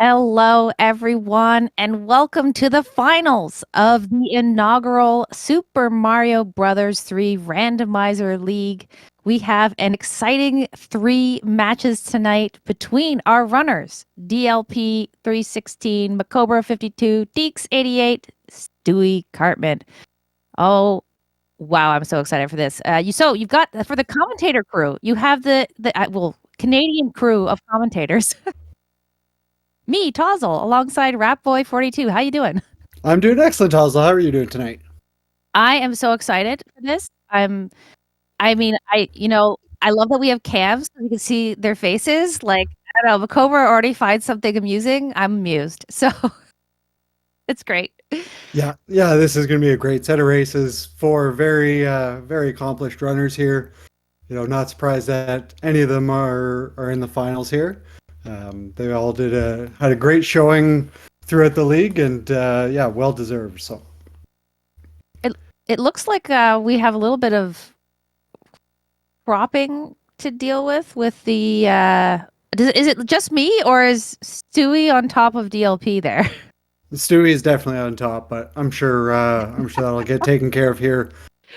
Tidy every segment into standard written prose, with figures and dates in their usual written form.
Hello, everyone, and welcome to the finals of the inaugural Super Mario Bros. 3 Randomizer League. We have an exciting 3 matches tonight between our runners, DLP316, MaCobra52, TEEX88, Stewie Cartman. Oh, wow, I'm so excited for this. You've got, for the commentator crew, you have the Canadian crew of commentators. Me, Tozzle, alongside Rapboy42. How you doing? I'm doing excellent, Tozzle. How are you doing tonight? I am so excited for this. I love that we have cams so we can see their faces. Like, I don't know, MaCobra already finds something amusing. I'm amused. So it's great. Yeah, this is going to be a great set of races. Four very accomplished runners here. Not surprised that any of them are in the finals here. They all had a great showing throughout the league, and well deserved. So it looks like we have a little bit of cropping to deal with the. Is it just me, or is Stewie on top of DLP there? Stewie is definitely on top, but I'm sure that'll get taken care of here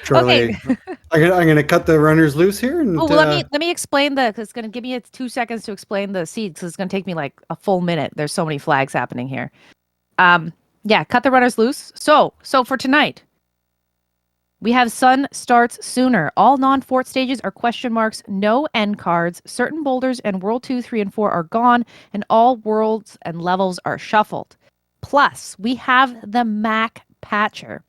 shortly. Okay. I'm gonna cut the runners loose here. And, let me explain because it's gonna give me 2 seconds to explain the seeds. Because it's gonna take me like a full minute. There's so many flags happening here. Cut the runners loose. So for tonight, we have Sun starts sooner. All non-fort stages are question marks. No end cards. Certain boulders and World 2, 3, and 4 are gone, and all worlds and levels are shuffled. Plus, we have the Mac Patcher.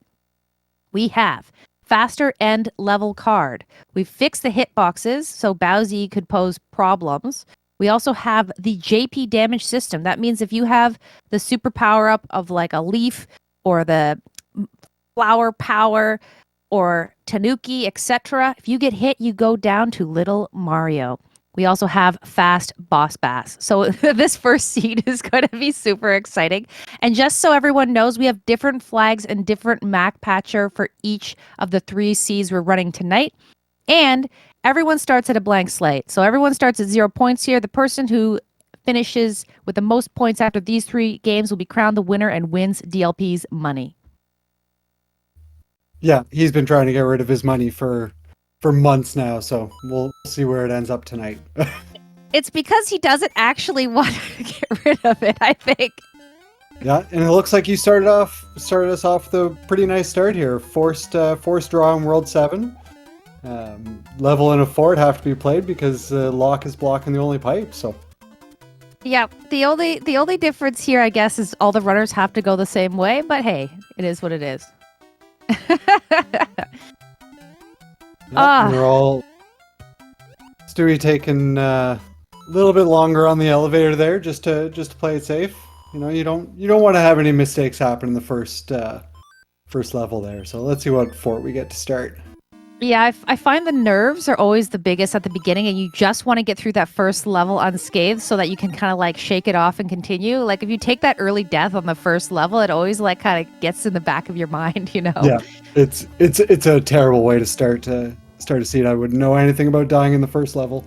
We have faster end level card. We've fixed the hitboxes so Bowsy could pose problems. We also have the JP damage system. That means if you have the super power up of like a leaf or the flower power or Tanuki, etc., if you get hit, you go down to Little Mario. We also have fast boss bass. So this first seed is going to be super exciting. And just so everyone knows, we have different flags and different Mac Patcher for each of the 3 seeds we're running tonight. And everyone starts at a blank slate. So everyone starts at 0 points here. The person who finishes with the most points after these 3 games will be crowned the winner and wins DLP's money. Yeah, he's been trying to get rid of his money for months now, so we'll see where it ends up tonight. It's because he doesn't actually want to get rid of it, I think. Yeah, and it looks like you started us off with a pretty nice start here. Forced draw in World 7. Level and a fort have to be played because Lock is blocking the only pipe, so. Yeah, the only difference here, I guess, is all the runners have to go the same way, but hey, it is what it is. We're all Stewie taking a little bit longer on the elevator there just to play it safe. You don't want to have any mistakes happen in the first level there. So let's see what fort we get to start. Yeah, I find the nerves are always the biggest at the beginning, and you just want to get through that first level unscathed so that you can kind of like shake it off and continue. Like if you take that early death on the first level, it always like kind of gets in the back of your mind, Yeah, it's a terrible way to start a seed. I wouldn't know anything about dying in the first level,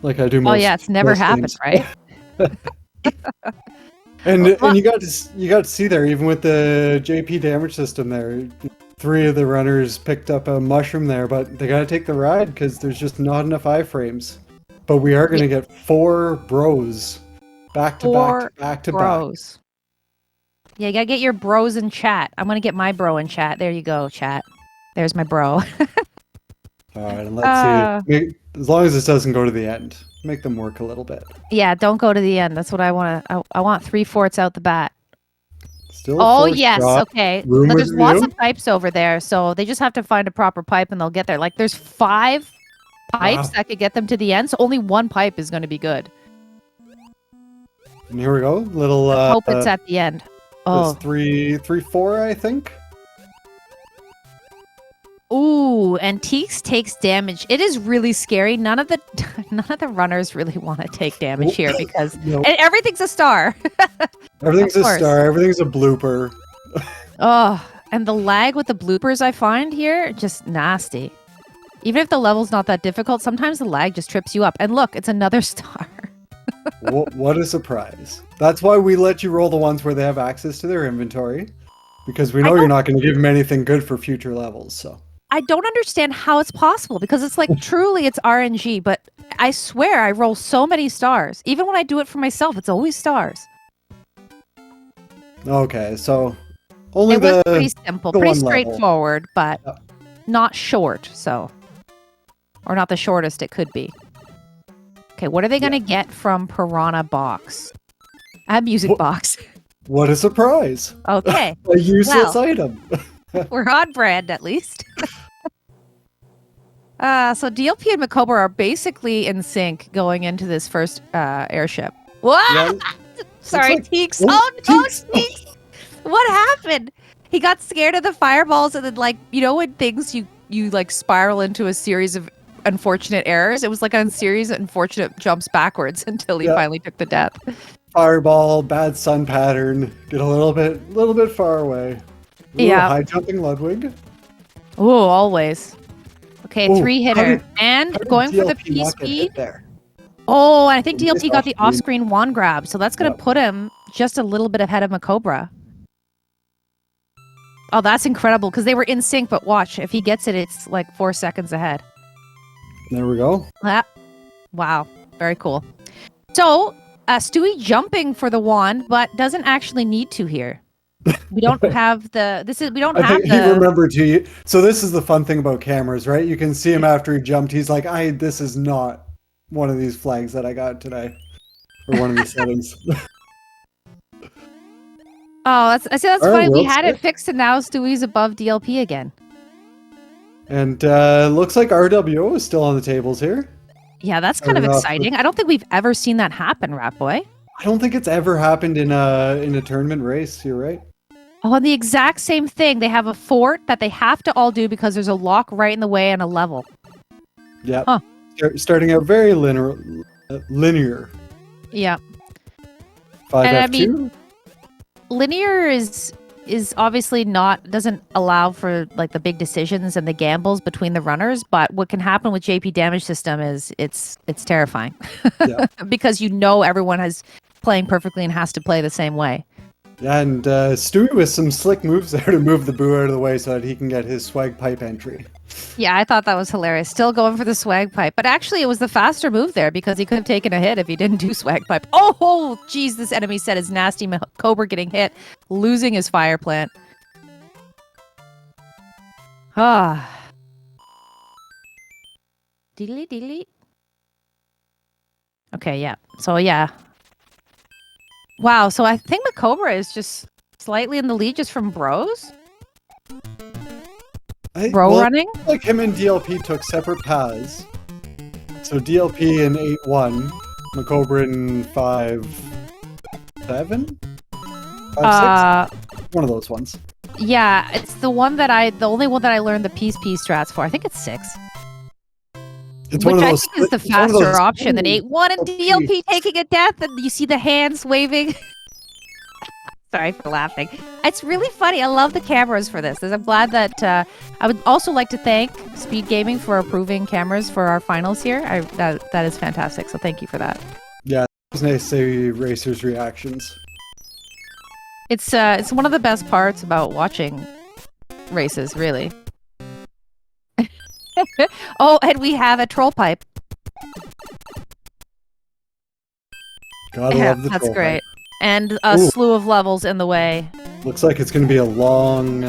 like I do most. Oh yeah, it's never happened, right? and you got to see there, even with the JP damage system there. 3 of the runners picked up a mushroom there, but they got to take the ride because there's just not enough iframes. But we are going to get 4 bros back to back. Yeah, you got to get your bros in chat. I'm going to get my bro in chat. There you go, chat. There's my bro. All right, and let's see. As long as this doesn't go to the end, make them work a little bit. Yeah, don't go to the end. That's what I want. I want 3 forts out the bat. Still yes, drop. Okay. But there's lots of pipes over there, so they just have to find a proper pipe and they'll get there. Like there's 5 pipes that could get them to the end, so only 1 pipe is going to be good. And here we go. I hope it's at the end. Oh, 3, 4, I think. Ooh, and TEEX takes damage. It is really scary. None of the runners really want to take damage here because and everything's a star. Everything's a star. Everything's a blooper. Oh, and the lag with the bloopers I find here, just nasty. Even if the level's not that difficult, sometimes the lag just trips you up. And look, it's another star. What a surprise. That's why we let you roll the ones where they have access to their inventory. Because we know you're not going to give them anything good for future levels, so. I don't understand how it's possible because it's like truly it's RNG, but I swear I roll so many stars. Even when I do it for myself, it's always stars. Okay, so only it was pretty simple, pretty straightforward, level. but not short, so. Or not the shortest it could be. Okay, what are they going to get from Piranha Box? A music box. What a surprise. Okay. A useless item. We're on brand, at least. So DLP and MaCobra are basically in sync going into this first airship. What? Yeah, sorry, like, TEEX. Oh, no, TEEX. What happened? He got scared of the fireballs and then, like, you know when things you like spiral into a series of unfortunate errors? It was like a series of unfortunate jumps backwards until he finally took the death. Fireball, bad sun pattern, get a little bit far away. Ooh, high jumping Ludwig. Oh, always. Okay, 3-hitter. And going for the P speed. Oh, and I think DLP got the off-screen wand grab, so that's going to put him just a little bit ahead of MaCobra. Oh, that's incredible, because they were in sync, but watch. If he gets it, it's like 4 seconds ahead. There we go. Wow, very cool. So, Stewie jumping for the wand, but doesn't actually need to here. We don't have the. He remembered to. So this is the fun thing about cameras, right? You can see him after he jumped. He's like, this is not one of these flags that I got today, or one of these settings. Oh, that's funny. We had it fixed, and now Stewie's above DLP again. And looks like RWO is still on the tables here. Yeah, that's kind of exciting. I don't think we've ever seen that happen, Rat Boy. I don't think it's ever happened in a tournament race. You're right. Oh, and the exact same thing. They have a fort that they have to all do because there's a lock right in the way and a level. Yeah. Huh. Starting out very linear. Yeah. 5F2. And I mean, linear is obviously doesn't allow for like the big decisions and the gambles between the runners, but what can happen with JP damage system is it's terrifying. Yeah. Because everyone is playing perfectly and has to play the same way. Yeah, and Stewie with some slick moves there to move the boo out of the way so that he can get his swag pipe entry. Yeah, I thought that was hilarious. Still going for the swag pipe. But actually, it was the faster move there because he could have taken a hit if he didn't do swag pipe. Oh, geez, this enemy set is nasty. MaCobra getting hit, losing his fire plant. Ah. Diddly. Okay, yeah. So, yeah. Wow, so I think MaCobra is just slightly in the lead just from bros? Running? Like him and DLP took separate paths. So DLP in 8-1, MaCobra in 5-7? 5-6? One of those ones. Yeah, it's the only one that I learned the P strats for. I think it's 6. It's which I think is the faster option than 8-1 and DLP taking a death, and you see the hands waving. Sorry for laughing. It's really funny. I love the cameras for this. I'm glad that I would also like to thank SpeedGaming for approving cameras for our finals here. That is fantastic. So thank you for that. Yeah, it was nice to see racers' reactions. It's one of the best parts about watching races, really. Oh, and we have a troll pipe. Gotta love the that's troll great. Pipe. And a slew of levels in the way. Looks like it's going to be a long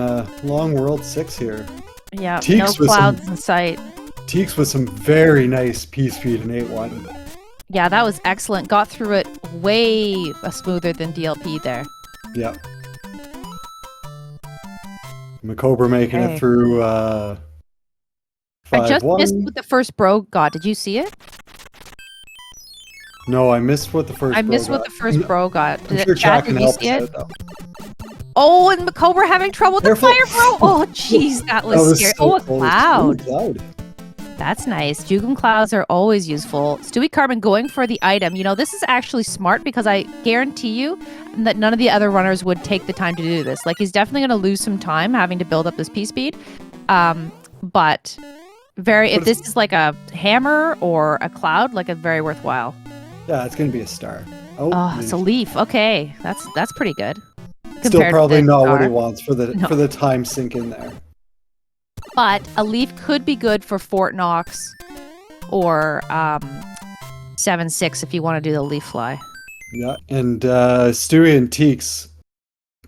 World 6 here. Yeah, TEEX no clouds in sight. TEEX with some very nice P-speed in 8-1. Yeah, that was excellent. Got through it way smoother than DLP there. Yeah. MaCobra making it through 5-1. I just missed what the first bro got. Did you see it? No, I missed what the first bro got. I'm sure Chat can help us out, though. Oh, and MaCobra having trouble with the fire bro. Oh, jeez, that was scary. So a cloud. That's nice. Jugum clouds are always useful. Stewie Carbon going for the item. You know, this is actually smart because I guarantee you that none of the other runners would take the time to do this. Like, he's definitely going to lose some time having to build up this P speed. But if this is like a hammer or a cloud, like, a very worthwhile. Yeah, it's going to be a star. Oh, it's a leaf. Okay, that's pretty good. Still compared to probably the not what he star. wants for the No. for the time sink in there. But a leaf could be good for Fort Knox or 7-6 if you want to do the leaf fly. Yeah, and Stewie and Teeks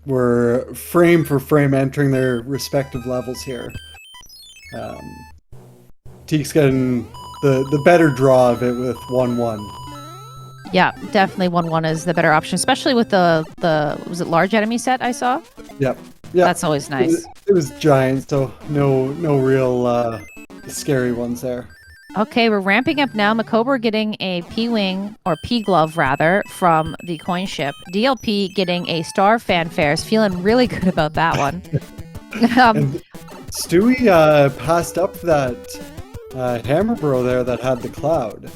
were frame for frame entering their respective levels here. Teeks getting the better draw of it with 1-1. Yeah, definitely 1-1 is the better option, especially with the was it large enemy set I saw? Yep. Yeah. That's always nice. It was giant, so no real scary ones there. Okay, we're ramping up now. MaCobra getting a P-Wing, or P-Glove rather, from the coin ship. DLP getting a Star Fanfares. Feeling really good about that one. And Stewie passed up that hammer bro there that had the cloud.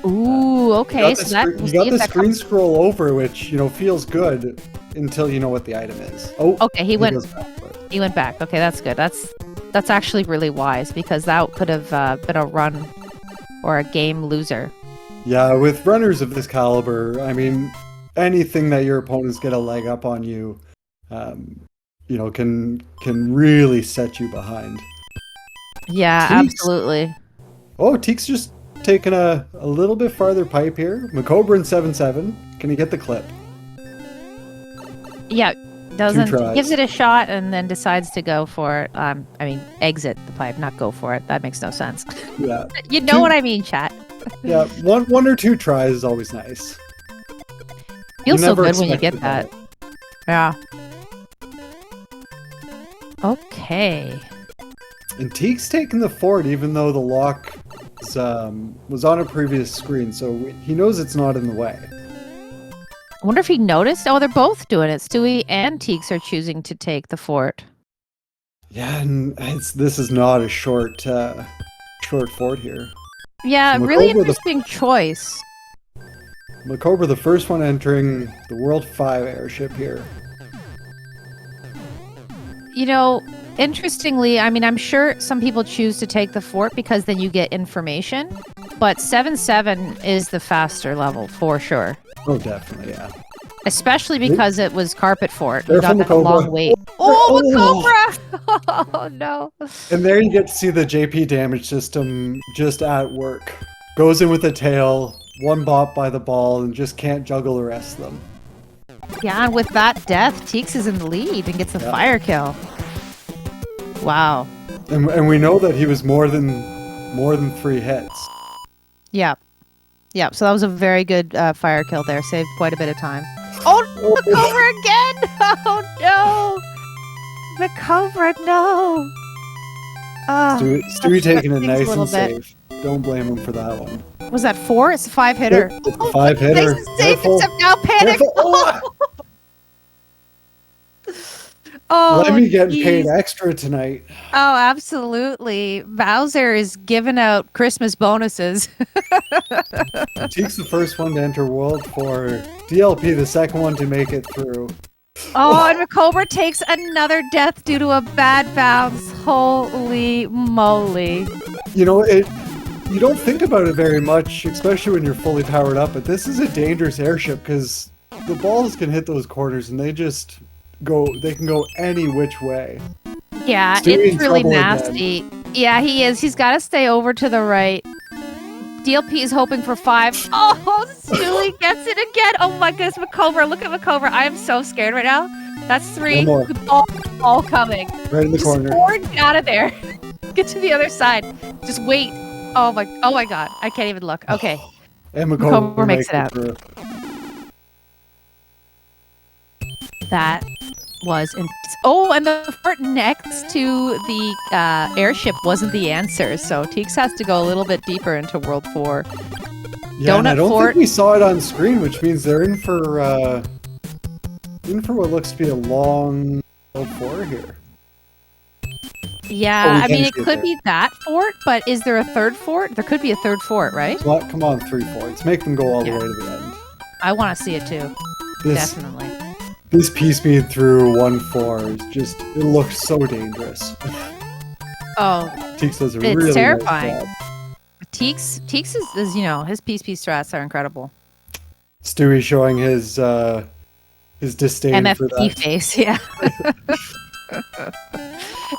Ooh, okay. You got the screen scroll over, which, feels good until you know what the item is. Oh, okay, he went back. Okay, that's good. That's actually really wise, because that could have been a run or a game loser. Yeah, with runners of this caliber, I mean, anything that your opponents get a leg up on you, can really set you behind. Yeah, Teeks. Absolutely. Oh, Teeks just taking a little bit farther pipe here. MaCobra in 7-7. Can he get the clip? Yeah, gives it a shot and then decides to go for it. Exit the pipe, not go for it. That makes no sense. Yeah. You know what I mean, chat. Yeah, one or two tries is always nice. Feels so good when you get that. Yeah. Okay. And Teeks taking the fort, even though the lock was on a previous screen, so he knows it's not in the way. I wonder if he noticed. Oh, they're both doing it. Stewie and Teeks are choosing to take the fort. Yeah, and this is not a short fort here. Yeah, so really interesting choice. MaCobra, the first one entering the World 5 airship here. Interestingly, I'm sure some people choose to take the fort because then you get information, but 7-7 is the faster level for sure. Oh, definitely, yeah. Especially because it was carpet fort. You Careful, got that long wait. MaCobra! Oh, no. And there you get to see the JP damage system just at work. Goes in with a tail, one bop by the ball, and just can't juggle the rest of them. Yeah, and with that death, Teeks is in the lead and gets a fire kill. Wow. And we know that he was more than 3 hits. Yeah. Yeah, so that was a very good fire kill there. Saved quite a bit of time. Oh, MaCobra again! Oh, no! MaCobra, no! Stewie taking it nice and safe. Don't blame him for that one. Was that 4? It's a 5-hitter. It's a 5-hitter. Nice and safe, except now panic! Oh, Lemmy getting paid extra tonight. Oh, absolutely. Bowser is giving out Christmas bonuses. Teeks the first one to enter World 4. DLP the second one to make it through. Oh, and MaCobra takes another death due to a bad bounce. Holy moly. You don't think about it very much, especially when you're fully powered up, but this is a dangerous airship because the balls can hit those corners and they can go any which way. Yeah, it's really nasty. Again. Yeah, he is. He's got to stay over to the right. DLP is hoping for 5. Oh, Stewie gets it again. Oh my goodness, MaCobra. Look at MaCobra. I am so scared right now. That's 3. All coming. Right in the corner. Get out of there. Get to the other side. Just wait. Oh my god. I can't even look. Okay. And MaCobra makes it out. That was and the fort next to the airship wasn't the answer, so Teeks has to go a little bit deeper into World 4. Yeah, and I don't think we saw it on screen, which means they're in for what looks to be a long World 4 here. Yeah, it could be that fort, but is there a third fort? There could be a third fort, right? Well, come on, 3 forts. Make them go all the way to the end. I want to see it too. Definitely. This piece being through 1-4 is just, it looks so dangerous. Oh. Teeks does a really terrifying. nice job. Teeks is his piece strats are incredible. Stewie showing his disdain for MFP that. face, yeah.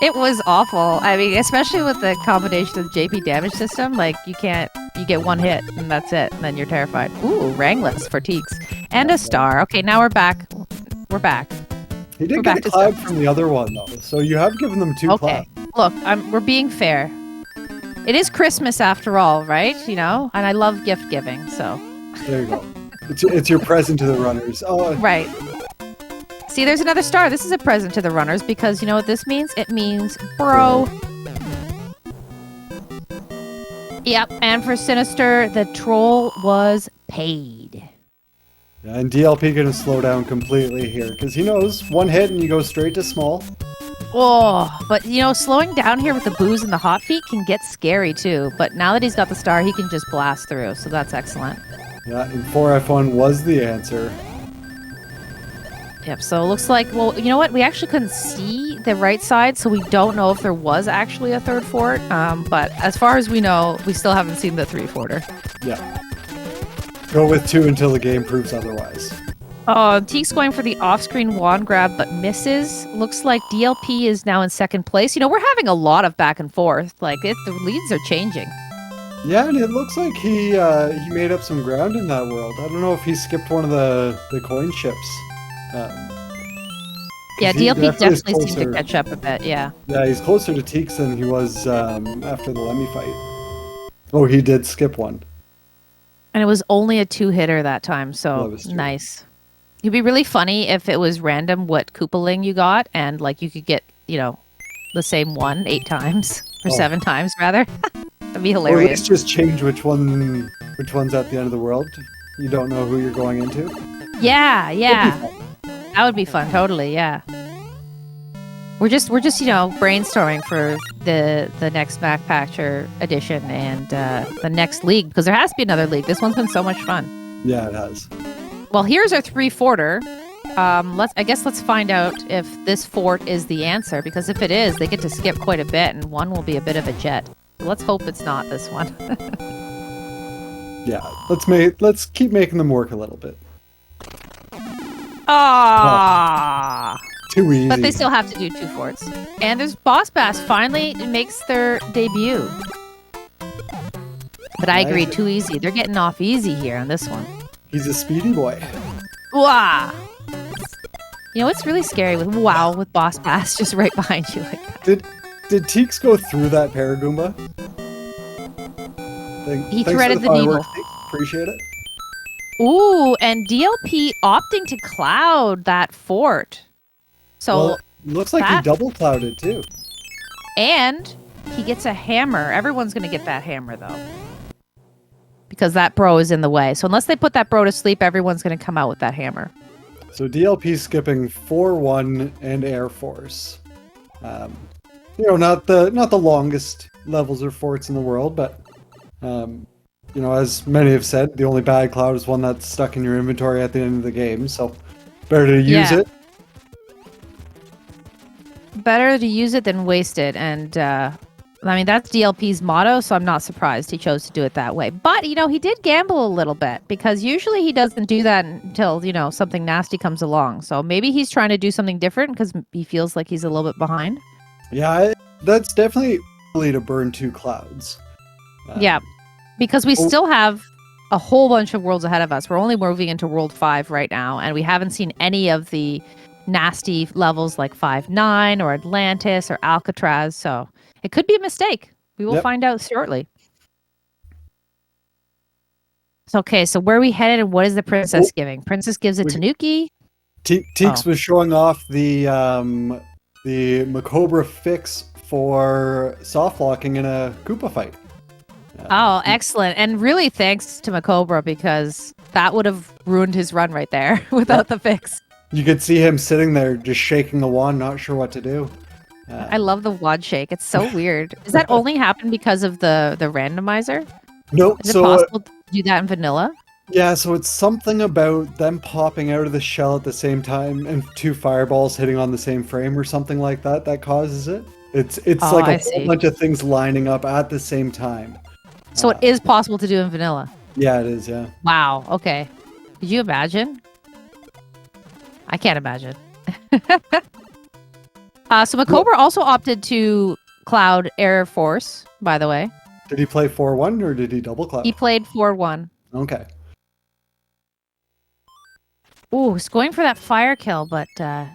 It was awful. I mean, especially with the combination of JP damage system, like you get one hit and that's it, and then you're terrified. Ooh, Wrangless for Teeks. And a star. Okay, now we're back. We're back. He did We're get back a to cloud from the other one though, so you have given them 2 Okay, clouds. look, we're being fair. It is Christmas after all, right? You know, and I love gift giving, so. There you go. It's your present to the runners. Oh, Right. See, there's another star. This is a present to the runners because you know what this means? It means bro. Yep, and for Sinister, the troll was paid. yeah, and DLP gonna slow down completely here because he knows one hit and you go straight to small. Oh, but you know, slowing down here with the booze and the hot feet can get scary too. But now that he's got the star, he can just blast through, so that's excellent. Yeah, and 4F1 was the answer. Yep, so it looks like, well, you know what? We actually couldn't see the right side, so we don't know if there was actually a third fort. But as far as we know, we still haven't seen the 3-forter. Yeah. Go with 2 until the game proves otherwise. Oh, Teek's going for the off-screen wand grab, but misses. Looks like DLP is now in second place. You know, we're having a lot of back and forth. Like, the leads are changing. Yeah, and it looks like he made up some ground in that world. I don't know if he skipped one of the coin ships. Yeah, he DLP definitely seemed closer. to catch up a bit, yeah. Yeah, he's closer to Teeks than he was after the Lemmy fight. Oh, he did skip one. And it was only a 2-hitter that time, That so was true. nice. It'd be really funny if it was random what Koopaling you got, and like you could get, you know, the same one 8 times, or 7 times rather. That'd be Or at hilarious. least just change which one's at the end of the world. You don't know who you're going into. Yeah, yeah. That would be fun, totally, yeah. We're just you know, brainstorming for the next Backpatcher edition and the next league, because there has to be another league. This one's been so much fun. Yeah, it has. Well, here's our 3-forter. Let's find out if this fort is the answer, because if it is, they get to skip quite a bit, and one will be a bit of a jet. Let's hope it's not this one. Yeah, let's keep making them work a little bit. Ah. Too easy. But they still have to do 2 forts. And there's Boss Bass finally makes their debut. But I agree, too easy. They're getting off easy here on this one. He's a speedy boy. Wow. You know, it's really scary with Boss Bass just right behind you like that. Did Teeks go through that Paragoomba? He Thanks for threaded the fireworks, needle. Teeks. Appreciate it. Ooh, and DLP opting to cloud that fort. So, Well, looks like he that- double clouded too. and he gets a hammer. Everyone's going to get that hammer, though. Because that bro is in the way. So unless they put that bro to sleep, everyone's going to come out with that hammer. So DLP skipping 4-1 and Air Force. You know, not the longest levels or forts in the world, but you know, as many have said, the only bad cloud is one that's stuck in your inventory at the end of the game. So better to use Yeah. it. Better to use it than waste it. And I mean, that's DLP's motto, so I'm not surprised he chose to do it that way. But, you know, he did gamble a little bit because usually he doesn't do that until, you know, something nasty comes along. So maybe he's trying to do something different because he feels like he's a little bit behind. Yeah, that's definitely early to burn 2 clouds. Yeah, because we still have a whole bunch of worlds ahead of us. We're only moving into World 5 right now, and we haven't seen any of the nasty levels like 5-9 or Atlantis or Alcatraz, so it could be a mistake. We will find out shortly. So, okay, so where are we headed and what is the princess giving? Princess gives it to Nuki. Teeks was showing off the MaCobra fix for soft locking in a Koopa fight. Oh, excellent. And really thanks to MaCobra because that would have ruined his run right there without the fix. You could see him sitting there just shaking the wand, not sure what to do. I love the wand shake. It's so weird. Does that only happen because of the randomizer? Nope. Is it possible to do that in vanilla? Yeah, so it's something about them popping out of the shell at the same time and 2 fireballs hitting on the same frame or something like that that causes it. It's like a whole bunch of things lining up at the same time. So it is possible to do in vanilla? Yeah, it is, yeah. Wow, okay. Could you imagine? I can't imagine. So MaCobra also opted to Cloud Air Force, by the way. Did he play 4-1 or did he double cloud? He played 4-1. Okay. Ooh, he's going for that fire kill, but having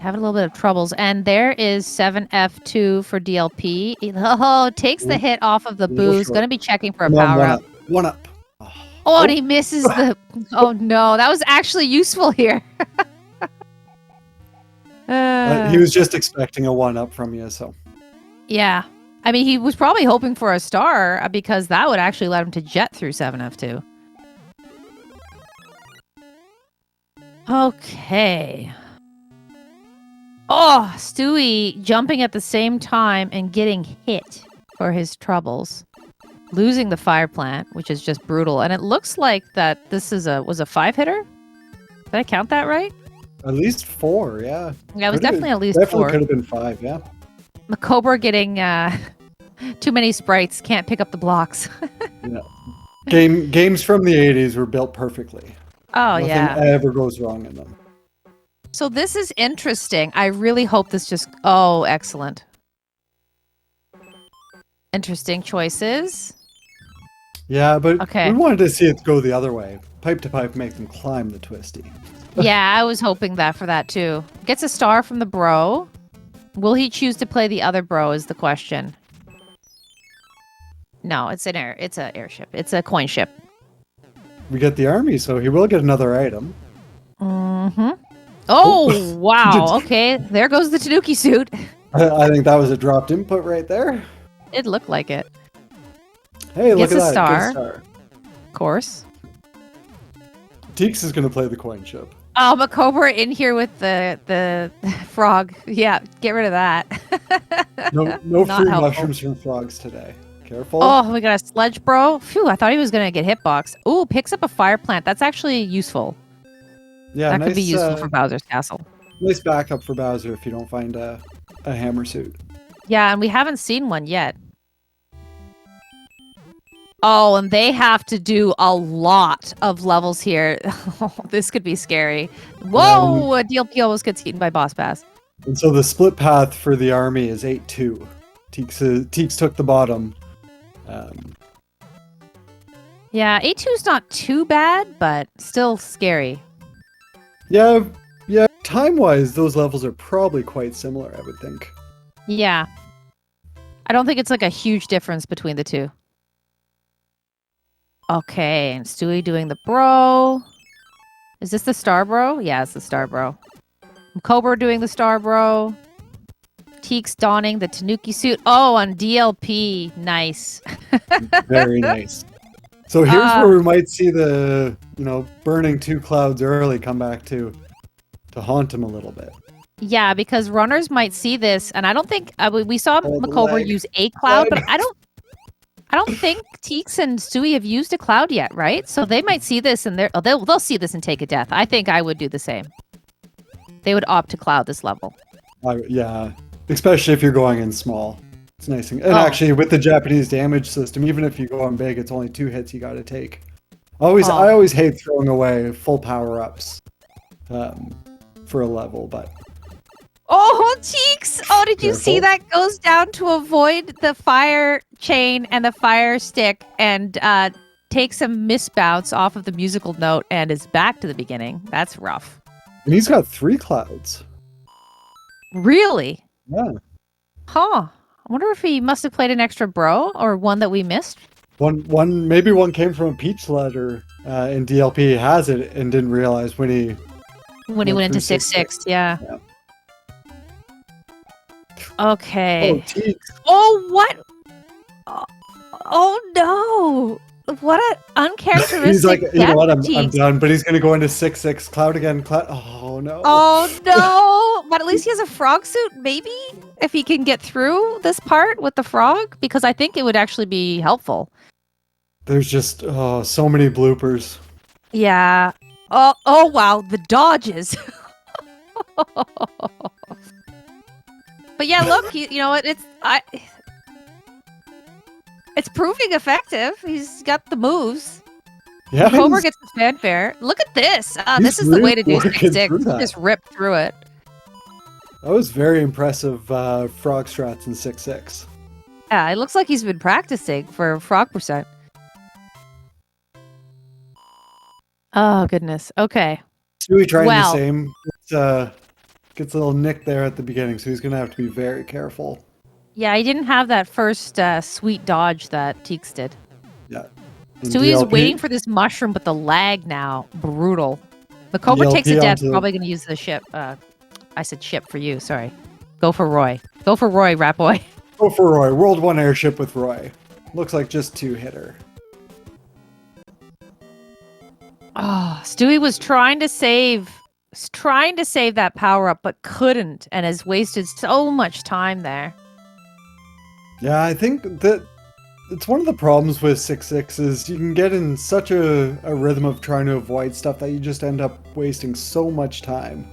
a little bit of troubles. And there is 7F2 for DLP. Oh, takes the hit off of the boost. Going to be checking for a power up. One up. Oh, and he misses the... Oh, no. That was actually useful here. He was just expecting a 1-up from you, so... Yeah. I mean, he was probably hoping for a star because that would actually let him to jet through 7F2. Okay. Oh, Stewie jumping at the same time and getting hit for his troubles. Losing the fire plant, which is just brutal. And it looks like that this is was a 5-hitter? Did I count that right? At least 4, yeah. Yeah, it was definitely at least 4. Definitely could have been 5, yeah. MaCobra getting too many sprites, can't pick up the blocks. Yeah. Games from the 80s were built perfectly. Oh, Nothing yeah. ever goes wrong in them. So this is interesting. I really hope this just... Oh, excellent. Interesting choices. Yeah, but okay. We wanted to see it go the other way. Pipe to pipe, make them climb the twisty. Yeah, I was hoping that for that too. Gets a star from the bro. Will he choose to play the other bro is the question. No, it's an airship. It's a coin ship. We get the army, so he will get another item. Mm-hmm. Oh, wow. Okay, there goes the Tanuki suit. I think that was a dropped input right there. It looked like it. Hey, look Gets at a that. star. Good star. Of course. TEEX is going to play the coin ship. Oh, MaCobra in here with the frog. Yeah, get rid of that. No Not free helpful. Mushrooms from frogs today. Careful. Oh, we got a sledge bro. Phew, I thought he was going to get hitbox. Ooh, picks up a fire plant. That's actually useful. Yeah, that nice, could be useful for Bowser's Castle. Nice backup for Bowser if you don't find a hammer suit. Yeah, and we haven't seen one yet. Oh, and they have to do a lot of levels here. This could be scary. Whoa! A DLP almost gets eaten by Boss Pass. And so the split path for the army is 8-2. TEEX took the bottom. Yeah, 8-2 is not too bad, but still scary. Yeah. Time-wise, those levels are probably quite similar, I would think. Yeah. I don't think it's like a huge difference between the two. Okay, and Stewie doing the bro. Is this the star bro? Yeah, it's the star bro. MaCobra doing the star bro. TEEX donning the Tanuki suit. Oh, on DLP. Nice. Very nice. So here's where we might see the, burning 2 clouds early come back to haunt him a little bit. Yeah, because runners might see this, and I don't think we saw MaCobra use a cloud, but I don't think TEEX and Stewie have used a cloud yet, right? So they might see this and they'll see this and take a death. I think I would do the same. They would opt to cloud this level. Yeah, especially if you're going in small. It's nice. And actually, with the Japanese damage system, even if you go on big, it's only 2 hits you got to take. I always hate throwing away full power-ups for a level, but... Oh, TEEX! Oh, did you see that goes down to avoid the fire chain and the fire stick and takes a misbounce off of the musical note and is back to the beginning? That's rough. And he's got 3 clouds. Really? Yeah. Huh. I wonder if he must have played an extra bro or one that we missed. Maybe one came from a Peach letter and DLP has it and didn't realize when he went into 6-6. Yeah. Okay. Oh, TEEX. Oh, what? Oh no! What an uncharacteristic. He's like, you know what? I'm TEEX. done. But he's gonna go into 6-6 cloud again. Oh no. Oh no! But at least he has a frog suit. Maybe if he can get through this part with the frog, because I think it would actually be helpful. There's just so many bloopers. Yeah. Oh wow! The dodges. But yeah, look, you know what? It's proving effective. He's got the moves. Yeah, Cobra gets the fanfare. Look at this. This is the way to do 6-6. Just rip through it. That was very impressive frog strats in 6-6. Yeah, it looks like he's been practicing for frog percent. Oh, goodness. Okay. Stewie trying the same. Gets a little nick there at the beginning, so he's going to have to be very careful. Yeah, he didn't have that first sweet dodge that TEEX did. Yeah. Stewie's waiting for this mushroom, but the lag now, brutal. MaCobra takes a death, probably going to use the ship. I said ship for you, sorry. Go for Roy. Go for Roy, Rat Boy. Go for Roy. World 1 airship with Roy. Looks like just 2-hitter. Oh, Stewie was trying to save that power up, but couldn't, and has wasted so much time there. Yeah, I think that it's one of the problems with 6-6 is you can get in such a rhythm of trying to avoid stuff that you just end up wasting so much time.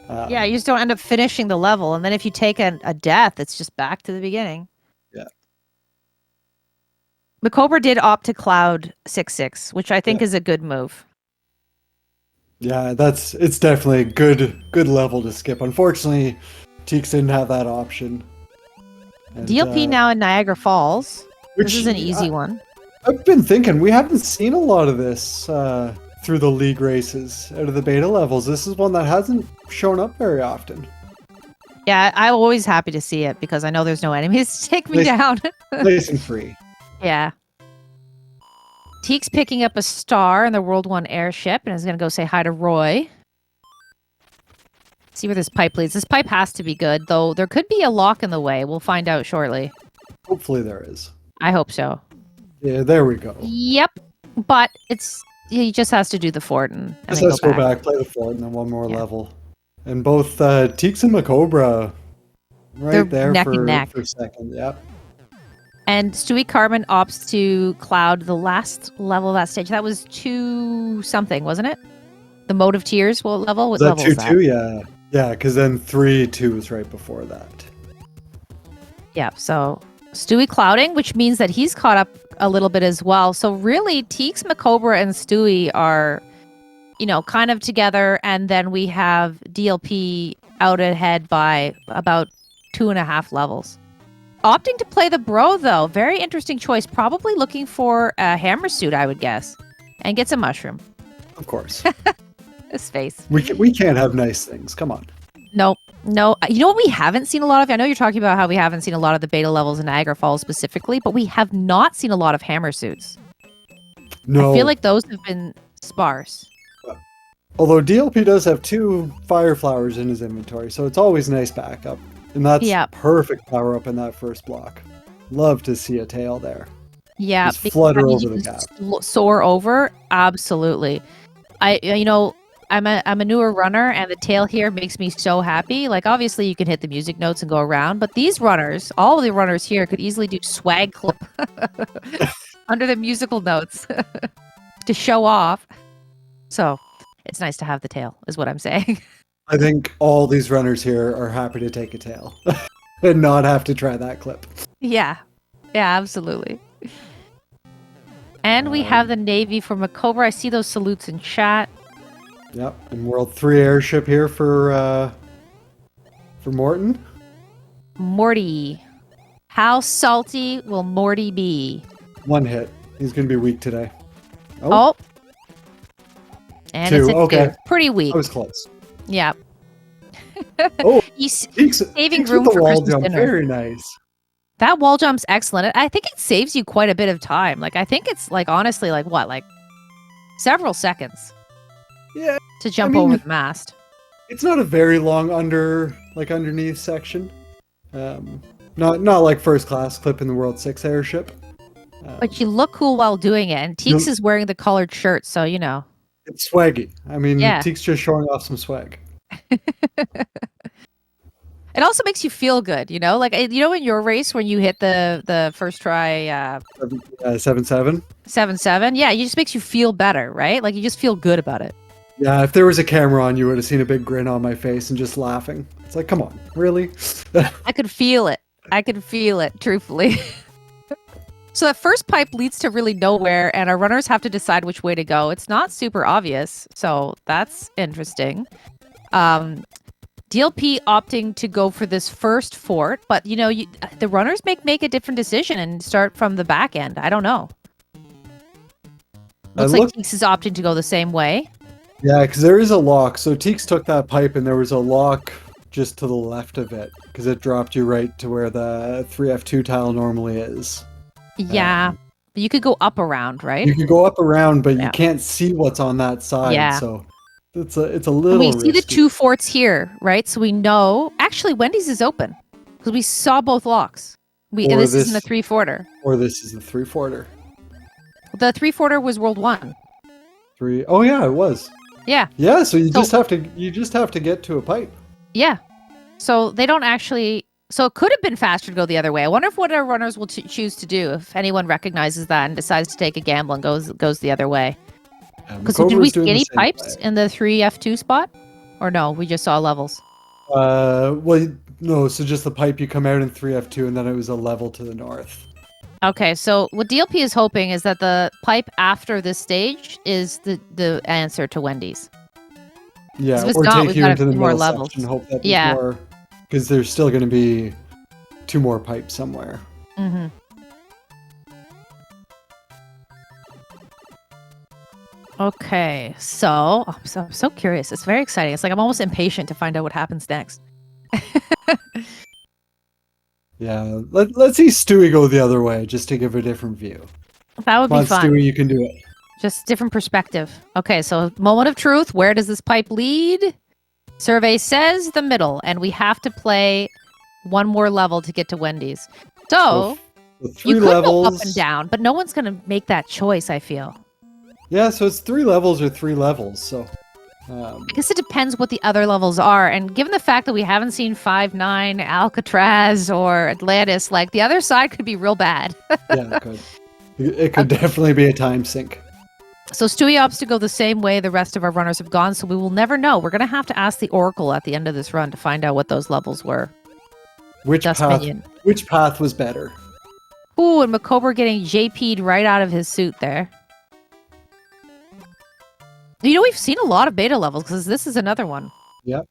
Yeah, you just don't end up finishing the level, and then if you take a death, it's just back to the beginning. Yeah. MaCobra did opt to cloud 6-6, which I think is a good move. Yeah, it's definitely a good level to skip. Unfortunately, TEEX didn't have that option. And, DLP now in Niagara Falls. This is an easy one. I've been thinking, we haven't seen a lot of this through the league races out of the beta levels. This is one that hasn't shown up very often. Yeah, I'm always happy to see it because I know there's no enemies to take me down. Placing free. Yeah. TEEX picking up a star in the World 1 airship and is going to go say hi to Roy. See where this pipe leads. This pipe has to be good, though there could be a lock in the way. We'll find out shortly. Hopefully there is. I hope so. Yeah, there we go. Yep. But he just has to do the fort and just has to go back, play the fort, and then one more level. And both TEEX and MaCobra right there for second. Yep. And Stewie Carmen opts to cloud the last level of that stage. That was 2-something, wasn't it? The Mode of Tears level? What level was that? 2-2, yeah. Yeah, because then 3-2 was right before that. Yeah, so Stewie clouding, which means that he's caught up a little bit as well. So really, TEEX, MaCobra, and Stewie are, kind of together. And then we have DLP out ahead by about 2.5 levels. Opting to play the bro, though. Very interesting choice. Probably looking for a hammer suit, I would guess. And gets a mushroom. Of course. His face. We can't have nice things. Come on. Nope. No. You know what we haven't seen a lot of? I know you're talking about how we haven't seen a lot of the beta levels in Niagara Falls specifically, but we have not seen a lot of hammer suits. No. I feel like those have been sparse. Although DLP does have 2 fire flowers in his inventory, so it's always nice backup. And that's perfect power up in that first block. Love to see a tail there. Yeah, just flutter over the gap. Soar over, absolutely. I'm a newer runner, and the tail here makes me so happy. Like, obviously, you can hit the music notes and go around, but these runners, all of the runners here, could easily do swag clip under the musical notes to show off. So, it's nice to have the tail, is what I'm saying. I think all these runners here are happy to take a tail and not have to try that clip. Yeah. Yeah, absolutely. And we have the Navy for MaCobra. I see those salutes in chat. Yep, and World 3 airship here for Morton. Morty. How salty will Morty be? 1 hit. He's going to be weak today. Oh. And 2. It's a okay. 2. Pretty weak. I was close. Yeah. He's saving room the for wall Christmas jump. dinner. Very nice. That wall jump's excellent. I think it saves you quite a bit of time. Like, I think it's honestly several seconds. Yeah. To jump over the mast. It's not a very long underneath section. Not like first class clip in the World 6 airship. But you look cool while doing it, and TEEX is wearing the colored shirt, so it's swaggy. I mean, TEEX just showing off some swag. It also makes you feel good, in your race when you hit the first try 7-7. 7-7, yeah, it just makes you feel better, right? Like, you just feel good about it. Yeah, if there was a camera on, you would have seen a big grin on my face and just laughing. It's like, come on, really? I could feel it. Truthfully. So that first pipe leads to really nowhere, and our runners have to decide which way to go. It's not super obvious, so that's interesting. DLP opting to go for this first fort, but the runners make a different decision and start from the back end. I don't know. Looks like TEEX is opting to go the same way. Yeah, because there is a lock. So TEEX took that pipe, and there was a lock just to the left of it, because it dropped you right to where the 3F2 tile normally is. Yeah, but you could go up around, right? You could go up around, but you can't see what's on that side. Yeah. So it's a little. And we see the 2 forts here, right? So we know actually Wendy's is open because we saw both locks. And this isn't a 3-forter. Or this is the 3-forter. The 3-forter was World 1. Oh yeah, it was. Yeah. Yeah, so you just have to get to a pipe. Yeah. So they don't actually. So it could have been faster to go the other way. I wonder what our runners will choose to do if anyone recognizes that and decides to take a gamble and goes the other way. Because did we see any pipes in the 3F2 spot? Or no, we just saw levels? Well, no, so just the pipe, you come out in 3F2 and then it was a level to the north. Okay, so what DLP is hoping is that the pipe after this stage is the answer to Wendy's. Yeah, or not, take you into the more middle levels. section, hope that there's more, because there's still going to be 2 more pipes somewhere. Mm-hmm. Okay, so I'm so curious. It's very exciting. It's like I'm almost impatient to find out what happens next. Yeah, let's see Stewie go the other way, just to give a different view. That would be fun. Stewie, you can do it. Just different perspective. Okay, so moment of truth. Where does this pipe lead? Survey says the middle, and we have to play 1 more level to get to Wendy's. So you could go up and down, but no one's going to make that choice, I feel. Yeah, so it's 3 levels or 3 levels, so... I guess it depends what the other levels are, and given the fact that we haven't seen 5-9, Alcatraz, or Atlantis, like, the other side could be real bad. Yeah, it could. It could definitely be a time sink. So Stewie opts to go the same way the rest of our runners have gone, so we will never know. We're going to have to ask the Oracle at the end of this run to find out what those levels were. Which path was better? Ooh, and MaCobra getting JP'd right out of his suit there. We've seen a lot of beta levels because this is another one. Yep.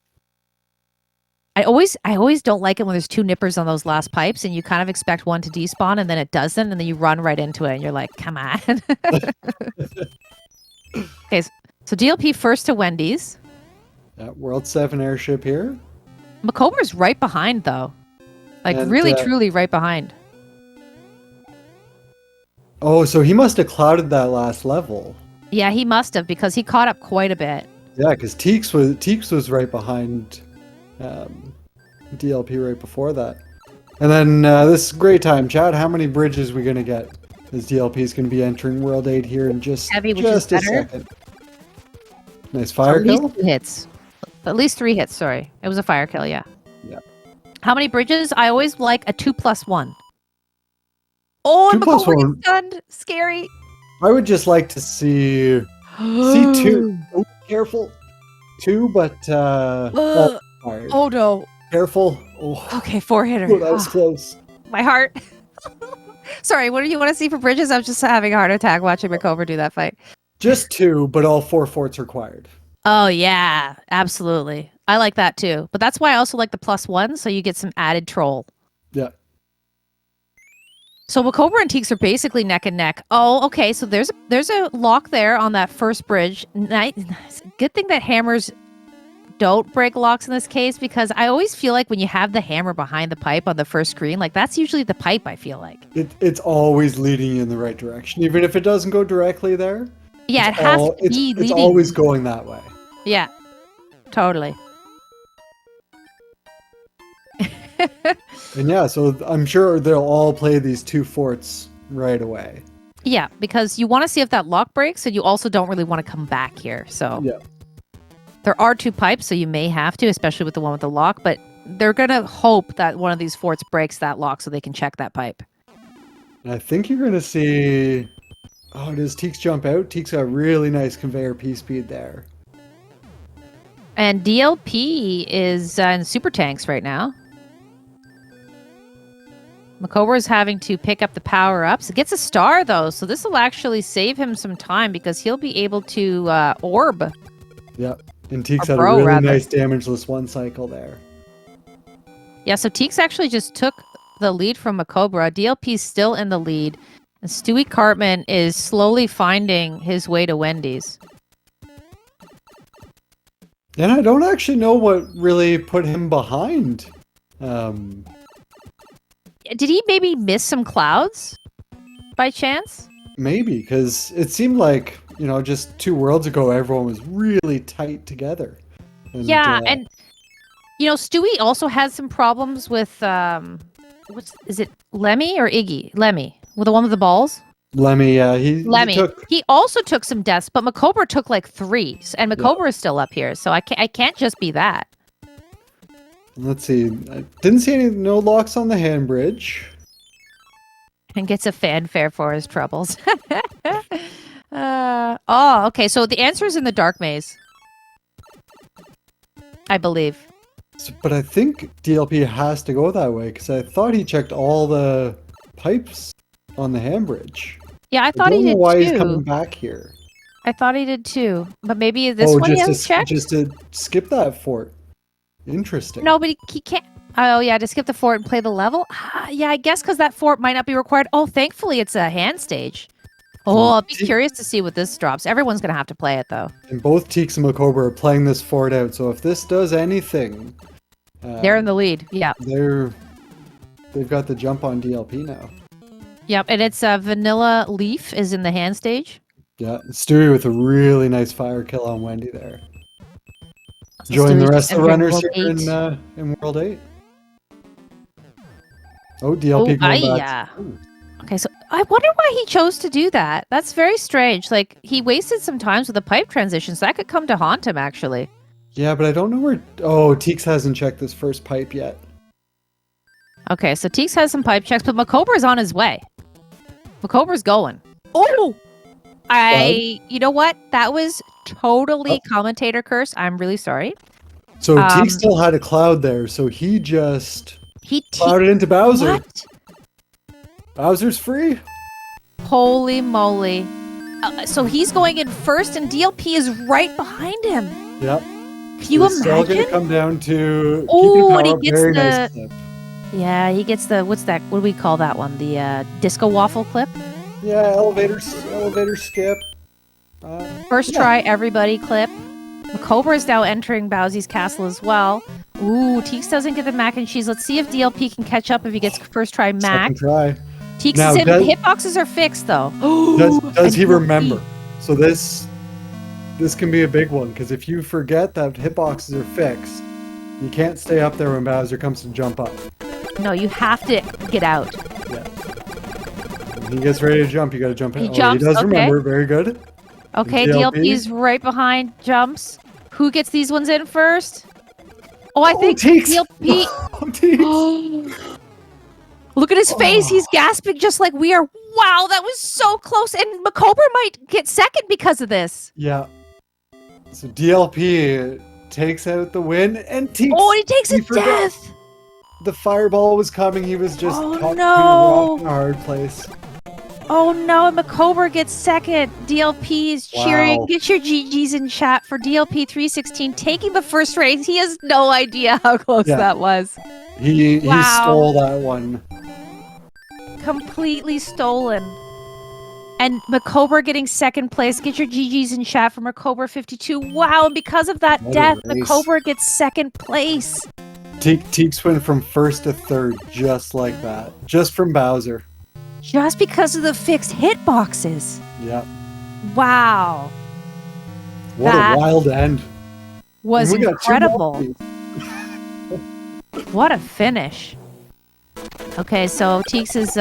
I always don't like it when there's 2 nippers on those last pipes and you kind of expect one to despawn and then it doesn't and then you run right into it and you're like, come on. Okay, so DLP first to Wendy's. Yeah, World 7 airship here. MaCobra's right behind though. Like really, truly right behind. Oh, so he must have clouded that last level. Yeah, he must have because he caught up quite a bit. Yeah, because TEEX was right behind DLP right before that. And then this is great time, chat. How many bridges are we going to get? As DLP is going to be entering World 8 here in just a second. Nice fire kill. At least 2 hits. At least 3 hits, sorry. It was a fire kill, yeah. Yeah. How many bridges? I always like a 2+1. Oh, I'm going stunned. Scary. I would just like to see 2. Oh, careful. 2, but oh no. Careful. Oh. Okay, 4-hitter. Oh, that was close. My heart. Sorry, what do you want to see for bridges? I'm just having a heart attack watching MaCobra do that fight. Just 2, but all 4 forts required. Oh yeah, absolutely. I like that too. But that's why I also like the +1, so you get some added troll. Yeah. So MaCobra and TEEX are basically neck and neck. Oh, okay. So there's a lock there on that first bridge. Good thing that hammers don't break locks in this case, because I always feel like when you have the hammer behind the pipe on the first screen, like that's usually the pipe, I feel like. It's always leading you in the right direction. Even if it doesn't go directly there. Yeah, it has to be leading. It's always going that way. Yeah, totally. And yeah, so I'm sure they'll all play these 2 forts right away. Yeah, because you want to see if that lock breaks, and you also don't really want to come back here. So yeah. There are 2 pipes, so you may have to, especially with the one with the lock, but they're going to hope that one of these forts breaks that lock so they can check that pipe. And I think you're going to see... Oh, does TEEX jump out? TEEX got really nice conveyor P-speed there. And DLP is in super tanks right now. MaCobra is having to pick up the power-ups. It gets a star, though, so this will actually save him some time because he'll be able to orb. Yep. And TEEX Or had bro, a really rather. nice damageless one cycle there. Yeah, so TEEX actually just took the lead from MaCobra. DLP's still in the lead. And Stewie Cartman is slowly finding his way to Wendy's. And I don't actually know what really put him behind. Did he maybe miss some clouds by chance? Maybe, because it seemed like, you know, just 2 worlds ago, everyone was really tight together. And, Yeah, and, you know, Stewie also had some problems with, is it Lemmy or Iggy? Lemmy, with the one with the balls? Lemmy, yeah, Lemmy. He also took some deaths, but MaCobra took like 3, and MaCobra is still up here, so I can't just be that. Let's see. I didn't see no locks on the hand bridge. And gets a fanfare for his troubles. Oh, okay. So the answer is in the dark maze, I believe. But I think DLP has to go that way, because I thought he checked all the pipes on the hand bridge. Yeah, I thought he did I don't know why he's too. coming back here. I thought he did too. But maybe this one he hasn't checked? Just to skip that fort. Interesting. No, but he can't. Oh, yeah, to skip the fort and play the level? Yeah, I guess because that fort might not be required. Oh, thankfully it's a hand stage. Oh, I'll be curious to see what this drops. Everyone's going to have to play it, though. And both TEEX and MaCobra are playing this fort out, so if this does anything... they're in the lead, yeah. They've got the jump on DLP now. Yep, and it's Vanilla Leaf is in the hand stage. Yeah, Stewie with a really nice fire kill on Wendy there. So Join the Stewie's rest of the entering runners World here 8. in World 8. Oh, DLP going back. Yeah. Okay, so I wonder why he chose to do that. That's very strange. Like, he wasted some time with the pipe transition, so that could come to haunt him, actually. Yeah, but I don't know where... Oh, TEEX hasn't checked this first pipe yet. Okay, so TEEX has some pipe checks, but MaCobra's on his way. MaCobra's going. Oh! You know what? That was totally commentator curse. I'm really sorry. So TEEX still had a cloud there, so he just clouded into Bowser. What? Bowser's free. Holy moly. So he's going in first, and DLP is right behind him. Yep. Can you imagine? Still going to come down to Oh, and he keeping gets power. the... Nice clip. Yeah, he gets the... What's that? What do we call that one? The disco waffle clip? Yeah, elevator skip. First try, everybody clip. MaCobra is now entering Bowsy's castle as well. Ooh, TEEX doesn't get the mac and cheese. Let's see if DLP can catch up if he gets first try mac. Second try. TEEX Now, is in. Hitboxes are fixed, though. Does he remember? So this can be a big one, because if you forget that hitboxes are fixed, you can't stay up there when Bowser comes to jump up. No, you have to get out. Yeah. When he gets ready to jump, you got to jump in. He jumps, he does okay. Remember. Very good. Okay, DLP's right behind, jumps. Who gets these ones in first? Oh, I think TEEX. DLP... TEEX. Look at his face. He's gasping just like we are. Wow, that was so close. And MaCobra might get second because of this. Yeah. So DLP takes out the win, and TEEX. Oh, and he takes a forgot. death. The fireball was coming. He was just caught between a no. rock and a hard place. Oh no, and MaCobra gets second. DLP is cheering. Wow. Get your GGs in chat for DLP316 taking the first race. He has no idea how close that was. He stole that one. Completely stolen. And MaCobra getting second place. Get your GGs in chat for MaCobra52. Wow, and because of that death, MaCobra gets second place. TEEX went from first to third just like that. Just from Bowser. Just because of the fixed hitboxes. Yep. Wow. What a wild end. Was incredible. What a finish. Okay, so TEEX is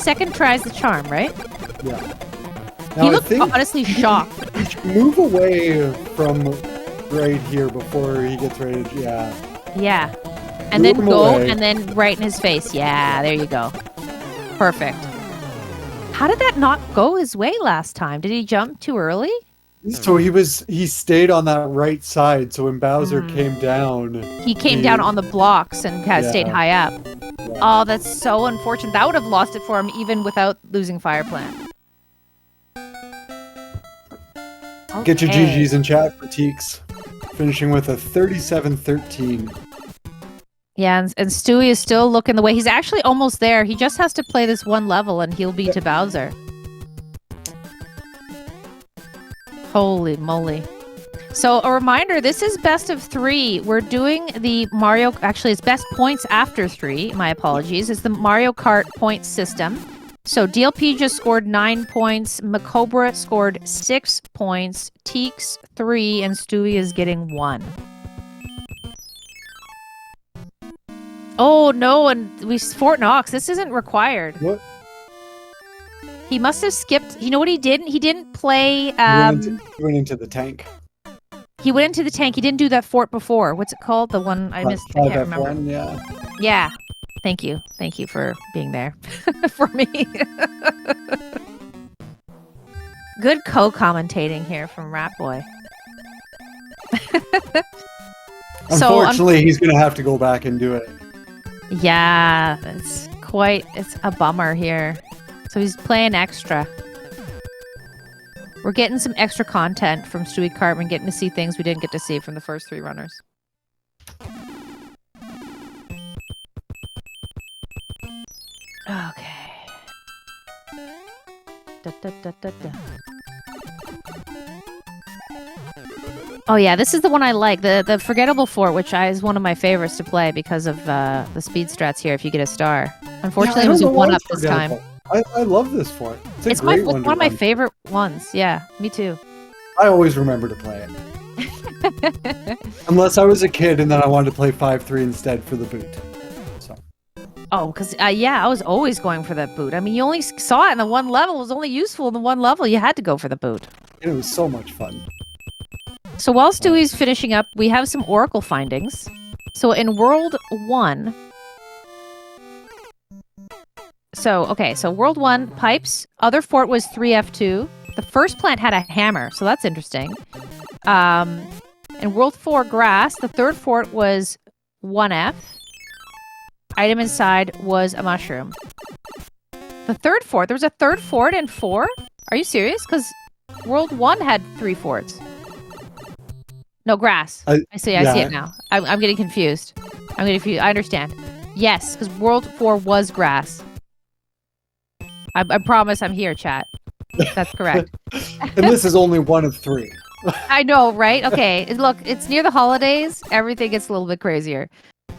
second tries the charm, right? Yeah. Now, he looked honestly shocked. He should move away from right here before he gets ready to... Yeah. And then go and then right in his face. Yeah, there you go. Perfect. How did that not go his way last time? Did he jump too early? So he stayed on that right side, so when Bowser came down... He came down on the blocks and stayed high up. Yeah. Oh, that's so unfortunate. That would have lost it for him even without losing Fire Plant. Get your GGs in chat for Teeks. Finishing with a 37-13. Yeah, and Stewie is still looking the way. He's actually almost there. He just has to play this one level and he'll be to Bowser. Holy moly. So a reminder, this is best of 3. We're doing the Mario... Actually, it's best points after 3. My apologies. It's the Mario Kart points system. So DLP just scored 9 points. MaCobra scored 6 points. Teeks 3, and Stewie is getting 1. Oh no, and Fort Knox. This isn't required. What? He must have skipped. You know what he didn't? He didn't play. He went into the tank. He went into the tank. He didn't do that fort before. What's it called? The one I missed. I can't remember. Yeah. Yeah. Thank you. Thank you for being there for me. Good co-commentating here from Rat Boy. Unfortunately, he's going to have to go back and do it. Yeah, it's a bummer here. So he's playing extra. We're getting some extra content from Stewie Cartman, getting to see things we didn't get to see from the first 3 runners. Okay. Da, da, da, da, da. Oh yeah, this is the one I like. The Forgettable Fort, which is one of my favorites to play because of the speed strats here if you get a star. Unfortunately, it was a 1-up this time. I love this fort. It's one of my favorite ones. Yeah, me too. I always remember to play it. Unless I was a kid and then I wanted to play 5-3 instead for the boot. So. Oh, because yeah, I was always going for that boot. I mean, you only saw it in the one level. It was only useful in the one level. You had to go for the boot. It was so much fun. So while Stewie's finishing up, we have some Oracle findings. So in World 1... So World 1, pipes. Other fort was 3F2. The first plant had a hammer, so that's interesting. In World 4, grass. The third fort was 1F. Item inside was a mushroom. The third fort, there was a third fort in 4? Are you serious? Because World 1 had 3 forts. No, grass. I see it now. I'm getting confused. I understand. Yes, because World 4 was grass. I promise I'm here, chat. That's correct. And this is only 1 of 3. I know, right? Okay, look, it's near the holidays. Everything gets a little bit crazier.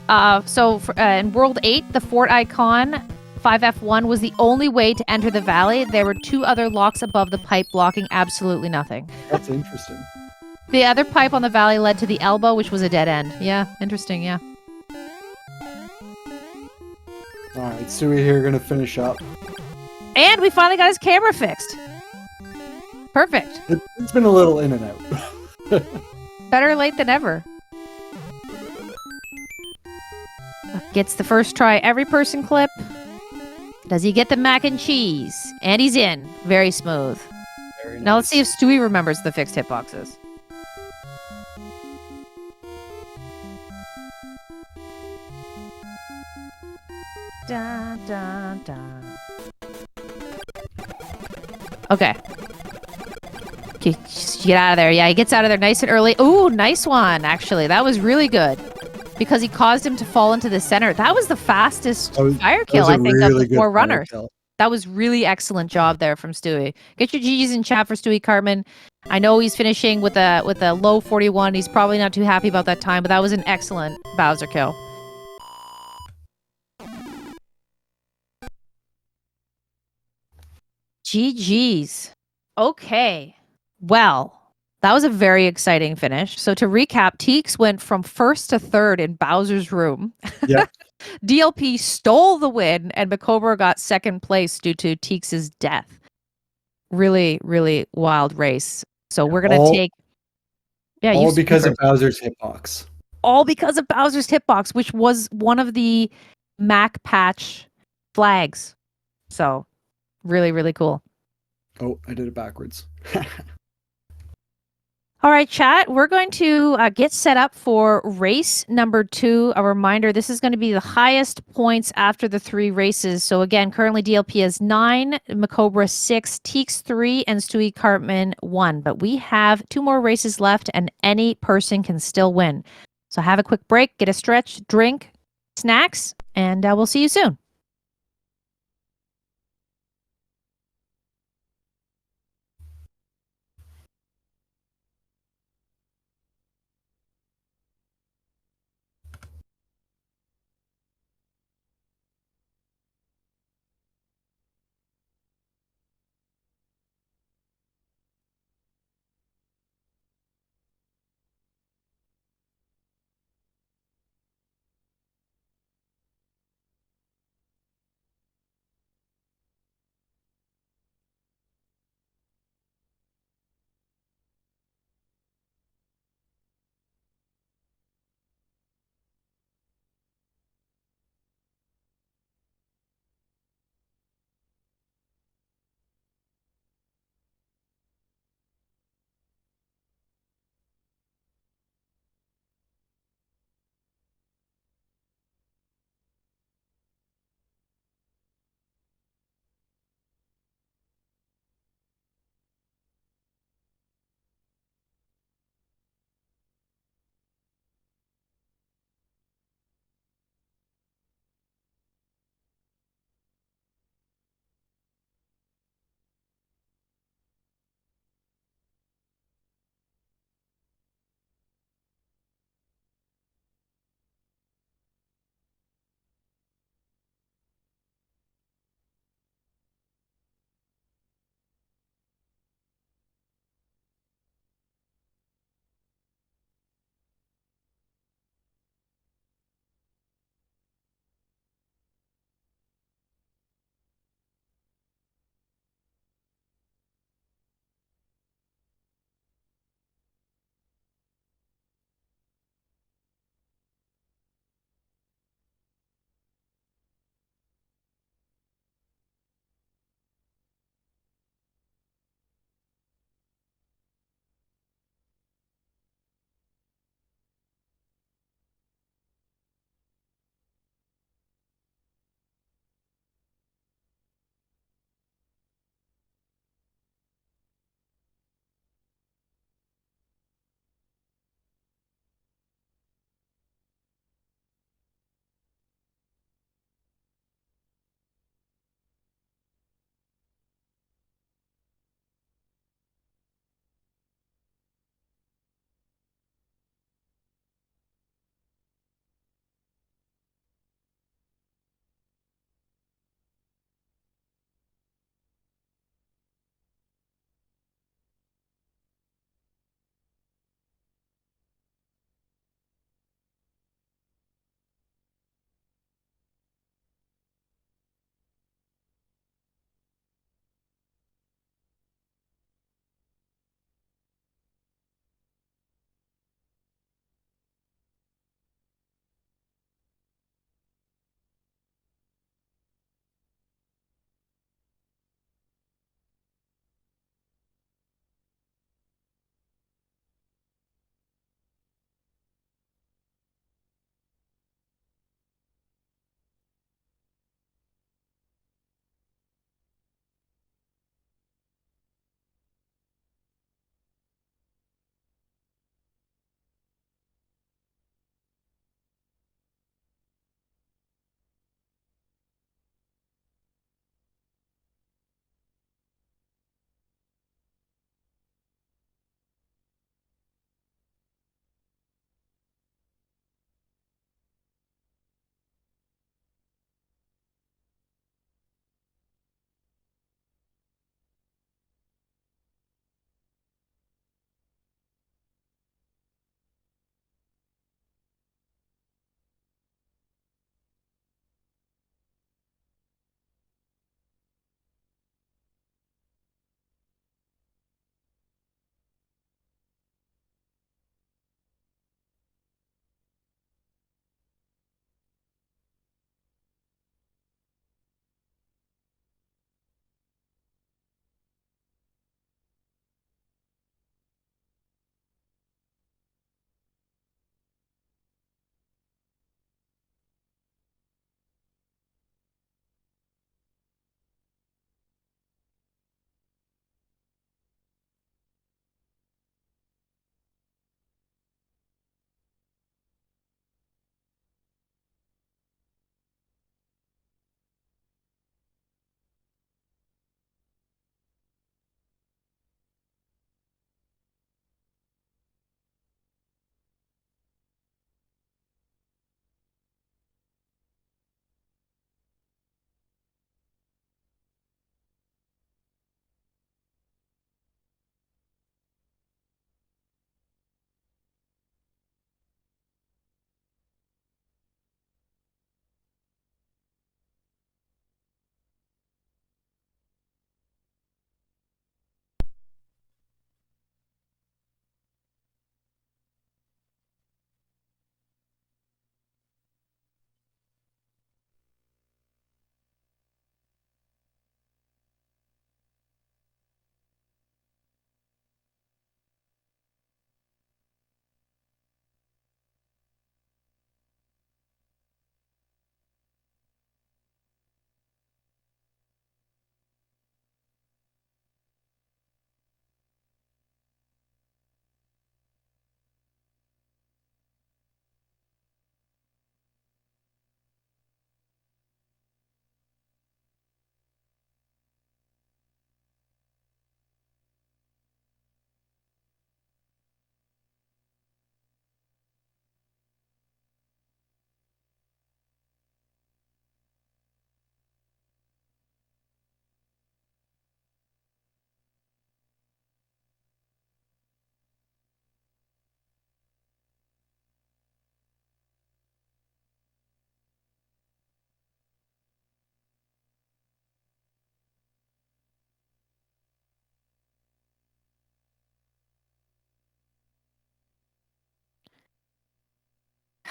In World 8, the fort icon, 5F1, was the only way to enter the valley. There were 2 other locks above the pipe blocking absolutely nothing. That's interesting. The other pipe on the valley led to the elbow, which was a dead end. Yeah, interesting, yeah. Alright, Stewie here, gonna finish up. And we finally got his camera fixed. Perfect. It's been a little in and out. Better late than ever. Gets the first try every person clip. Does he get the mac and cheese? And he's in. Very smooth. Very nice. Now let's see if Stewie remembers the fixed hitboxes. Dun, dun, dun. Okay. Get out of there. Yeah, he gets out of there nice and early. Ooh, nice one, actually. That was really good. Because he caused him to fall into the center. That was the fastest fire kill, I think, of the 4 runners. That was really excellent job there from Stewie. Get your GGs in chat for Stewie Cartman. I know he's finishing with a low 41. He's probably not too happy about that time, but that was an excellent Bowser kill. GGs. Okay. Well, that was a very exciting finish. So to recap, Teeks went from 1st to 3rd in Bowser's room. Yep. DLP stole the win, and MaCobra got 2nd place due to Teeks' death. Really, really wild race. So we're going to take... Yeah, all because of Bowser's hitbox. All because of Bowser's hitbox, which was one of the Mac patch flags. So... really, really cool. Oh, I did it backwards. All right, chat. We're going to get set up for race number 2. A reminder, this is going to be the highest points after the 3 races. So again, currently DLP is 9, MaCobra 6, TEEX 3, and Stewie Cartman 1. But we have 2 more races left, and any person can still win. So have a quick break, get a stretch, drink, snacks, and we'll see you soon.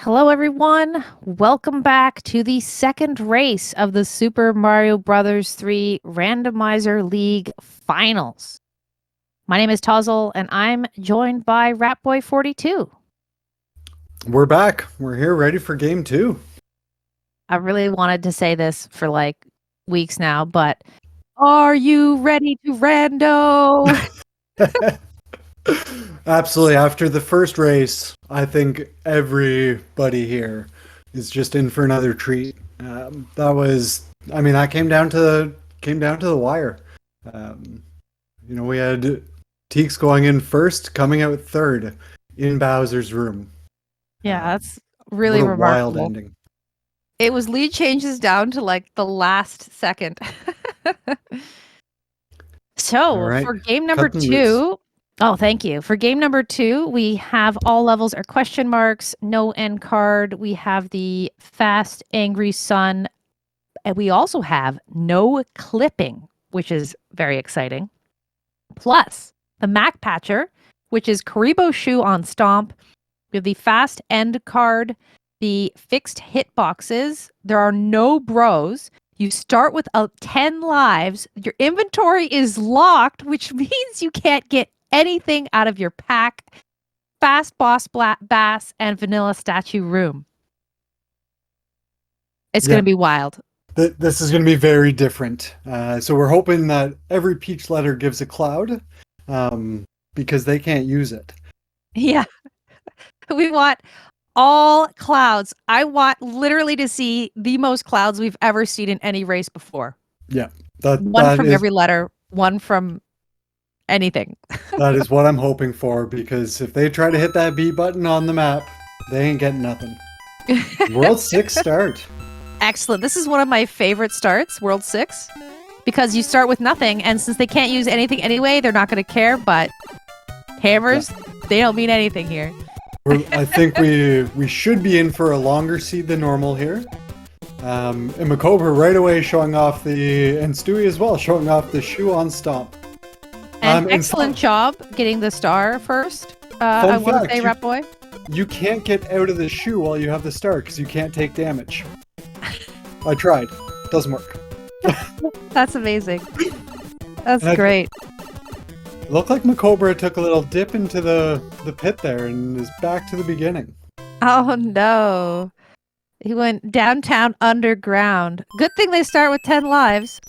Hello, everyone. Welcome back to the second race of the Super Mario Bros. 3 Randomizer League Finals. My name is Tozzle, and I'm joined by Ratboy42. We're back. We're here ready for game 2. I really wanted to say this for like weeks now, but are you ready to rando? Absolutely. After the first race, I think everybody here is just in for another treat. That came down to the wire. We had Teeks going in first, coming out third in Bowser's room. Yeah, that's really what a remarkable. wild ending. It was lead changes down to like the last second. So All right. for game number Cut them 2, loose. oh, thank you. For game number 2, we have all levels are question marks, no end card. We have the fast, angry sun. And we also have no clipping, which is very exciting. Plus the Mac Patcher, which is Karibo Shoe on Stomp. We have the fast end card, the fixed hitboxes. There are no bros. You start with 10 lives. Your inventory is locked, which means you can't get anything out of your pack. Fast boss bass and vanilla statue room. It's going to be wild. This is going to be very different. So we're hoping that every peach letter gives a cloud, because they can't use it. Yeah. We want all clouds. I want literally to see the most clouds we've ever seen in any race before. Yeah. One from every letter, one from anything. That is what I'm hoping for, because if they try to hit that B button on the map, they ain't getting nothing. World 6 start. Excellent. This is one of my favorite starts, World 6, because you start with nothing, and since they can't use anything anyway, they're not going to care, but hammers, they don't mean anything here. I think we should be in for a longer seed than normal here. And MaCobra right away showing off and Stewie as well, showing off the shoe on Stomp. And excellent job getting the star first. I want to say, Rat Boy. You can't get out of the shoe while you have the star because you can't take damage. I tried. Doesn't work. That's amazing. That's great. It looked like MaCobra took a little dip into the pit there and is back to the beginning. Oh no. He went downtown underground. Good thing they start with 10 lives.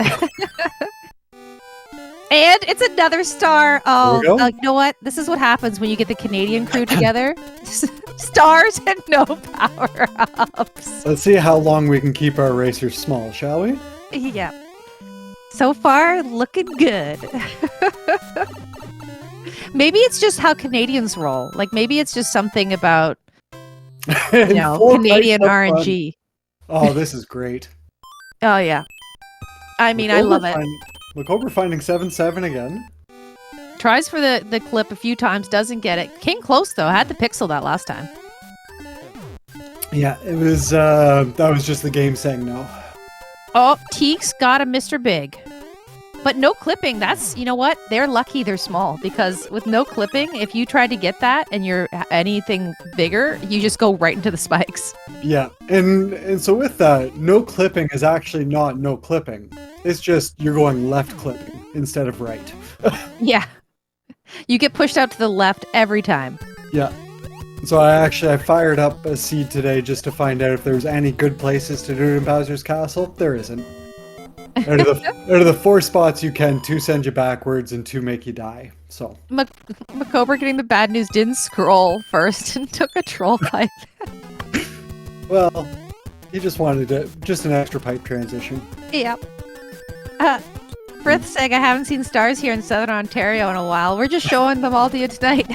And it's another star. Oh, you know what? This is what happens when you get the Canadian crew together. Stars and no power-ups. Let's see how long we can keep our racers small, shall we? Yeah. So far, looking good. Maybe it's just how Canadians roll. Like, maybe it's just something about, Canadian RNG. Oh, this is great. Oh, yeah. I mean, I love it. MaCobra finding 7-7 again. Tries for the clip a few times, doesn't get it. Came close, though. Had the pixel that last time. Yeah, it was, that was just the game saying no. Oh, Teeks got a Mr. Big. But no clipping, that's, you know what? They're lucky they're small, because with no clipping, if you try to get that and you're anything bigger, you just go right into the spikes. Yeah, and so with that, no clipping is actually not no clipping. It's just you're going left clipping instead of right. Yeah. You get pushed out to the left every time. Yeah. So I fired up a seed today just to find out if there was any good places to do it in Bowser's Castle. There isn't. Out of the 4 spots you can, 2 send you backwards and 2 make you die. So MaCobra getting the bad news didn't scroll first and took a troll pipe. Well, he just wanted an extra pipe transition. Yep. Frith saying I haven't seen stars here in Southern Ontario in a while. We're just showing them all to you tonight.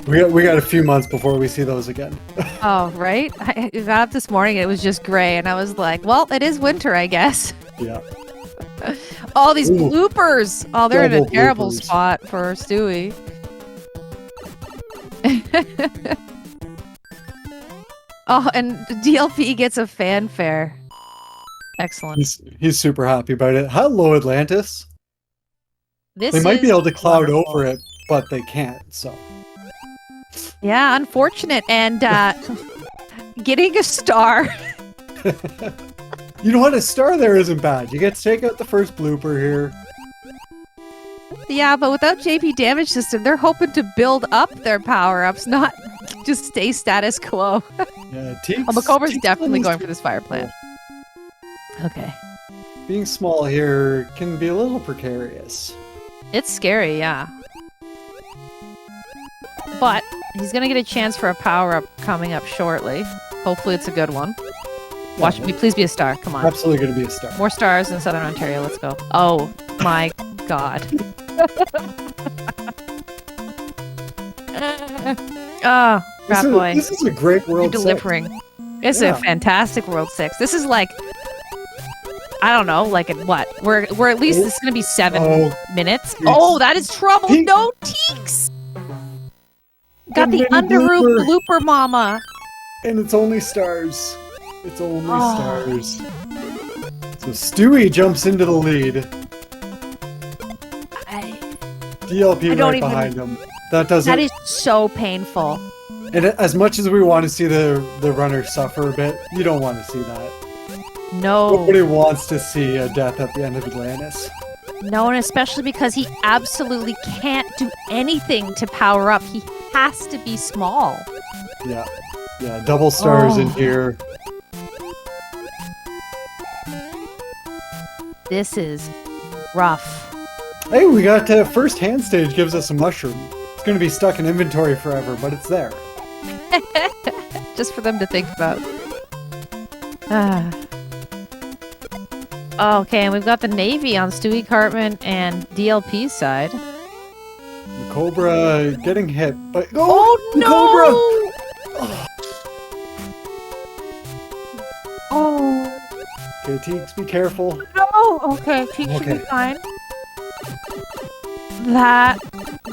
We got a few months before we see those again. Oh, right? I got up this morning and it was just gray, and I was like, well, it is winter, I guess. Yeah. All these bloopers! Oh, they're in a terrible bloopers. spot for Stewie. Oh, and DLP gets a fanfare. Excellent. He's super happy about it. Hello, Atlantis. This They might be able to cloud wonderful. over it, but they can't, so. Yeah, unfortunate. And getting a star. You know what? A star there isn't bad. You get to take out the first blooper here. Yeah, but without JP damage system, they're hoping to build up their power-ups, not just stay status quo. Yeah, TEEX, MaCobra's TEEX definitely almost- going for this fire plant. Okay. Being small here can be a little precarious. It's scary, yeah. But he's going to get a chance for a power-up coming up shortly. Hopefully it's a good one. Watch me, please be a star. Come on. Absolutely going to be a star. More stars in Southern Ontario. Let's go. Oh my god. Oh, Rat Boy. This is a great You're World delivering. It's a fantastic World 6. This is like, I don't know, like at what? We're at least, this is going to be 7 minutes. TEEX. Oh, that is trouble. TEEX. No, TEEX. Got the mini underroof blooper. blooper mama. And it's only stars. It's only Oh. stars. So Stewie jumps into the lead. DLP I don't right even- behind him. That doesn't. That is so painful. And as much as we want to see the runner suffer a bit, you don't want to see that. No. Nobody wants to see a death at the end of Atlantis. No, and especially because he absolutely can't do anything to power up. He has to be small. Yeah. Yeah, double stars in Oh. here. This is rough. Hey, we got first hand stage gives us a mushroom. It's going to be stuck in inventory forever, but it's there. Just for them to think about. Ah. Okay, and we've got the Navy on Stewie Cartman and DLP's side. Cobra getting hit, but Oh no! Cobra! Oh Okay, Teeks, be careful. no! Okay, she should be Okay. fine. That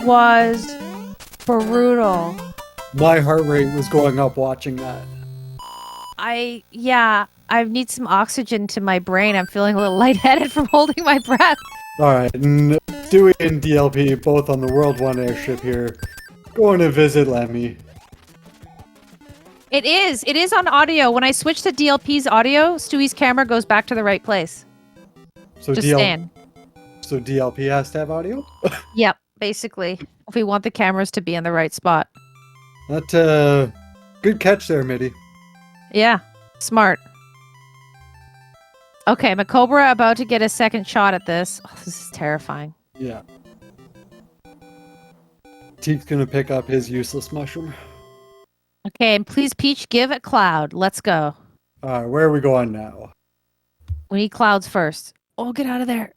was brutal. My heart rate was going up watching that. I need some oxygen to my brain. I'm feeling a little lightheaded from holding my breath. Alright, and Stewie and DLP both on the World 1 airship here. Going to visit Lemmy. It is on audio. When I switch to DLP's audio, Stewie's camera goes back to the right place. So Just saying. So DLP has to have audio? Yep, basically. If we want the cameras to be in the right spot. That, good catch there, Mitty. Yeah, smart. Okay, MaCobra about to get a second shot at this. Oh, this is terrifying. Yeah. Teek's gonna pick up his useless mushroom. Okay, and please, Peach, give it Cloud. Let's go. Alright, where are we going now? We need Clouds first. Oh, get out of there.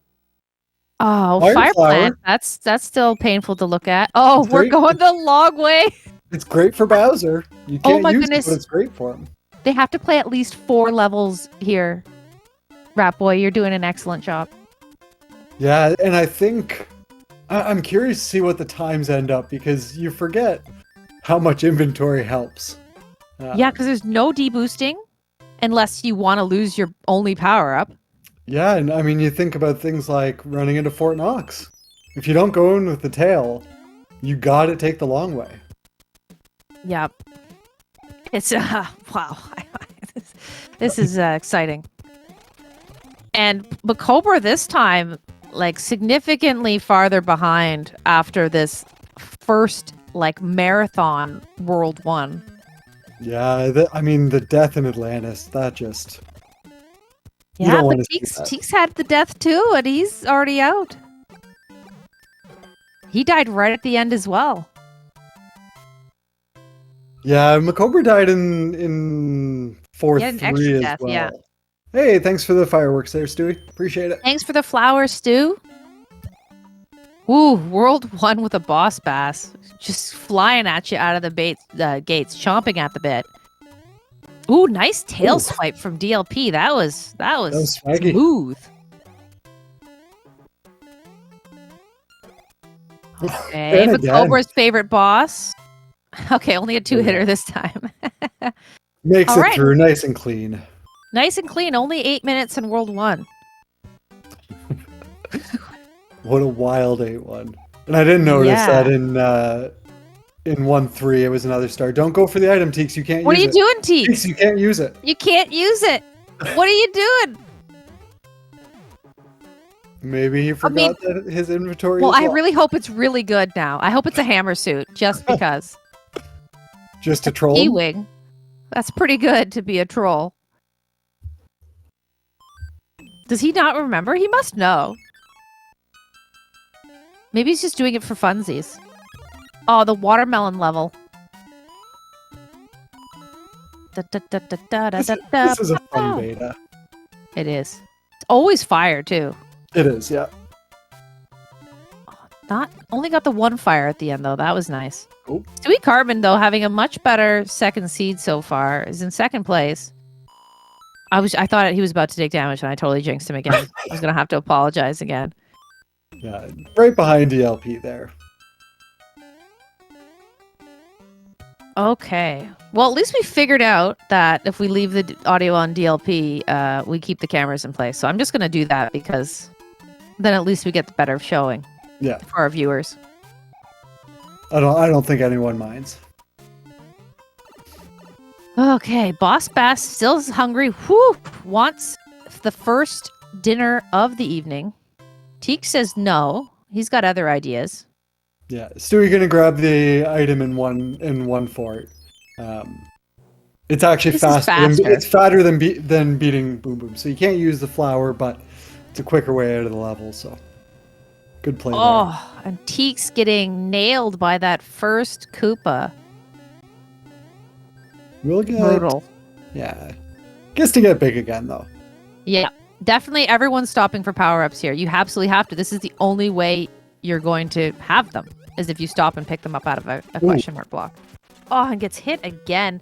Oh, Fire Fire flower. Plant. That's still painful to look at. Oh, we're Great. going the long way. It's great for Bowser. You Oh can't my use goodness. it, but it's great for him. They have to play at least 4 levels here. Rat Boy, you're doing an excellent job. Yeah, and I think I'm curious to see what the times end up because you forget how much inventory helps. Yeah, because there's no deboosting unless you want to lose your only power up. Yeah, and I mean, you think about things like running into Fort Knox. If you don't go in with the tail, you gotta take the long way. Yep. It's wow. This is exciting. And MaCobra this time, like significantly farther behind after this first like marathon World 1. Yeah, I mean, the death in Atlantis, that just... You Yeah, don't but wanna see that. Teeks had the death too, and he's already out. He died right at the end as well. Yeah, MaCobra died in 4-3 He had an extra as death, well. yeah. Hey, thanks for the fireworks there, Stewie. Appreciate it. Thanks for the flowers, Stu. Ooh, World 1 with a boss bass. Just flying at you out of the gates, chomping at the bit. Ooh, nice tail Ooh. swipe from DLP. That was was swaggy. smooth. Okay, And again. MaCobra's favorite boss. Okay, only a 2-hitter this time. Makes All it right. through nice and clean. Nice and clean. Only 8 minutes in World 1. What a wild 8-1. And I didn't notice Yeah. that in 1-3, it was another star. Don't go for the item, Teeks. You can't What are use you it. doing, Teeks, Teeks? you can't use it. You can't use it. What are you doing? Maybe he forgot that his inventory Well, is I locked. really hope it's really good now. I hope it's a hammer suit, just because. Just to troll him? T-Wing. That's pretty good to be a troll. Does he not remember? He must know. Maybe he's just doing it for funsies. Oh, the watermelon level. This is a fun beta. It is. It's always fire, too. It is, yeah. Only got the one fire at the end, though. That was nice. Oh. Stewie Carbon, though, having a much better second seed so far, is in second place. I thought he was about to take damage, and I totally jinxed him again. I was gonna have to apologize again. Yeah, right behind DLP there. Okay. Well, at least we figured out that if we leave the audio on DLP, we keep the cameras in place. So I'm just gonna do that because then at least we get the better showing. Yeah. For our viewers. I don't think anyone minds. Okay, Boss Bass still is hungry. Whew, wants the first dinner of the evening. Teek says no. He's got other ideas. Yeah, Stewie gonna grab the item in one fort. It's actually faster. It's faster than beating Boom Boom. So you can't use the flower, but it's a quicker way out of the level. So good play. Oh, and Teek's getting nailed by that first Koopa. We'll get brutal. Yeah, gets to get big again though. Yeah, definitely. Everyone's stopping for power-ups here. You absolutely have to. This is the only way you're going to have them, is if you stop and pick them up out of a question mark block. Oh, and gets hit again.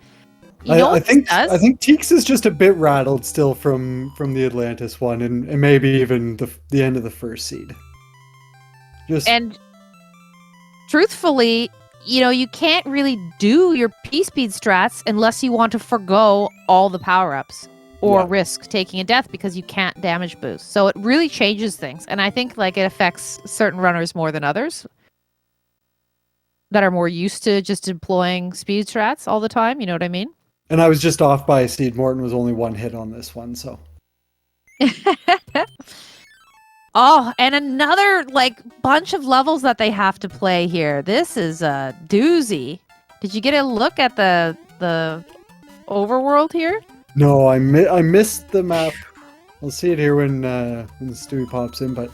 You know what this does? I think Teeks is just a bit rattled still from the Atlantis one, and maybe even the end of the first seed. And truthfully, you can't really do your P-speed strats unless you want to forgo all the power-ups or risk taking a death because you can't damage boost. So it really changes things. And I think it affects certain runners more than others that are more used to just deploying speed strats all the time. You know what I mean? And I was just off by a seed. Morton was only one hit on this one, so. Oh, and another bunch of levels that they have to play here. This is a doozy. Did you get a look at the overworld here? No, I missed the map. I'll see it here when Stewie pops in. But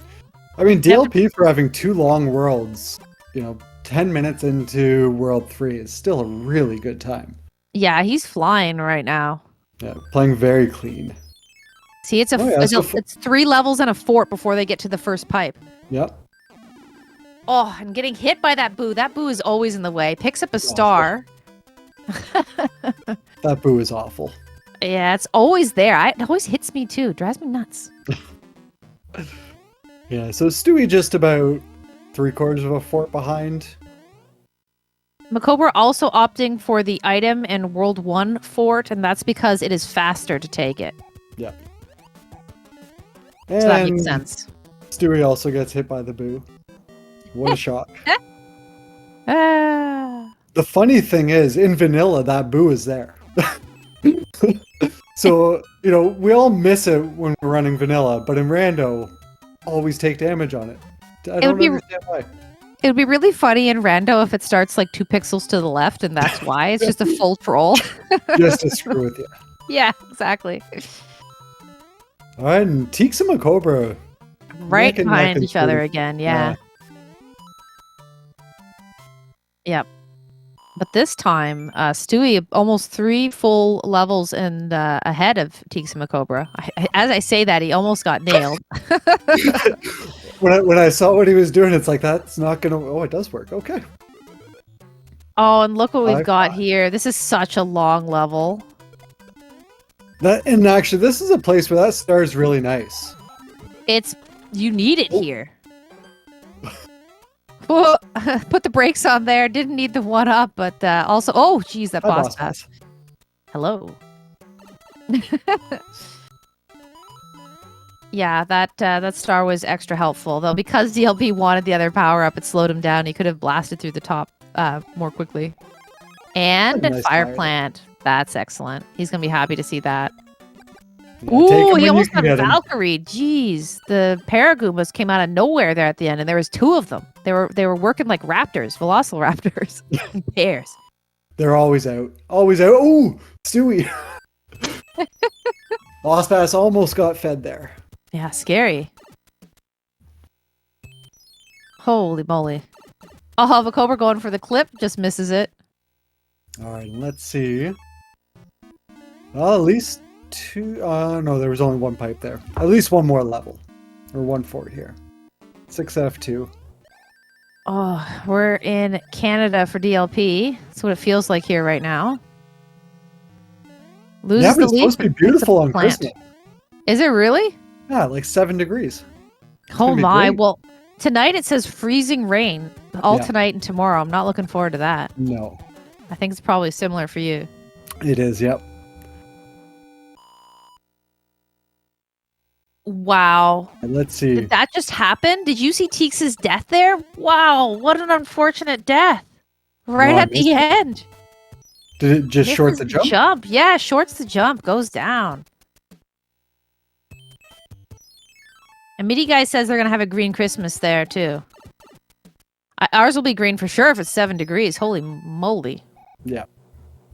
I mean, DLP for having 2 long worlds, 10 minutes into World 3 is still a really good time. Yeah, he's flying right now. Yeah, playing very clean. See, it's it's 3 levels and a fort before they get to the first pipe. Yep. Oh, and getting hit by that boo. That boo is always in the way. Picks up a star. That boo is awful. Yeah, it's always there. It always hits me too. Drives me nuts. Yeah, so Stewie just about 3/4 of a fort behind. MaCobra also opting for the item in World 1 fort, and that's because it is faster to take it. Yeah. So that makes sense. Stewie also gets hit by the boo. What a shock. The funny thing is, in vanilla, that boo is there. So, we all miss it when we're running vanilla, but in rando, always take damage on it. I don't understand why. It would be really funny in rando if it starts 2 pixels to the left, and that's why. It's just a full troll. Just to screw with you. Yeah, exactly. All right, and Teeks and MaCobra right behind each other again, yeah. Yep. But this time, Stewie almost 3 full levels and ahead of Teeks and MaCobra. As I say that, he almost got nailed. When I saw what he was doing, it's that's not gonna. Oh, it does work. Okay. Oh, and look what we've got here. This is such a long level. And actually, this is a place where that star is really nice. You need it here. Oh, put the brakes on there. Didn't need the 1-up, but also, oh, geez, that boss pass. Hello. Yeah, that star was extra helpful though, because DLP wanted the other power up. It slowed him down. He could have blasted through the top more quickly. And Nice fire fire. plant. That's excellent. He's gonna be happy to see that. Yeah, take Ooh, 'em he when you almost can got get 'em. Valkyrie. Jeez, the Paragoombas came out of nowhere there at the end, and there was 2 of them. They were working like raptors, velociraptors, in pairs. They're always out. Always out. Ooh, Stewie. Lost Pass almost got fed there. Yeah, scary. Holy moly! Oh, MaCobra going for the clip, just misses it. All right, let's see. Well, at least 2. No, there was only 1 pipe there. At least 1 more level, or 1 fort here. 6F2. Oh, we're in Canada for DLP. That's what it feels like here right now. Loses Yeah, but the it's lead, supposed to be but picks up beautiful the on plant. Christmas. Is it really? Yeah, like 7 degrees. Oh gonna be my! great. Well, tonight it says freezing rain all Yeah. tonight and tomorrow. I'm not looking forward to that. No, I think it's probably similar for you. it is. Yep. Wow. Let's see. Did that just happen? Did you see Teeks' death there? Wow, what an unfortunate death. Right No, I at the missed it. end. Did it just short Misses the jump? Yeah, shorts the jump, goes down. And Midi Guy says they're going to have a green Christmas there, too. Ours will be green for sure if it's 7 degrees. Holy moly. Yeah.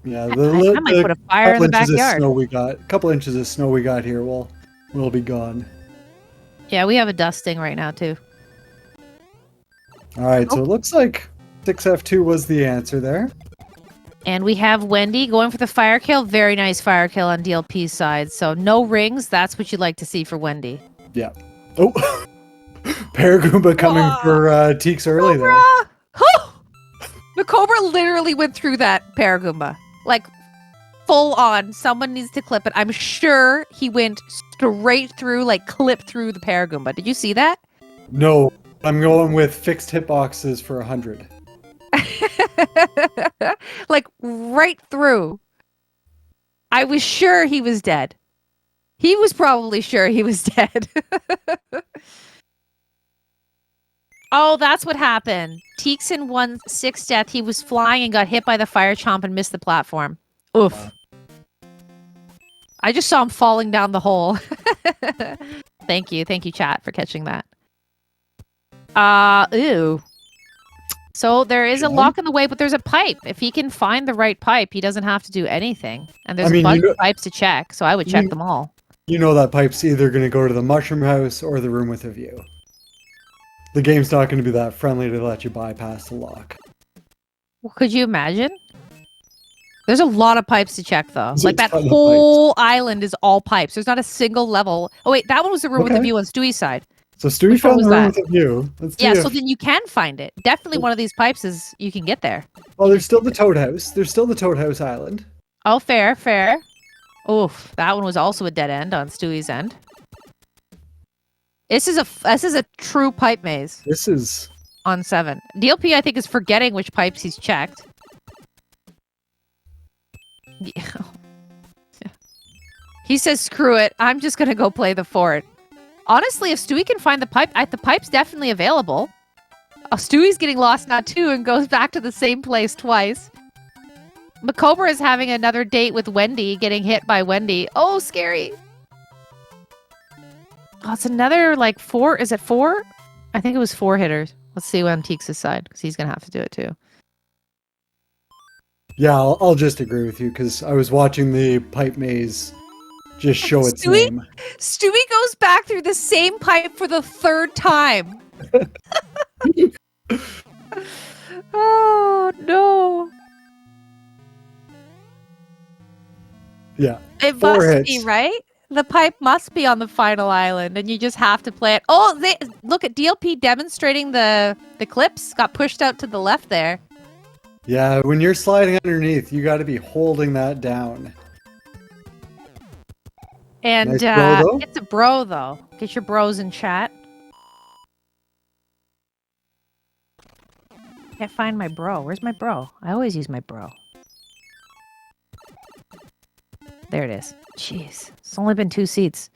Yeah. I might put a fire in the backyard. Couple inches of snow we got here will be gone. Yeah, we have a dusting right now, too. All right, so it looks like 6F2 was the answer there. And we have Wendy going for the fire kill. Very nice fire kill on DLP's side. So no rings. That's what you'd like to see for Wendy. Yeah. Oh, Paragoomba coming for Teeks early there. MaCobra literally went through that Paragoomba. Like, full on. Someone needs to clip it. I'm sure he went straight through, like, clipped through the Paragoomba. Did you see that? No, I'm going with fixed hitboxes for 100. Like, right through. I was sure he was dead. He was probably sure he was dead. Oh, that's what happened. Teekson won 6 death. He was flying and got hit by the fire chomp and missed the platform. Oof. Wow. I just saw him falling down the hole. Thank you, chat, for catching that. Ew. So there is a lock in the way, but there's a pipe. If he can find the right pipe, he doesn't have to do anything. And there's a bunch of pipes to check, so I would check them all. You know that pipe's either going to go to the mushroom house or the room with a view. The game's not going to be that friendly to let you bypass the lock. Well, could you imagine? There's a lot of pipes to check, though. There's Like, a that ton of whole island is all pipes. There's not a single level. Oh, wait, that one was the room with the view on Stewie's side. So Stewie Which one found was the room that? with a view. Let's see Yeah, if- so then you can find it. Definitely one of these pipes is you can get there. Oh, there's still the Toad House. There's still the Toad House Island. Oh, fair, fair. Oof, that one was also a dead end on Stewie's end. This is a true pipe maze This is... on 7. DLP, I think, is forgetting which pipes he's checked. Yeah. He says, screw it. I'm just going to go play the fort. Honestly, if Stewie can find the pipe, the pipe's definitely available. Oh, Stewie's getting lost now, too, and goes back to the same place twice. MaCobra is having another date with Wendy, getting hit by Wendy. Oh, scary. Oh, it's another, like, 4. Is it 4? I think it was 4 hitters. Let's see on Teeks' side, because he's going to have to do it, too. Yeah, I'll just agree with you, because I was watching the pipe maze just show its name. Stewie goes back through the same pipe for the 3rd time. Oh, no. Yeah. It 4 must hits. be, right? The pipe must be on the final island, and you just have to play it. Oh, look at DLP demonstrating the clips. Got pushed out to the left there. Yeah, when you're sliding underneath, you got to be holding that down. And Nice bro, though. it's a bro, though. Get your bros in chat. Can't find my bro. Where's my bro? I always use my bro. There it is. Jeez. It's only been 2 seats.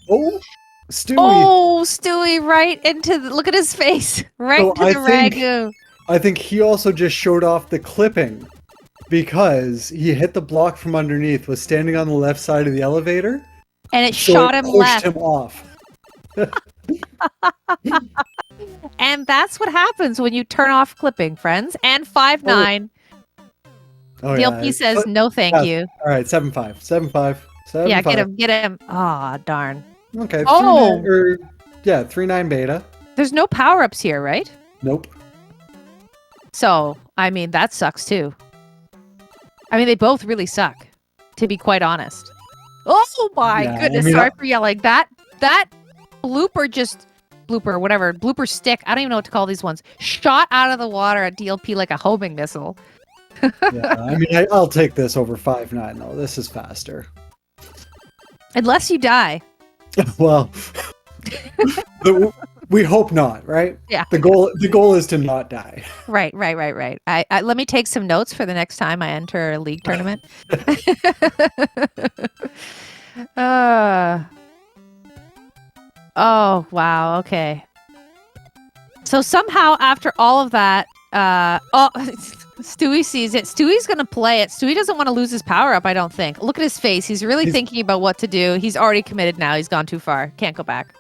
Oh, Stewie. Oh, Stewie, right into the... Look at his face. Right So into the ragu. I think he also just showed off the clipping because he hit the block from underneath, was standing on the left side of the elevator, And it so shot it him pushed left. him off. And that's what happens when you turn off clipping, friends. And 5-9. Oh, DLP yeah. says no thank you. All right, 7-5. 7-5. 7-5. Yeah, get him. Aw, darn. Okay, Oh! 3-9 beta. There's no power-ups here, right? Nope. So, I mean, that sucks too. I mean, they both really suck, to be quite honest. Oh my goodness, sorry for yelling. That blooper stick, I don't even know what to call these ones, shot out of the water at DLP like a homing missile. Yeah, I mean, I'll take this over 5-9 though. This is faster. Unless you die. Well, we hope not, right? Yeah. The goal is to not die. Right. I let me take some notes for the next time I enter a league tournament. Oh, wow. Okay. So somehow after all of that, Stewie sees it. Stewie's going to play it. Stewie doesn't want to lose his power up, I don't think. Look at his face. He's really thinking about what to do. He's already committed now. He's gone too far. Can't go back.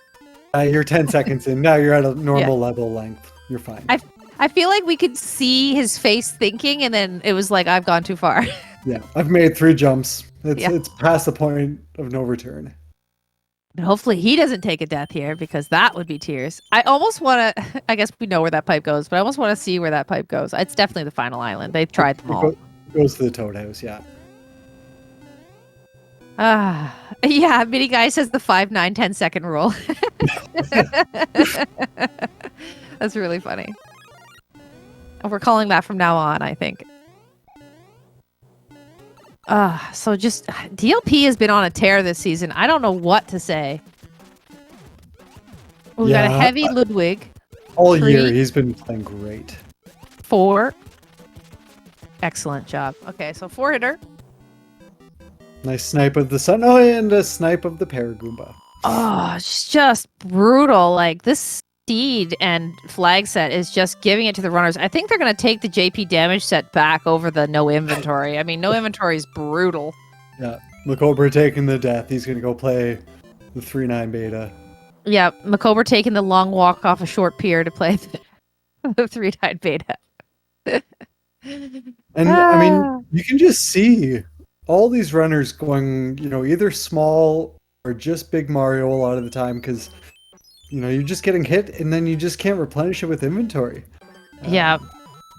You're 10 seconds in. Now you're at a normal level length. You're fine. I feel like we could see his face thinking, and then it was like, I've gone too far. Yeah, I've made 3 jumps. It's past the point of no return. And hopefully he doesn't take a death here, because that would be tears. I almost want to, I guess we know where that pipe goes, but I almost want to see where that pipe goes. It's definitely the final island. They've tried them all. It goes to the Toad House, yeah. Yeah, Mini Guy says the 5, 9, 10 second rule. That's really funny. And we're calling that from now on, I think. So just DLP has been on a tear this season. I don't know what to say. We've got a heavy Ludwig. All year he's been playing great. 4. Excellent job. Okay, so 4-hitter. Nice snipe of the sun. Oh, and a snipe of the Paragoomba. Oh, it's just brutal. Like, this seed and flag set is just giving it to the runners. I think they're going to take the JP damage set back over the no inventory. I mean, no inventory is brutal. Yeah, MaCobra taking the death. He's going to go play the 3-9 beta. Yeah, MaCobra taking the long walk off a short pier to play the 3-9 beta. And, I mean, you can just see all these runners going, either small or just big Mario a lot of the time, because you're just getting hit and then you just can't replenish it with inventory. Yeah.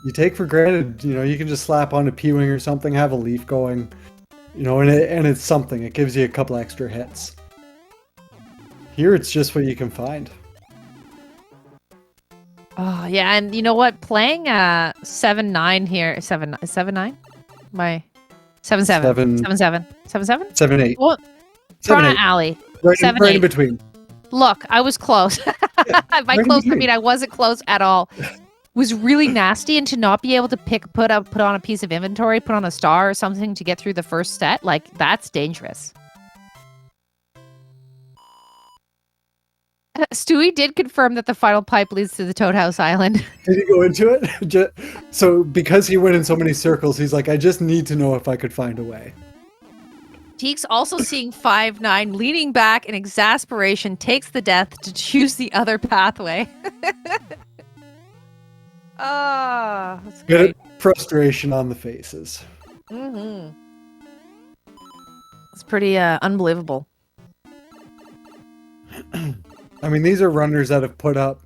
You take for granted, you can just slap on a P-Wing or something, have a leaf going, and it's something. It gives you a couple extra hits. Here, it's just what you can find. Oh, yeah, and you know what? Playing 7-9 here, 7-9? My 7-7. 7-7. 7-7? 7-8. Well, Toronto Alley. Right in between. Look, I was close. By close, I mean I wasn't close at all. It was really nasty, and to not be able to put on a piece of inventory, put on a star or something to get through the first set, like, that's dangerous. Stewie did confirm that the final pipe leads to the Toad House Island. Did he go into it? So because he went in so many circles, he's like, I just need to know if I could find a way. TEEX also seeing 5-9, leaning back in exasperation, takes the death to choose the other pathway. That's great. Good frustration on the faces. Mm-hmm. It's pretty unbelievable. I mean, these are runners that have put up,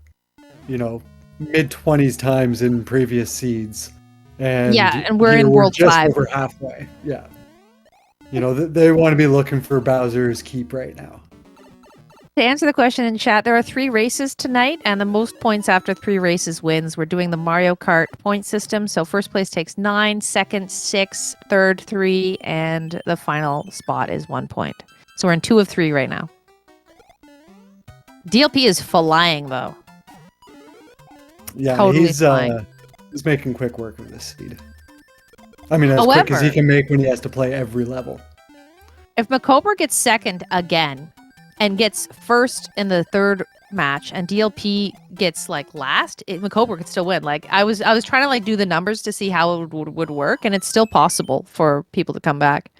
mid-20s times in previous seeds. And we're in World 5. Over halfway. Yeah. They want to be looking for Bowser's Keep right now. To answer the question in chat, there are 3 races tonight, and the most points after 3 races wins. We're doing the Mario Kart point system, so first place takes 9, second 6, third 3, and the final spot is 1 point. So we're in 2 of 3 right now. DLP is flying, though. Yeah, totally he's making quick work of this seed. I mean, as quick as he can make when he has to play every level. If MaCobra gets second again and gets first in the third match and DLP gets like last, MaCobra could still win. Like I was trying to like do the numbers to see how it would work, and it's still possible for people to come back,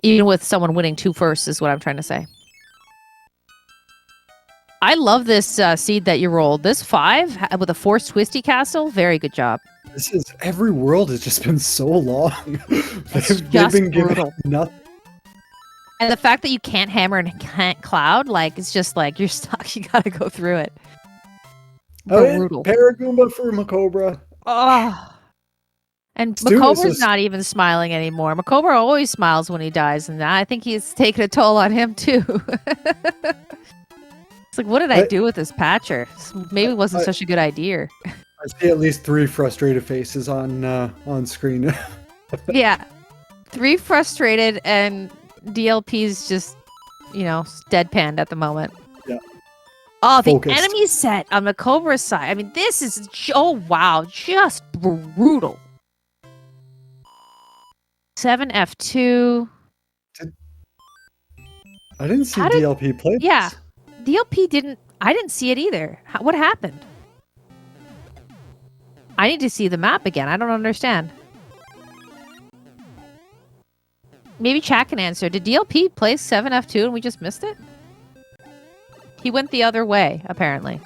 even with someone winning 2 firsts. Is what I'm trying to say. I love this seed that you rolled. This 5 with a forced twisty castle. Very good job. This is every world has just been so long. It's they've been brutal. given nothing. And the fact that you can't hammer and can't cloud, like it's just like you're stuck. You gotta go through it. Brutal. Paragoomba for MaCobra. Oh. And MaCobra's not even smiling anymore. MaCobra always smiles when he dies, and I think he's taken a toll on him too. It's like, what did I do with this patcher? Maybe it wasn't such a good idea. I see at least 3 frustrated faces on screen. Yeah, 3 frustrated, and DLP's just, you know, deadpanned at the moment. Yeah. Oh, the Focused. enemy set on MaCobra's side. I mean, this is oh wow, just brutal. 7F2. I didn't see DLP play. Yeah, this. DLP didn't. I didn't see it either. What happened? I need to see the map again. I don't understand. Maybe chat can answer. Did DLP play 7F2 and we just missed it? He went the other way, apparently.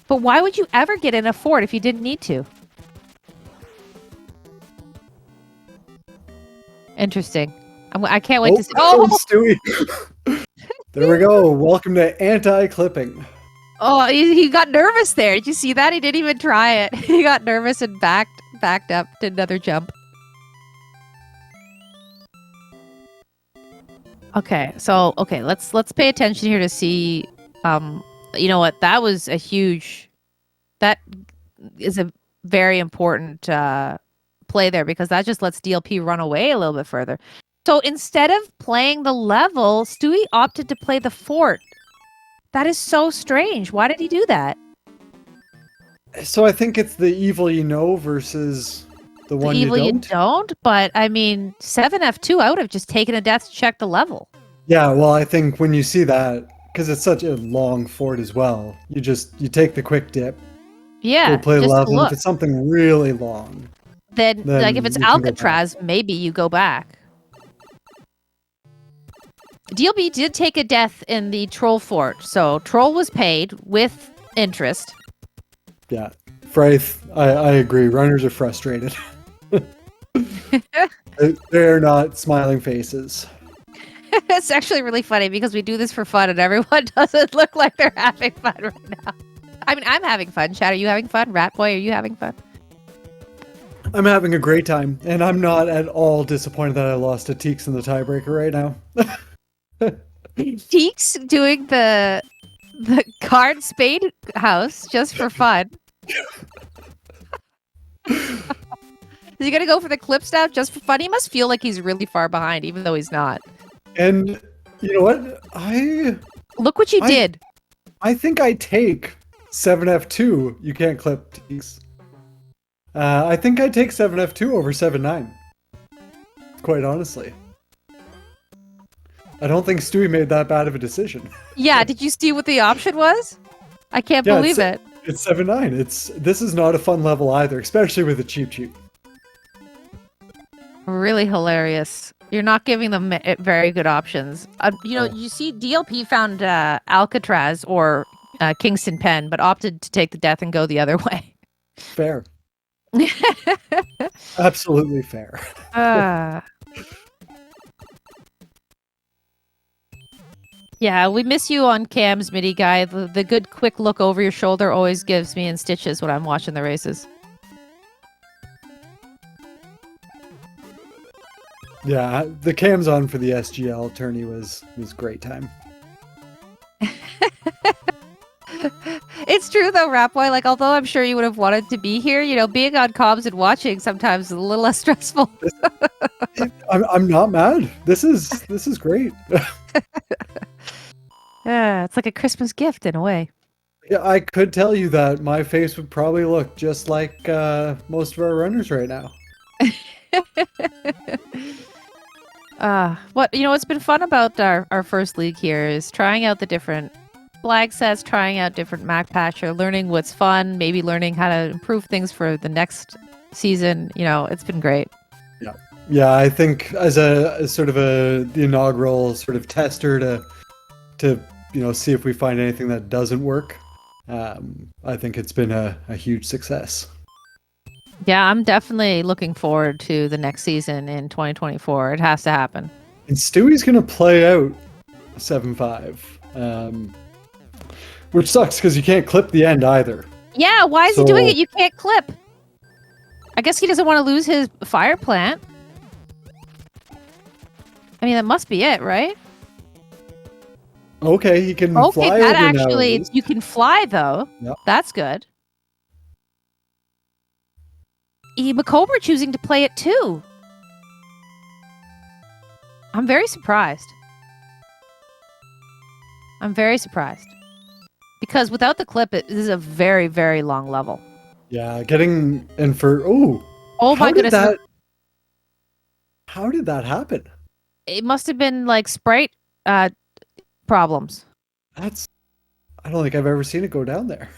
But why would you ever get in a fort if you didn't need to? Interesting. I can't wait to see. Oh, Stewie! There we go. Welcome to anti-clipping. Oh, he got nervous there. Did you see that? He didn't even try it. He got nervous and backed up, did another jump. Okay, so let's pay attention here to see. You know what? That was a huge. That is a very important play there, because that just lets DLP run away a little bit further. So instead of playing the level, Stewie opted to play the fort. That is so strange. Why did he do that? So I think it's the evil you know versus the one evil you don't. But I mean, 7F2, I would have just taken a death to check the level. Yeah, well, I think when you see that, because it's such a long fort as well, you take the quick dip. Yeah, go play the just level. look. If it's something really long, then like if it's you can go Alcatraz, maybe you go back. DLB did take a death in the Troll Fort, so Troll was paid with interest. Yeah, Fraith, I agree. Runners are frustrated. They're not smiling faces. It's actually really funny because we do this for fun and everyone doesn't look like they're having fun right now. I mean, I'm having fun. Chad, are you having fun? Ratboy, are you having fun? I'm having a great time, and I'm not at all disappointed that I lost to TEEX in the tiebreaker right now. TEEX doing the card spade house just for fun. Is he gonna go for the clips now just for fun? He must feel like he's really far behind, even though he's not. And you know what? Look what you did. I think I take 7F2. You can't clip TEEX. I think I take 7F2 over 7-9. Quite honestly. I don't think Stewie made that bad of a decision. Yeah, did you see what the option was? I can't believe it. It's 7-9. This is not a fun level either, especially with a cheap. Really hilarious. You're not giving them very good options. You know, you see DLP found Alcatraz or Kingston Pen, but opted to take the death and go the other way. Fair. Absolutely fair. Yeah, we miss you on cams, MIDI guy. The good quick look over your shoulder always gives me in stitches when I'm watching the races. Yeah, the cams on for the SGL tourney was great time. It's true though, Rapboy. Like, although I'm sure you would have wanted to be here, you know, being on comms and watching sometimes is a little less stressful. I'm not mad. This is great. Yeah, it's like a Christmas gift in a way. Yeah, I could tell you that my face would probably look just like most of our runners right now. What's been fun about our first league here is trying out the different flag sets, trying out different Mac patcher, learning what's fun, maybe learning how to improve things for the next season. It's been great. Yeah, I think as sort of the inaugural sort of tester to see if we find anything that doesn't work, I think it's been a huge success. Yeah, I'm definitely looking forward to the next season in 2024. It has to happen. And Stewie's going to play out 7-5, which sucks because you can't clip the end either. Yeah, why is he doing it? You can't clip. I guess he doesn't want to lose his fire plant. I mean, that must be it, right? Okay, he can okay, fly that over actually, now, you can fly, though. Yep. That's good. MaCobra choosing to play it, too. I'm very surprised. Because without the clip, this is a very, very long level. Yeah, getting in for... Oh my goodness. How did that happen? It must have been like sprite problems. I don't think I've ever seen it go down there.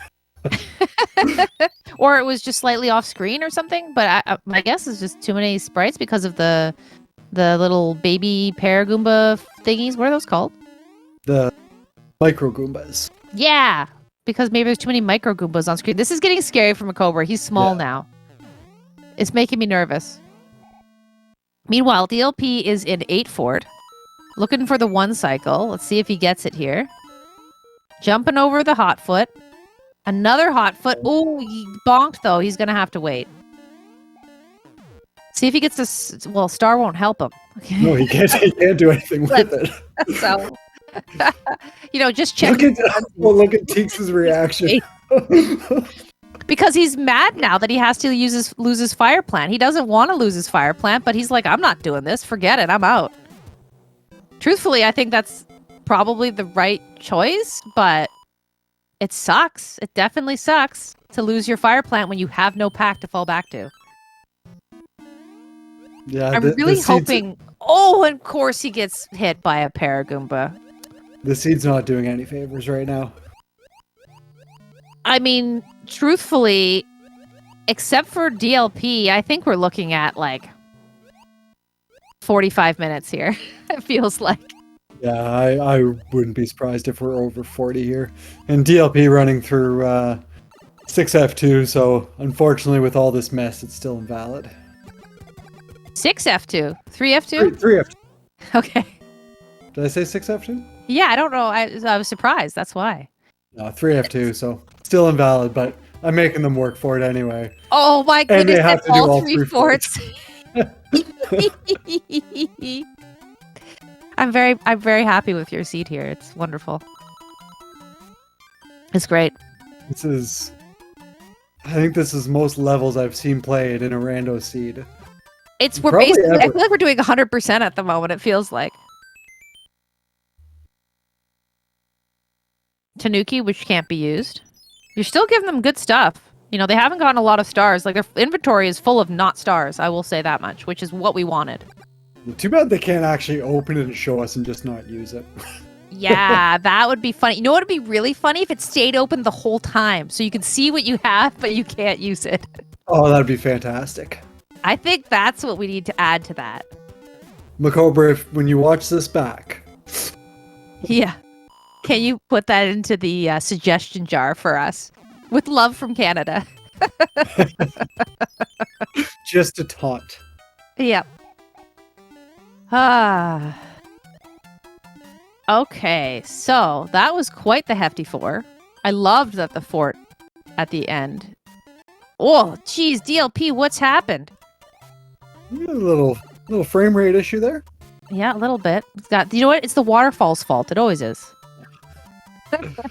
Or it was just slightly off screen or something, but my guess is just too many sprites because of the little baby Paragoomba thingies. What are those called? The micro Goombas. Yeah, because maybe there's too many micro Goombas on screen. This is getting scary for MaCobra. He's small now. It's making me nervous. Meanwhile, DLP is in 8 fort, looking for the 1 cycle. Let's see if he gets it here. Jumping over the hot foot. Another hot foot. Oh, he bonked, though. He's going to have to wait. See if he gets this. Well, Star won't help him. No, he can't do anything with it. So, just check. Look at TEEX' reaction. Because he's mad now that he has to lose his fire plant. He doesn't want to lose his fire plant, but he's like, I'm not doing this. Forget it. I'm out. Truthfully, I think that's probably the right choice, but it sucks. It definitely sucks to lose your fire plant when you have no pack to fall back to. Yeah, I'm really hoping... Oh, and of course he gets hit by a Paragoomba. The seed's not doing any favors right now. I mean, truthfully, except for DLP, I think we're looking at like 45 minutes here. It feels like. Yeah, I wouldn't be surprised if we're over 40 here. And DLP running through 6F2, so unfortunately with all this mess, it's still invalid. 6F2? 3F2? 3F2. Okay. Did I say 6F2? Yeah, I don't know. I was surprised. That's why. No, 3F2, so still invalid, but I'm making them work for it anyway. Oh my goodness, and they have to do all 3 forts. I'm very happy with your seed here. It's wonderful. It's great. I think this is most levels I've seen played in a rando seed. We're basically, I feel like we're doing 100% at the moment, it feels like. Tanuki, which can't be used. You're still giving them good stuff. They haven't gotten a lot of stars. Like, their inventory is full of not stars, I will say that much, which is what we wanted. Too bad they can't actually open it and show us and just not use it. Yeah, that would be funny. You know what would be really funny? If it stayed open the whole time, so you can see what you have, but you can't use it. Oh, that'd be fantastic. I think that's what we need to add to that. MaCobra, when you watch this back... Yeah. Can you put that into the suggestion jar for us? With love from Canada. Just a taunt. Yep. Ah. Okay, so that was quite the hefty 4. I loved that the fort at the end. Oh, geez, DLP, what's happened? A little frame rate issue there. Yeah, a little bit. It's got. You know what? It's the waterfall's fault. It always is. I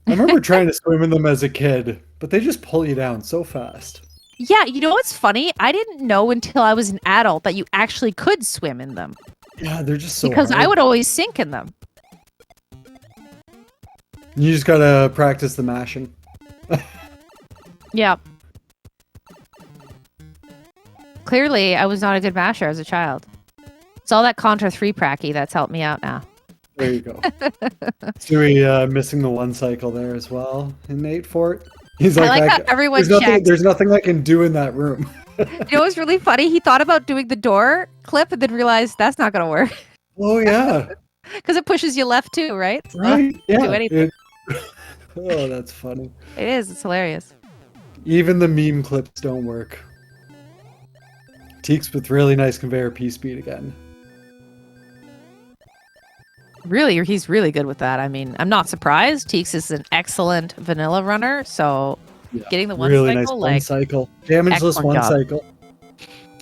remember trying to swim in them as a kid, but they just pull you down so fast. Yeah, you know what's funny? I didn't know until I was an adult that you actually could swim in them. Yeah, they're just so because hard. I would always sink in them. You just gotta practice the mashing. Yeah. Clearly, I was not a good masher as a child. It's all that Contra 3 pracky that's helped me out now. There you go. Stewie missing the 1 cycle there as well in Nate Fort. He's like, I like how everyone checked. There's nothing I can do in that room. You know what's really funny? He thought about doing the door clip and then realized that's not going to work. Oh, yeah. Because it pushes you left too, right? Right, yeah. Do anything. Oh, that's funny. It is. It's hilarious. Even the meme clips don't work. TEEX with really nice conveyor P-speed again. Really, he's really good with that. I mean, I'm not surprised. TEEX is an excellent vanilla runner, so getting the 1 really cycle, nice 1 cycle. Damageless 1 cycle.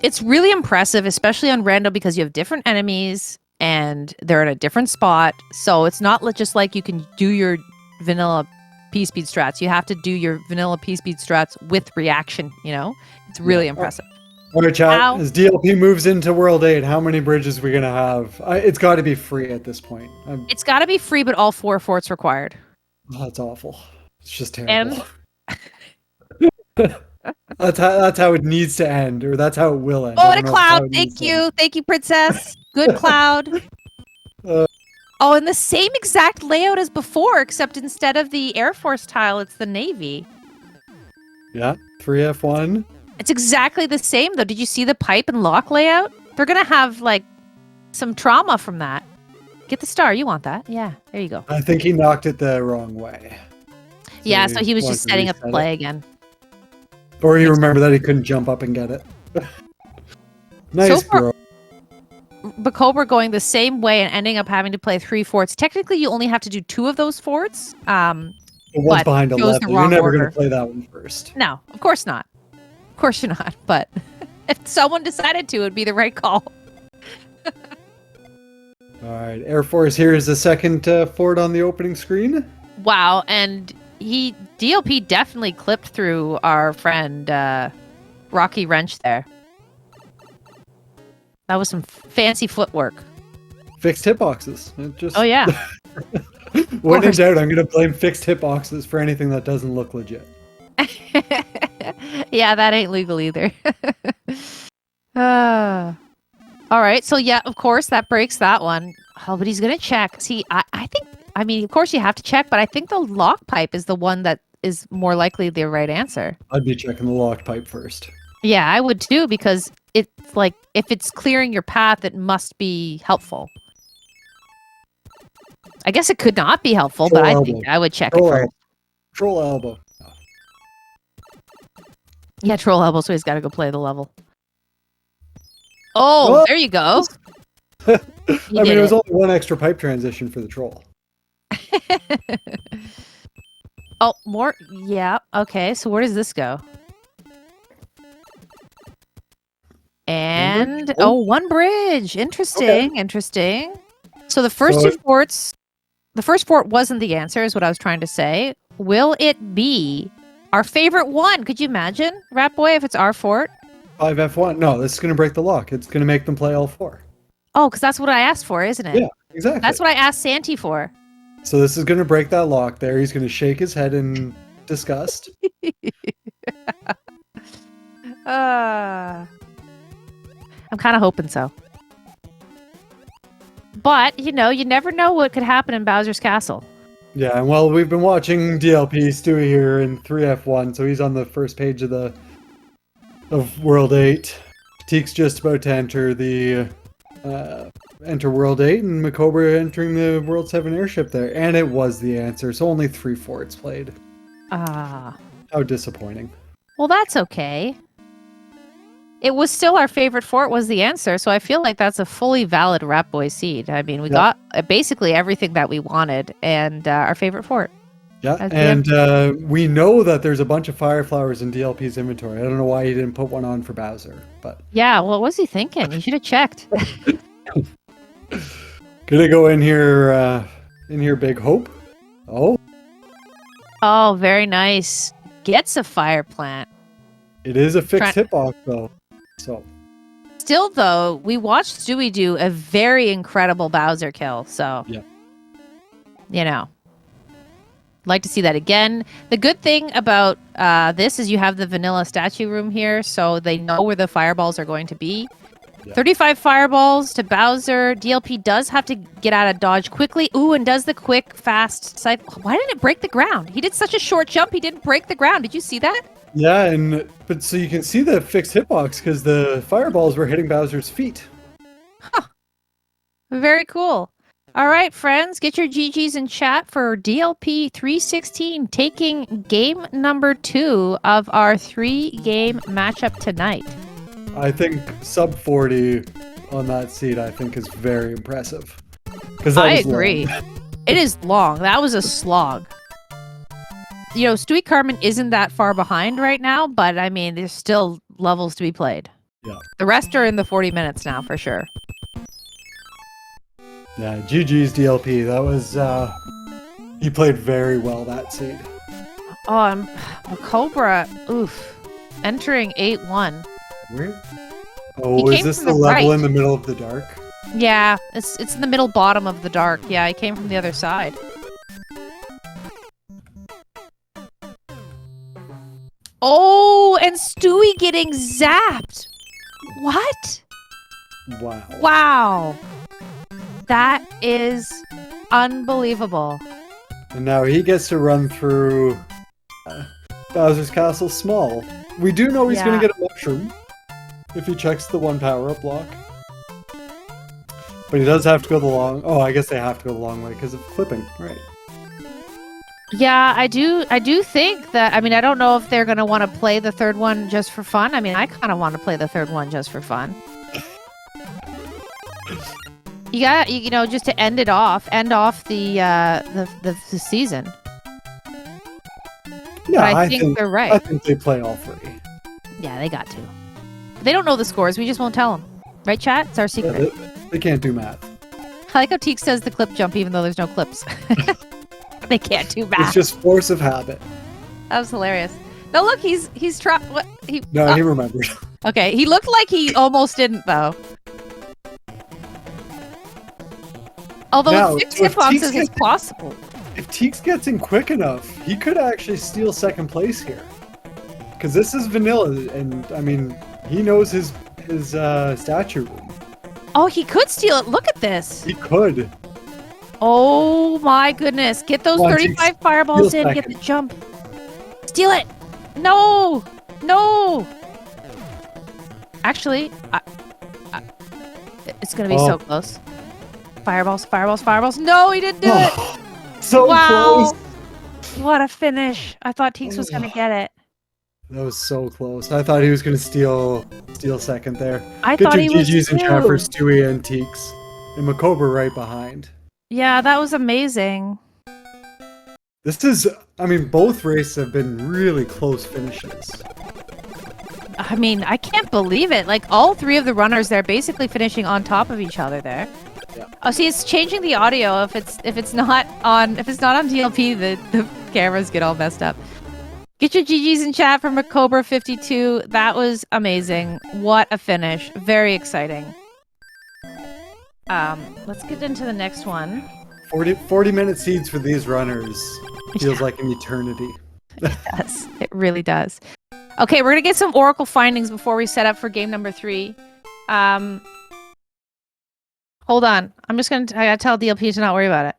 It's really impressive, especially on rando, because you have different enemies and they're at a different spot. So it's not just like you can do your vanilla P-speed strats. You have to do your vanilla P-speed strats with reaction, you know? It's really impressive. All right, chat. As DLP moves into World 8, how many bridges are we going to have? It's got to be free at this point. It's got to be free, but all 4 forts required. Oh, that's awful. It's just terrible. That's how it needs to end, or that's how it will end. Oh, and a cloud. Thank you. Thank you, Princess. Good cloud. Oh, and the same exact layout as before, except instead of the Air Force tile, it's the Navy. Yeah, 3F1. It's exactly the same, though. Did you see the pipe and lock layout? They're going to have, like, some trauma from that. Get the star. You want that. Yeah, there you go. I think he knocked it the wrong way. Yeah, so he was just setting up the play again. Or you remember that he couldn't jump up and get it. Nice, bro. MaCobra going the same way and ending up having to play 3 forts. Technically, you only have to do 2 of those forts. But one's behind 11. You're never going to play that one first. No, of course not. Of course you're not. But if someone decided to, it'd be the right call. All right, Air Force here is the second fort on the opening screen. Wow, and DLP definitely clipped through our friend Rocky Wrench there. That was some fancy footwork. Fixed hitboxes. Oh, yeah. When in doubt, I'm going to blame fixed hitboxes for anything that doesn't look legit. Yeah, that ain't legal either. All right, so yeah, of course, that breaks that one. Oh, but he's going to check. See, I think, I mean, of course you have to check, but I think the lock pipe is the one that is more likely the right answer. I'd be checking the locked pipe first. Yeah, I would too, because it's like, if it's clearing your path, it must be helpful. I guess it could not be helpful, but I think I would check it first. Troll elbow. Yeah, troll elbow, so he's got to go play the level. Oh, there you go. I mean, it was only 1 extra pipe transition for the troll. Oh, more? Yeah. Okay, so where does this go? And, oh, 1 bridge. Interesting. Okay. Interesting. So the first 2 forts, the first fort wasn't the answer, is what I was trying to say. Will it be our favorite one? Could you imagine, Rat Boy, if it's our fort? 5F1. No, this is going to break the lock. It's going to make them play all 4. Oh, because that's what I asked for, isn't it? Yeah, exactly. That's what I asked Santi for. So this is going to break that lock there. He's going to shake his head in disgust. I'm kind of hoping so. But, you know, you never know what could happen in Bowser's Castle. Yeah, and well, we've been watching DLP Stewie here in 3F1, so he's on the first page of World 8. TEEX just about to enter enter World 8, and MaCobra entering the World 7 airship there. And it was the answer, so only 3 forts played. Ah. How disappointing. Well, that's okay. It was still our favorite fort was the answer, so I feel like that's a fully valid Rat Boy seed. I mean, we got basically everything that we wanted, and our favorite fort. Yeah, and we know that there's a bunch of fire flowers in DLP's inventory. I don't know why he didn't put one on for Bowser, but... Yeah, what was he thinking? He should have checked. Gonna go in here, Big Hope. Oh. Oh, very nice. Gets a fire plant. It is a fixed hitbox, though. So. Still, though, we watched Stewie do a very incredible Bowser kill, so... Yeah. You know. Like to see that again. The good thing about this is you have the vanilla statue room here, so they know where the fireballs are going to be. Yeah. 35 fireballs to Bowser. DLP does have to get out of dodge quickly. Ooh, and does the quick, fast cycle. Why didn't it break the ground? He did such a short jump, he didn't break the ground. Did you see that? Yeah, but so you can see the fixed hitbox because the fireballs were hitting Bowser's feet. Huh. Very cool. All right, friends, get your GGs in chat for DLP316 taking game number 2 of our 3-game matchup tonight. I think sub 40 on that seed, I think, is very impressive. I agree. It is long. That was a slog. You know, Stewie Carmen isn't that far behind right now, but I mean, there's still levels to be played. Yeah. The rest are in the 40 minutes now, for sure. Yeah, GG's DLP. That was, he played very well that seed. Oh, MaCobra, oof. Entering 8-1. Where? Oh, is this the level in the middle of the dark? Yeah, it's in the middle bottom of the dark. Yeah, I came from the other side. Oh, and Stewie getting zapped. What? Wow. Wow. That is unbelievable. And now he gets to run through Bowser's Castle small. We do know he's going to get a mushroom if he checks the 1 power-up block. But he does have to go the long... Oh, I guess they have to go the long way because of clipping, right? Yeah, I do think that... I mean, I don't know if they're going to want to play the third one just for fun. I mean, I kind of want to play the third one just for fun. You know, just to end off the season. Yeah, I think they're right. I think they play all 3. Yeah, they got to. They don't know the scores. We just won't tell them. Right, chat? It's our secret. Yeah, they can't do math. I like how TEEX says the clip jump even though there's no clips. They can't do math. It's just force of habit. That was hilarious. No, look, he's trying. What? He remembered. Okay, he looked like he almost didn't though. Although Now, with 6 hitboxes is possible. If TEEX gets in quick enough, he could actually steal 2nd place here. Because this is vanilla, and I mean, he knows his statue room. Oh, he could steal it. Look at this. He could. Oh my goodness. Get those 35 fireballs in, get the jump. Steal it. No. No. Actually, it's going to be so close. Fireballs, fireballs, fireballs. No, he didn't do it. So close. What a finish. I thought TEEX was going to get it. That was so close. I thought he was going to steal 2nd there. I thought he was GG's in chat for Stewie and TEEX. And MaCobra right behind. Yeah, that was amazing. This is, I mean, both races have been really close finishes. I mean, I can't believe it. Like, all 3 of the runners, they're basically finishing on top of each other there. Yeah. Oh, see, it's changing the audio. If it's not on DLP, the cameras get all messed up. Get your GGs in chat for MaCobra52. That was amazing. What a finish. Very exciting. Let's get into the next one. 40-minute seeds for these runners feels like an eternity. It does. It really does. Okay, we're gonna get some Oracle findings before we set up for game number 3. Hold on. I gotta tell DLP to not worry about it.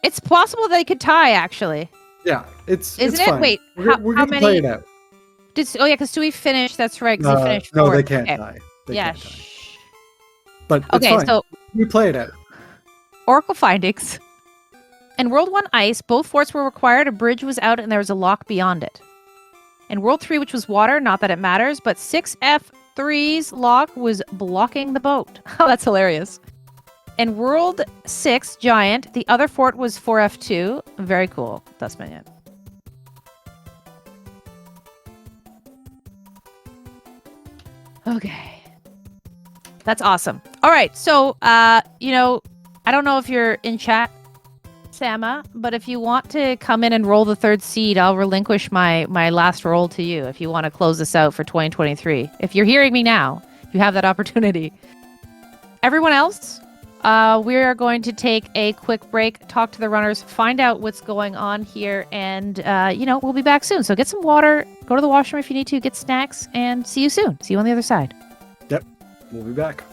It's possible they could tie, actually. Yeah, it's Isn't fine. it? Wait, we're how gonna many? play it out. Oh yeah, because Stewie finished. That's right. Because he finished. No, fourth. they can't Okay. tie. They Yeah. can't tie. But it's Okay, fine. so We play it out. Oracle findings. In World 1 Ice, both forts were required, a bridge was out, and there was a lock beyond it. In World 3, which was water, not that it matters, but 6F3's lock was blocking the boat. Oh, that's hilarious. In World 6 Giant, the other fort was 4F2. Very cool. That's been it. Okay. That's awesome. All right. So, you know, I don't know if you're in chat, Sama, but if you want to come in and roll the 3rd seed, I'll relinquish my last roll to you if you want to close this out for 2023. If you're hearing me now, you have that opportunity. Everyone else, we are going to take a quick break, talk to the runners, find out what's going on here, and we'll be back soon. So get some water, go to the washroom if you need to, get snacks, and see you soon. See you on the other side. Yep, we'll be back.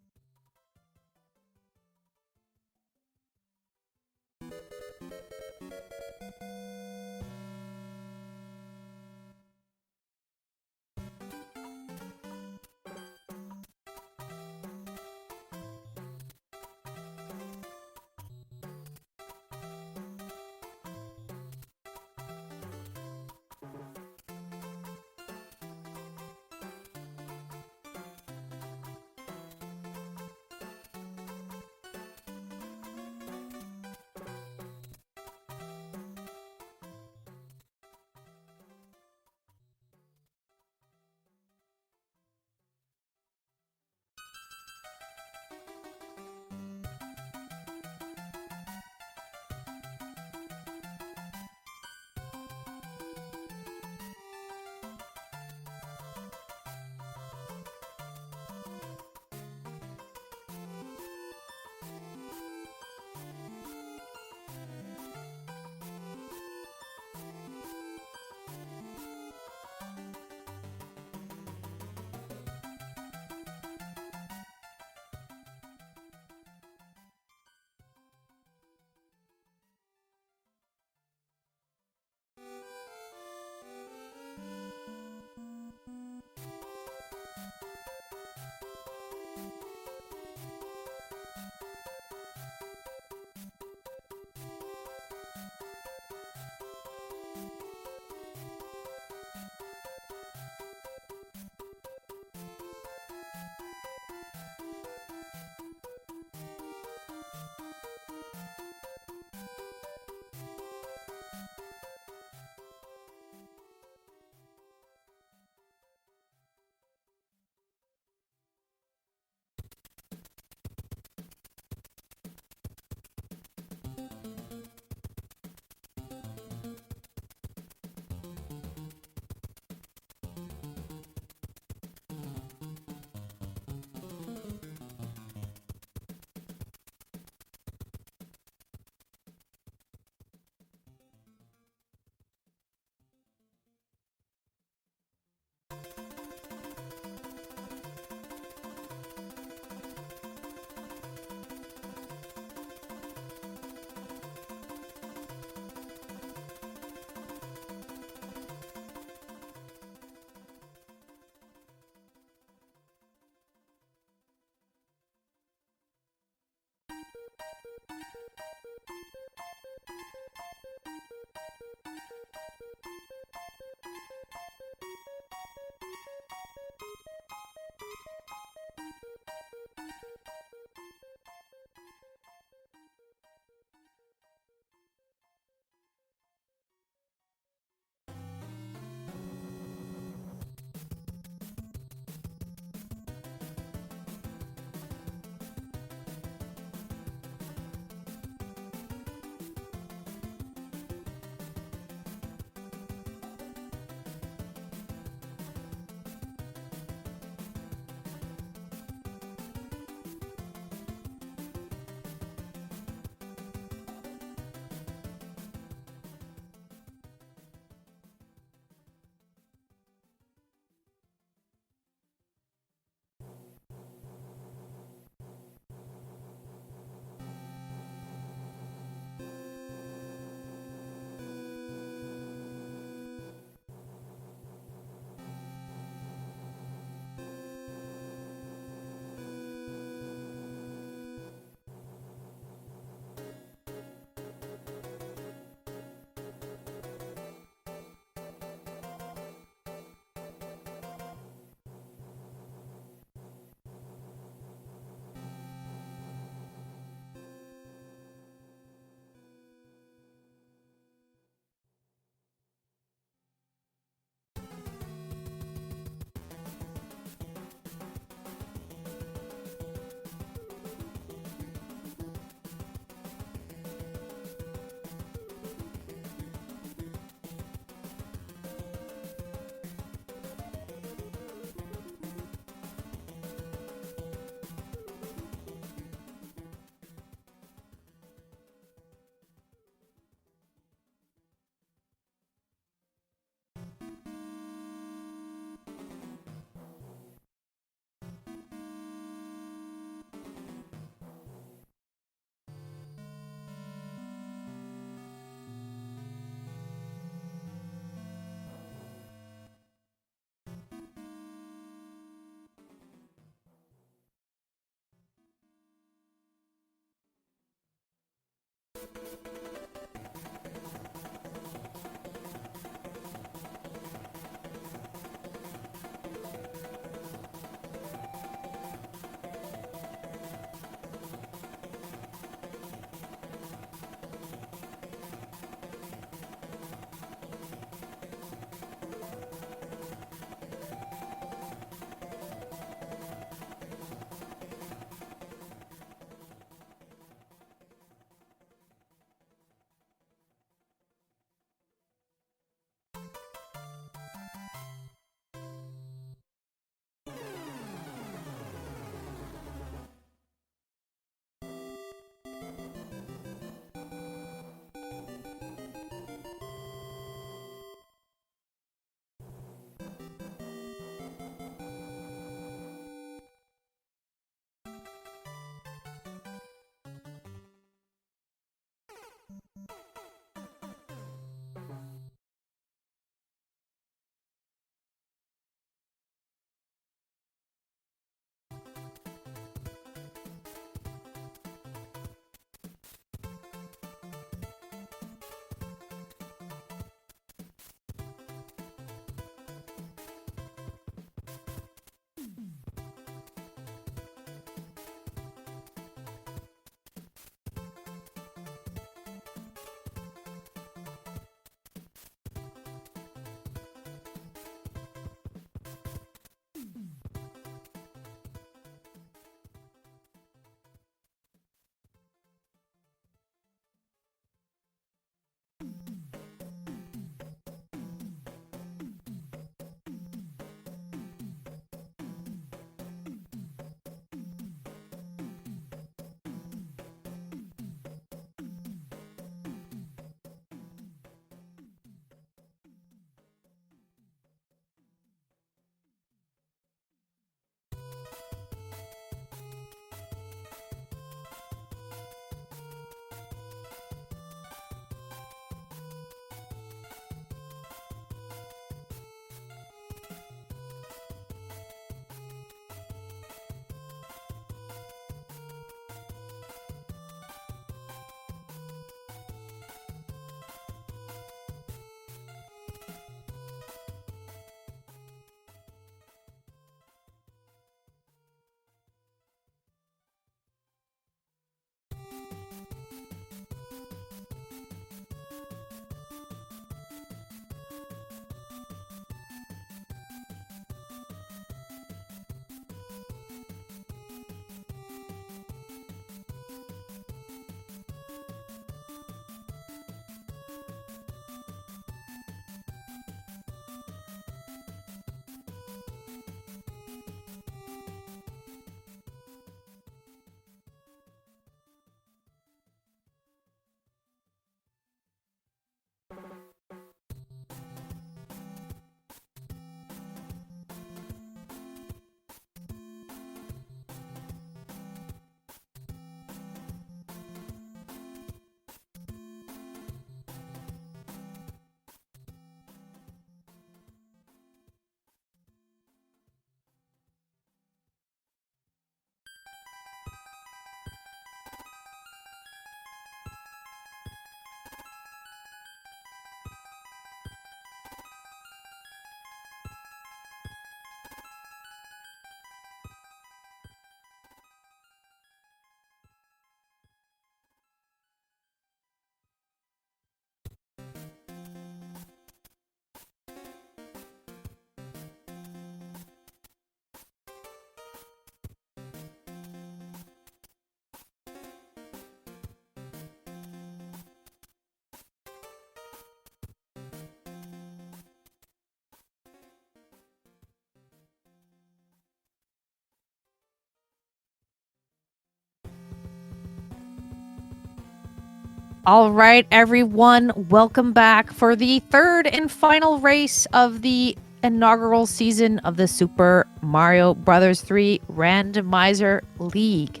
All right, everyone, welcome back for the third and final race of the inaugural season of the Super Mario Brothers 3 Randomizer League.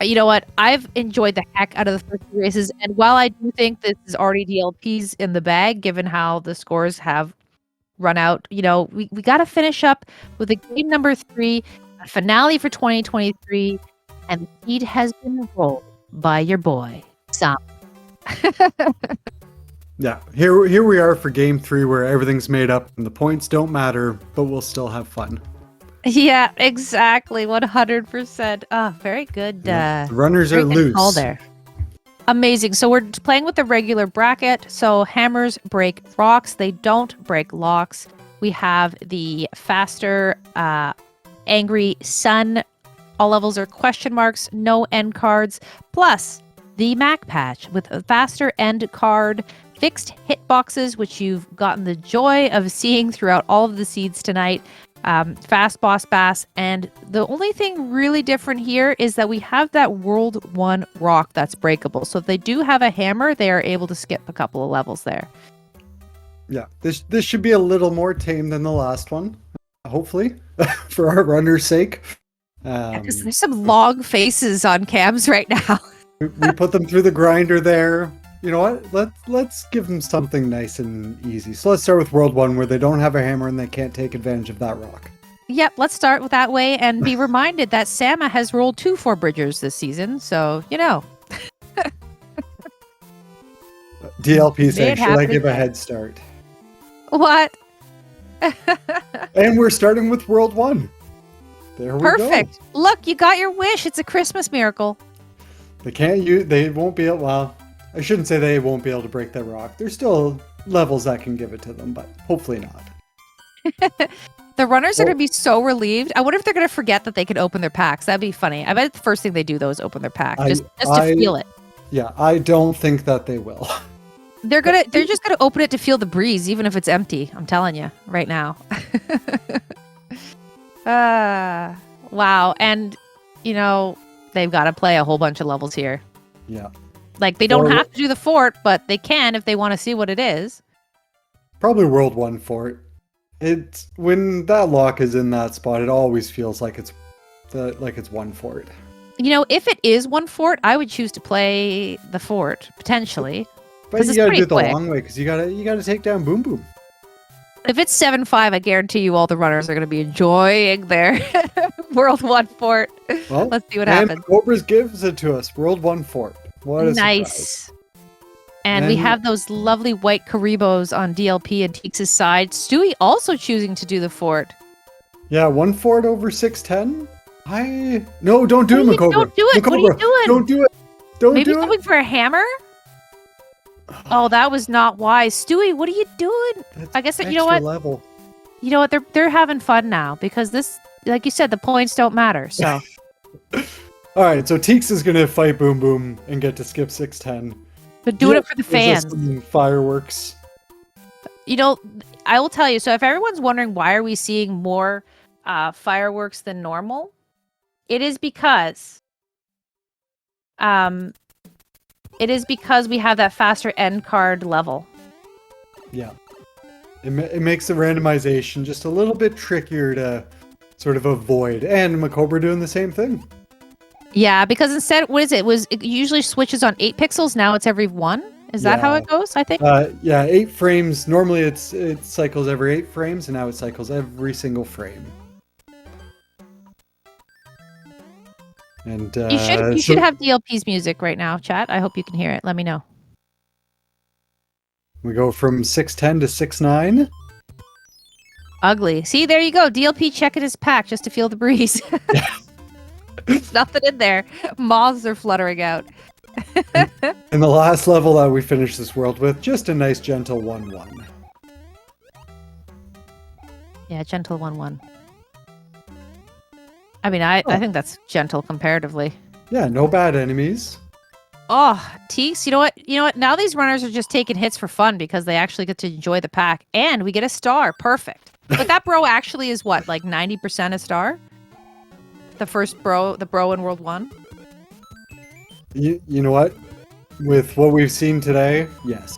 You know what? I've enjoyed the heck out of the first two races, and while I do think this is already DLPs in the bag, given how the scores have run out, you know, we got to finish up with a game number 3, a finale for 2023, and the seed has been rolled by your boy. Some. Yeah, here we are for game 3 where everything's made up and the points don't matter, but we'll still have fun. Yeah, exactly. 100%. Oh, very good. The runners are very good call loose. there. Amazing. So we're playing with the regular bracket. So hammers break rocks. They don't break locks. We have the faster angry sun. All levels are question marks. No end cards. Plus the Mac patch with a faster end card. Fixed hitboxes, which you've gotten the joy of seeing throughout all of the seeds tonight. Fast boss bass, and the only thing really different here is that we have that World 1 rock that's breakable. So if they do have a hammer, they are able to skip a couple of levels there. Yeah, this should be a little more tame than the last one, hopefully, for our runner's sake. Because there's some long faces on cams right now. We put them through the grinder there. You know what? Let's give them something nice and easy. So let's start with World 1 where they don't have a hammer and they can't take advantage of that rock. Yep, let's start with that way and be reminded that Sama has rolled 2 4-bridgers this season, so you know. DLP saying, should I give a head start? What? And we're starting with World 1. There we go. Perfect. Look, you got your wish. It's a Christmas miracle. They won't be able, well, I shouldn't say they won't be able to break that rock. There's still levels that can give it to them, but hopefully not. The runners are going to be so relieved. I wonder if they're going to forget that they could open their packs. That'd be funny. I bet the first thing they do, though, is open their pack. Just to feel it. Yeah, I don't think that they will. They're just going to open it to feel the breeze, even if it's empty. I'm telling you right now. Wow. And, you know, they've got to play a whole bunch of levels here. Yeah. Like, they don't have to do the fort, but they can if they want to see what it is. Probably World 1 fort. It's when that lock is in that spot, it always feels like it's one fort. You know, if it is one fort, I would choose to play the fort, potentially. But you gotta do it the long way, because you gotta take down Boom Boom. If it's 7-5, I guarantee you all the runners are going to be enjoying their World 1 fort. Well, let's see what happens. Cobra's gives it to us. World 1 fort. What a nice. Surprise. And we have those lovely white Karibos on DLP and TEEX' side. Stewie also choosing to do the fort. Yeah, 1 fort over 610. No, don't do it, MaCobra. Don't do it. MaCobra, what are you doing? Don't do it. Don't Maybe do going for a hammer? Oh, that was not wise. Stewie, what are you doing? That's I guess that, you know what? Level. You know what? They're having fun now because this, like you said, the points don't matter. So. All right, so TEEX is going to fight Boom Boom and get to skip 610. But doing it for the fans. Fireworks. You know, I will tell you. So if everyone's wondering why are we seeing more fireworks than normal, it is because we have that faster end card level. Yeah. It makes the randomization just a little bit trickier to sort of avoid. And MaCobra doing the same thing. Yeah, because instead, it usually switches on 8 pixels. Now it's every 1. Is that how it goes, I think? Yeah, 8 frames. Normally it cycles every 8 frames, and now it cycles every single frame. And you should have DLP's music right now, chat. I hope you can hear it. Let me know. We go from 610 to 69. Ugly. See, there you go. DLP checking his pack just to feel the breeze. There's nothing in there. Moths are fluttering out. And the last level that we finished this world with, just a nice gentle 1-1. Yeah, gentle 1-1. I mean, I think that's gentle comparatively. Yeah, no bad enemies. Oh, TEEX, you know what? Now these runners are just taking hits for fun because they actually get to enjoy the pack. And we get a star. Perfect. But that bro actually is what, like 90% a star? The first bro, the bro in World 1? You know what? With what we've seen today, yes.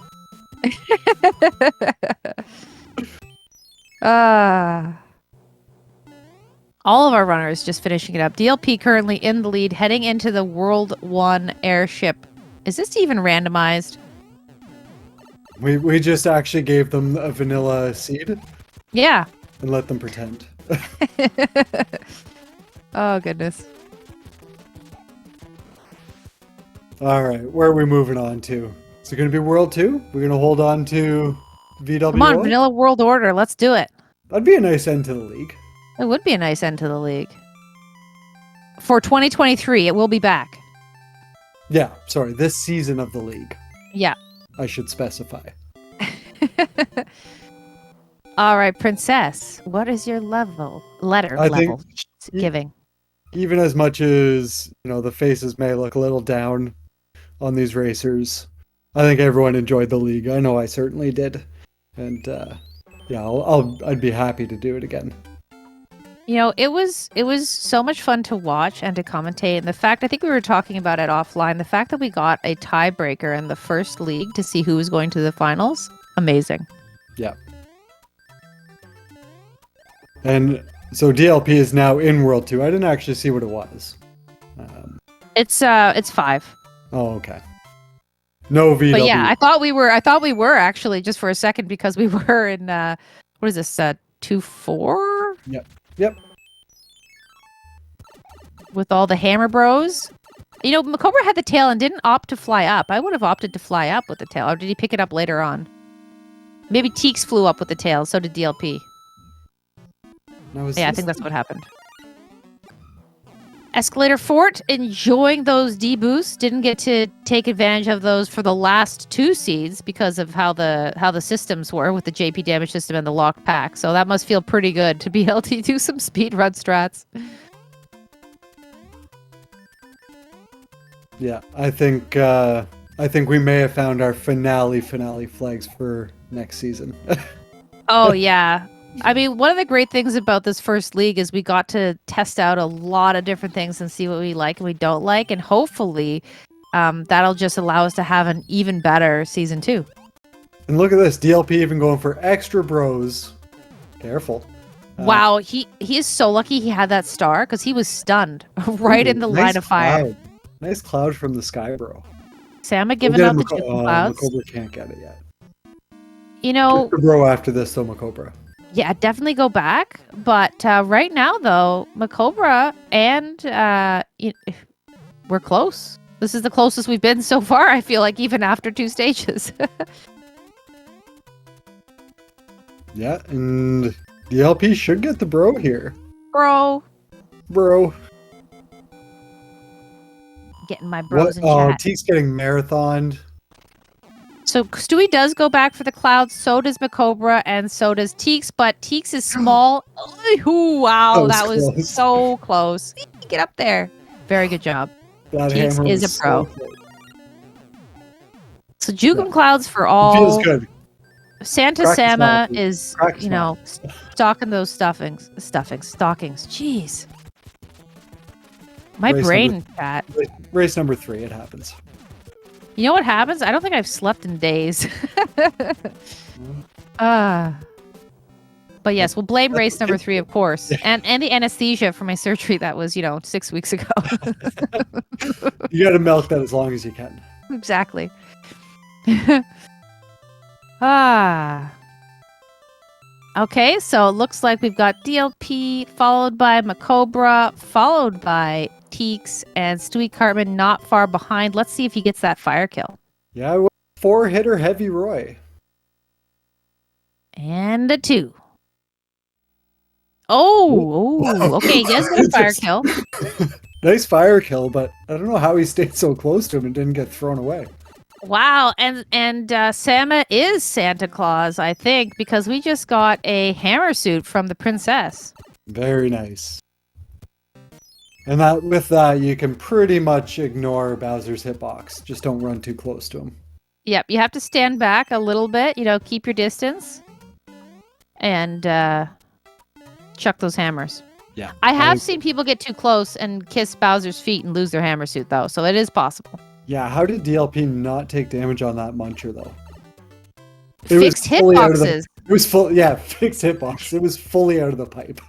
All of our runners just finishing it up. DLP currently in the lead, heading into the World 1 airship. Is this even randomized? We just actually gave them a vanilla seed. Yeah. And let them pretend. Oh, goodness. All right, where are we moving on to? Is it going to be World 2? We're going to hold on to VWO? Come on, Vanilla World Order. Let's do it. That'd be a nice end to the league. It would be a nice end to the league. For 2023, it will be back. Yeah, sorry, this season of the league. Yeah. I should specify. All right, Princess. What is your level? I think Giving. even as much as, the faces may look a little down on these racers, I think everyone enjoyed the league. I know I certainly did. And yeah, I'd be happy to do it again. It was so much fun to watch and to commentate. And the fact, I think we were talking about it offline, the fact that we got a tiebreaker in the first league to see who was going to the finals, amazing. Yeah. And so DLP is now in World 2. I didn't actually see what it was. It's 5. Oh, okay. No VW. But yeah, I thought we were actually, just for a second, because we were in what is this, 2-4? Yep. With all the Hammer Bros. MaCobra had the tail and didn't opt to fly up. I would have opted to fly up with the tail. Or did he pick it up later on? Maybe TEEX flew up with the tail, so did DLP. Yeah, I think that's what happened. Escalator Fort enjoying those D-boosts. Didn't get to take advantage of those for the last 2 seeds because of how the systems were with the JP damage system and the locked pack. So that must feel pretty good to be able to do some speed run strats. Yeah, I think we may have found our finale flags for next season. Oh yeah. I mean, one of the great things about this first league is we got to test out a lot of different things and see what we like and we don't like, and hopefully that'll just allow us to have an even better season 2. And look at this, DLP even going for extra bros. Careful. Wow, he is so lucky he had that star because he was stunned right in the line of fire. Cloud. Nice cloud from the sky, bro. Sama giving out the Juken clouds. MaCobra can't get it yet. Get the bro after this, though, MaCobra. Yeah, definitely go back. But right now, though, MaCobra and we're close. This is the closest we've been so far, I feel like, even after 2 stages. Yeah, and the LP should get the bro here. Bro. Getting my bros in chat. Oh, TEEX getting marathoned. So Stewie does go back for the clouds, so does MaCobra, and so does TEEX, but TEEX is small. Ooh, wow, that was so close. Get up there. Very good job. TEEX is a pro. So Juken clouds for all. Feels good. Santa Sama is, stocking those stockings. Jeez. My brain, chat. Race number 3, it happens. You know what happens? I don't think I've slept in days. But yes, we'll blame race number 3, of course. And the anesthesia for my surgery that was, 6 weeks ago. You gotta milk that as long as you can. Exactly. Okay, so it looks like we've got DLP, followed by MaCobra, followed by TEEX, and Stewie Cartman not far behind. Let's see if he gets that fire kill. Yeah, 4-hitter Heavy Roy. And a 2. Oh, okay, he does get a fire kill. Nice fire kill, but I don't know how he stayed so close to him and didn't get thrown away. Wow, and Sama is Santa Claus, I think, because we just got a hammer suit from the princess. Very nice. And with that, you can pretty much ignore Bowser's hitbox. Just don't run too close to him. Yep, you have to stand back a little bit, keep your distance. And chuck those hammers. Yeah. I have seen people get too close and kiss Bowser's feet and lose their hammer suit, though, so it is possible. Yeah, how did DLP not take damage on that muncher, though? Fixed hitboxes. It was fixed hitbox. It was fully out of the pipe.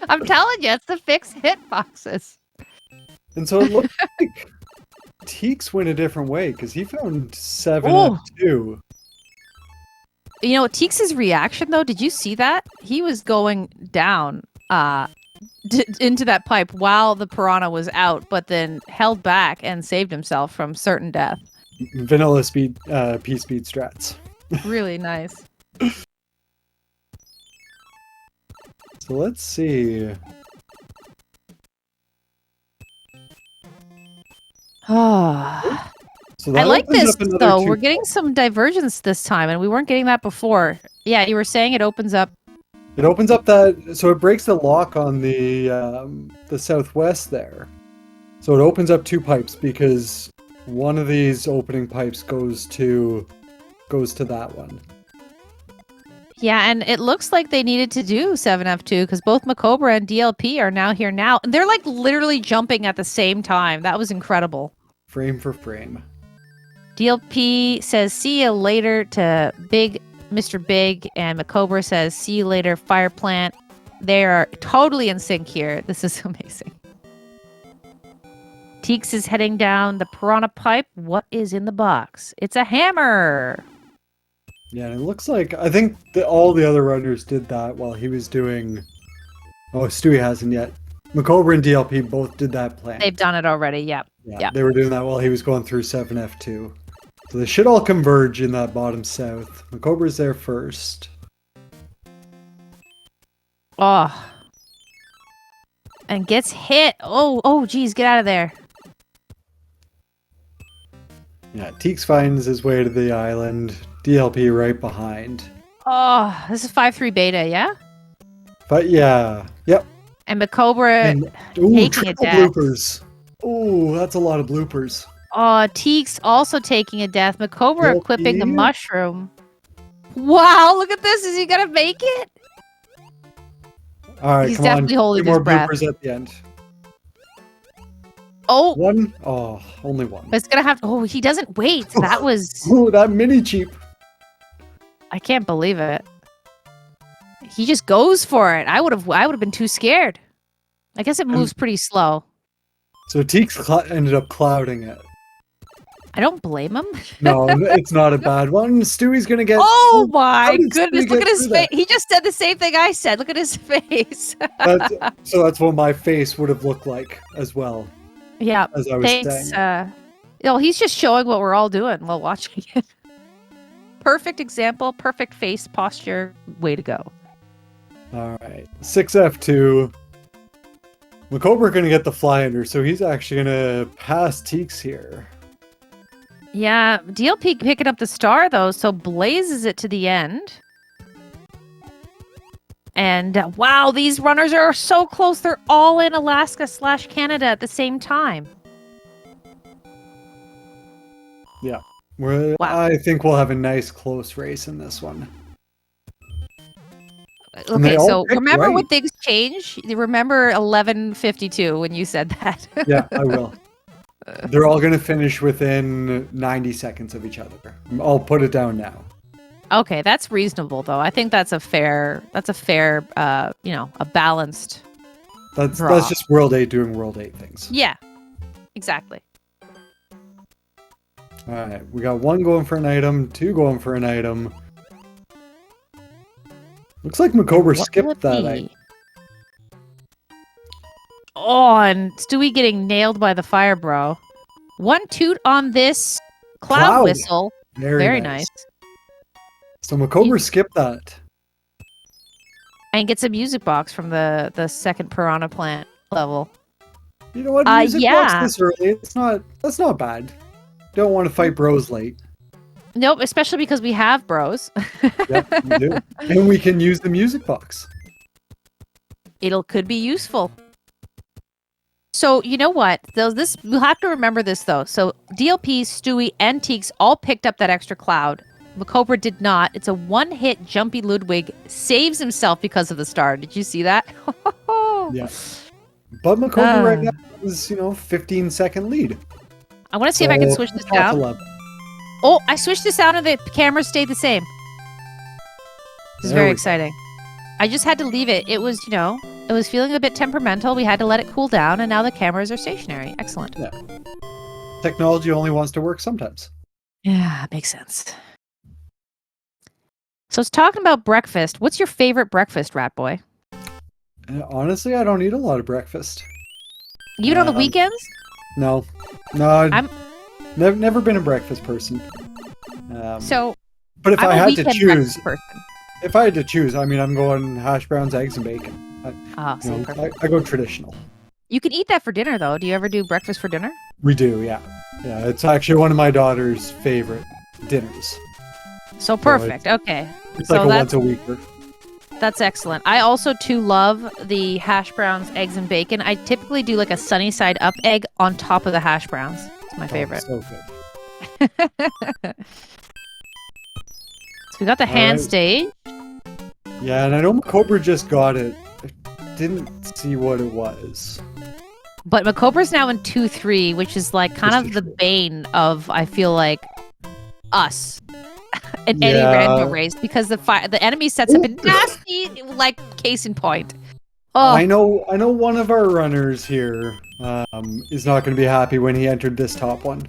I'm telling you, it's the fixed hitboxes. And so it looked like TEEX went a different way, because he found 7 and 2. TEEX's reaction, though, did you see that? He was going down. into that pipe while the piranha was out, but then held back and saved himself from certain death. Vanilla speed, P-speed strats. Really nice. So let's see. Oh. So I like opens this, up another though. 2 We're getting some divergence this time, and we weren't getting that before. Yeah, you were saying it opens up. It opens up that, so it breaks the lock on the southwest there. So it opens up 2 pipes because one of these opening pipes goes to that one. Yeah, and it looks like they needed to do 7F2 because both MaCobra and DLP are now here now. They're like literally jumping at the same time. That was incredible. Frame for frame. DLP says, see you later to Mr. Big, and MaCobra says, see you later, Fire Plant. They are totally in sync here. This is amazing. TEEX is heading down the piranha pipe. What is in the box? It's a hammer. Yeah, and it looks like, I think all the other runners did that while he was doing... Oh, Stewie hasn't yet. MaCobra and DLP both did that plan. They've done it already, yep. Yeah, they were doing that while he was going through 7F2. So they should all converge in that bottom south. MaCobra's there first. Oh. And gets hit. Oh, geez, get out of there. Yeah, TEEX finds his way to the island. DLP right behind. Oh, this is 5-3 beta, yeah? But yeah, yep. And MaCobra taking a death. Bloopers. Ooh, that's a lot of bloopers. Oh, TEEX also taking a death. MaCobra equipping the mushroom. Wow, look at this. Is he going to make it? All right, He's come definitely on. holding 2 more his breath. bloopers at the end. Oh. One? Oh, only one. It's going to have to... Oh, he doesn't wait. That was... Ooh, that mini cheap. I can't believe it. He just goes for it. I would have been too scared. I guess it moves pretty slow. So TEEX ended up clouding it. I don't blame him. No, it's not a bad one. Stewie's gonna get... Oh my goodness, look at his face. That? He just said the same thing I said. Look at his face. So that's what my face would have looked like as well. Yeah, as I was saying. He's just showing what we're all doing while watching it. Perfect example, perfect face posture. Way to go. All right, 6F2. MaCobra gonna get the fly under, so he's actually gonna pass TEEX here. Yeah, DLP picking up the star though, so blazes it to the end. And wow, these runners are so close. They're all in Alaska/Canada at the same time. Yeah, wow. I think we'll have a nice close race in this one. Okay, so remember when things change? Remember 11:52 when you said that. Yeah, I will. They're all going to finish within 90 seconds of each other. I'll put it down now. Okay, that's reasonable though. I think that's a fair, a balanced draw. That's just World 8 doing World 8 things. Yeah, exactly. All right, we got 1 going for an item, 2 going for an item. Looks like MaCobra skipped that item. Oh, and Stewie getting nailed by the fire, bro. 1 toot on this cloud whistle. Very nice. So MaCobra skipped that. And gets a music box from the second piranha plant level. You know what? Music box this early. That's not bad. Don't want to fight bros late. Nope, especially because we have bros. Yep, we do. And we can use the music box. Could be useful. So, you know what? We'll have to remember this, though. So, DLP, Stewie, and TEEX all picked up that extra cloud. MaCobra did not. It's a one-hit Jumpy Ludwig saves himself because of the star. Did you see that? Yeah. But MaCobra right now is, 15-second lead. I want to see if I can switch this down. Oh, I switched this out and the camera stayed the same. This is very exciting. I just had to leave it. It was, it was feeling a bit temperamental. We had to let it cool down, and now the cameras are stationary. Excellent. Yeah. Technology only wants to work sometimes. Yeah, makes sense. So it's talking about breakfast. What's your favorite breakfast, Rat Boy? Honestly, I don't eat a lot of breakfast. Even on the weekends? No. I'm never been a breakfast person. so. But if I'm I a had to weekend choose, breakfast person. if I had to choose, I mean, I'm going hash browns, eggs, and bacon. Perfect. I go traditional. You can eat that for dinner, though. Do you ever do breakfast for dinner? We do, yeah. Yeah, it's actually one of my daughter's favorite dinners. So perfect. Okay. It's So like a once a weeker. That's excellent. I also too love the hash browns, eggs, and bacon. I typically do like a sunny side up egg on top of the hash browns. It's my favorite. So good. So we got the hand stage. Yeah, and I know MaCobra just got it. I didn't see what it was. But MaCobra's now in 2-3, which is like kind of the bane of, I feel like, us in any random race, because the enemy sets up a nasty, like, case in point. Oh. I know one of our runners here is not going to be happy when he entered this top one.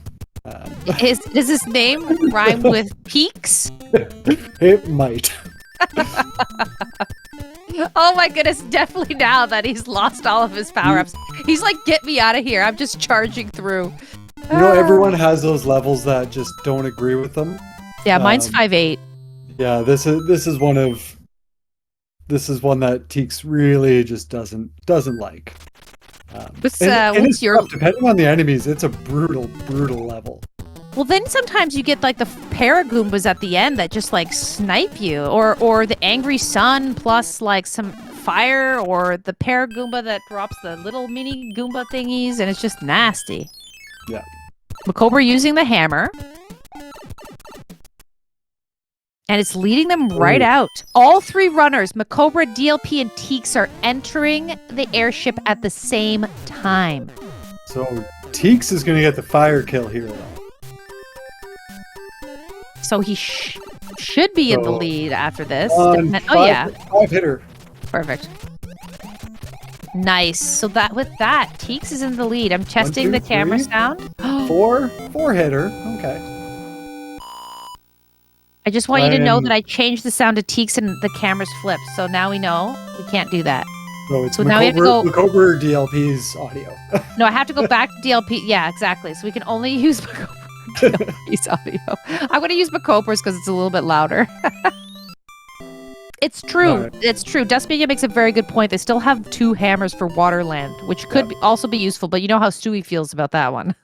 Does his name rhyme with peaks? It might. Oh my goodness, definitely now that he's lost all of his power-ups. He's like, get me out of here. I'm just charging through. You know, everyone has those levels that just don't agree with them. Yeah, mine's 5-8. Yeah, this is one that TEEX really just doesn't like. What's your... Depending on the enemies, it's a brutal level. Well, then sometimes you get like the Paragoombas at the end that just like snipe you, or the Angry Sun plus like some fire, or the Paragoomba that drops the little mini Goomba thingies, and it's just nasty. Yeah. MaCobra using the hammer. And it's leading them right out. All three runners, MaCobra, DLP, and TEEX, are entering the airship at the same time. So TEEX is going to get the fire kill here, though. So he should be in the lead after this. Five hitter. Perfect. Nice. So with that, TEEX is in the lead. I'm testing the camera sound. Four hitter. Okay. I just want you to know that I changed the sound to TEEX and the camera's flipped. So now we know we can't do that. No, it's now we have to go MaCobra DLP's audio. No, I have to go back to DLP. Yeah, exactly. So we can only use MaCobra DLP's audio. I'm going to use MaCobra's because it's a little bit louder. It's true. Right. It's true. DustMedia makes a very good point. They still have 2 hammers for Waterland, which could also be useful, but you know how Stewie feels about that one.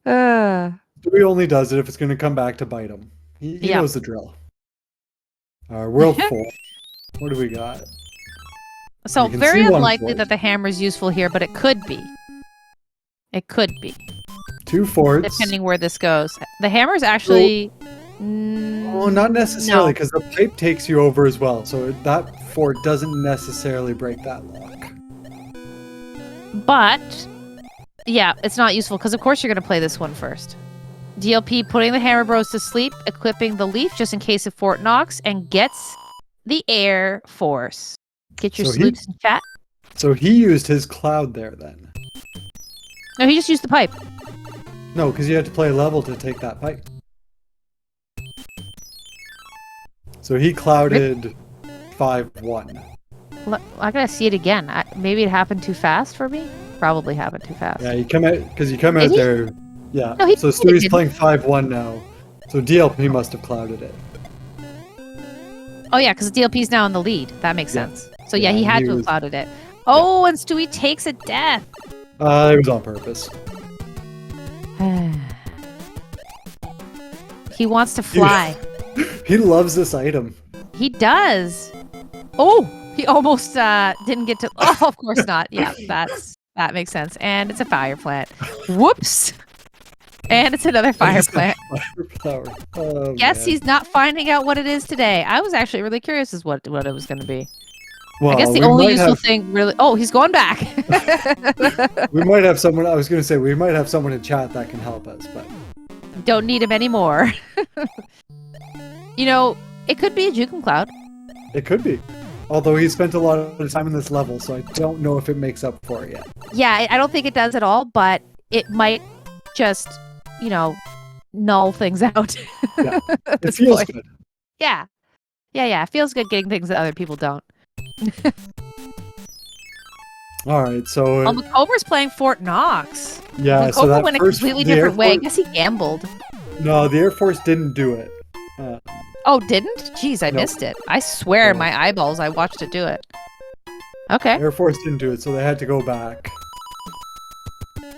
Stewie only does it if it's going to come back to bite him. He knows the drill. World 4. What do we got? So very unlikely that the hammer is useful here, but it could be. It could be. 2 forts. Depending where this goes. The hammer is actually... Oh, not necessarily, because the pipe takes you over as well. So that fort doesn't necessarily break that lock. But, yeah, it's not useful, because of course you're going to play this one first. DLP putting the Hammer Bros to sleep, equipping the Leaf just in case the fort knocks, and gets the Air Force. Get your salutes in chat. So he used his cloud there then? No, he just used the pipe. No, because you had to play a level to take that pipe. So he clouded 5-1. I gotta see it again. Maybe it happened too fast for me? Probably happened too fast. Yeah, you come out there. Yeah. No, so Stewie's playing 5-1 now. So DLP must have clouded it. Oh yeah, because DLP's now in the lead. That makes sense. So yeah, he had to have clouded it. Oh, and Stewie takes a death. It was on purpose. He wants to fly. He loves this item. He does. Oh, he almost didn't get to... Oh, of course not. Yeah, that makes sense. And it's a fire plant. Whoops. And it's another fire plant. Guess he's not finding out what it is today. I was actually really curious as what it was going to be. Well, I guess the only useful thing really... Oh, he's going back. We might have someone... I was going to say, we might have someone in chat that can help us, but... Don't need him anymore. You know, it could be a Jukum Cloud. It could be. Although he spent a lot of time in this level, so I don't know if it makes up for it yet. Yeah, I don't think it does at all, but it might just, null things out. Yeah, it feels good. Yeah. It feels good getting things that other people don't. All right, so Oh, MaCobra's playing Fort Knox. yeah, so MaCobra that went a first completely the Air different way. I Force- guess he gambled. No, the Air Force didn't do it. Oh, didn't? Jeez, I Nope. missed it. I swear, No. my eyeballs, I watched it do it. Okay. Air Force didn't do it, so they had to go back.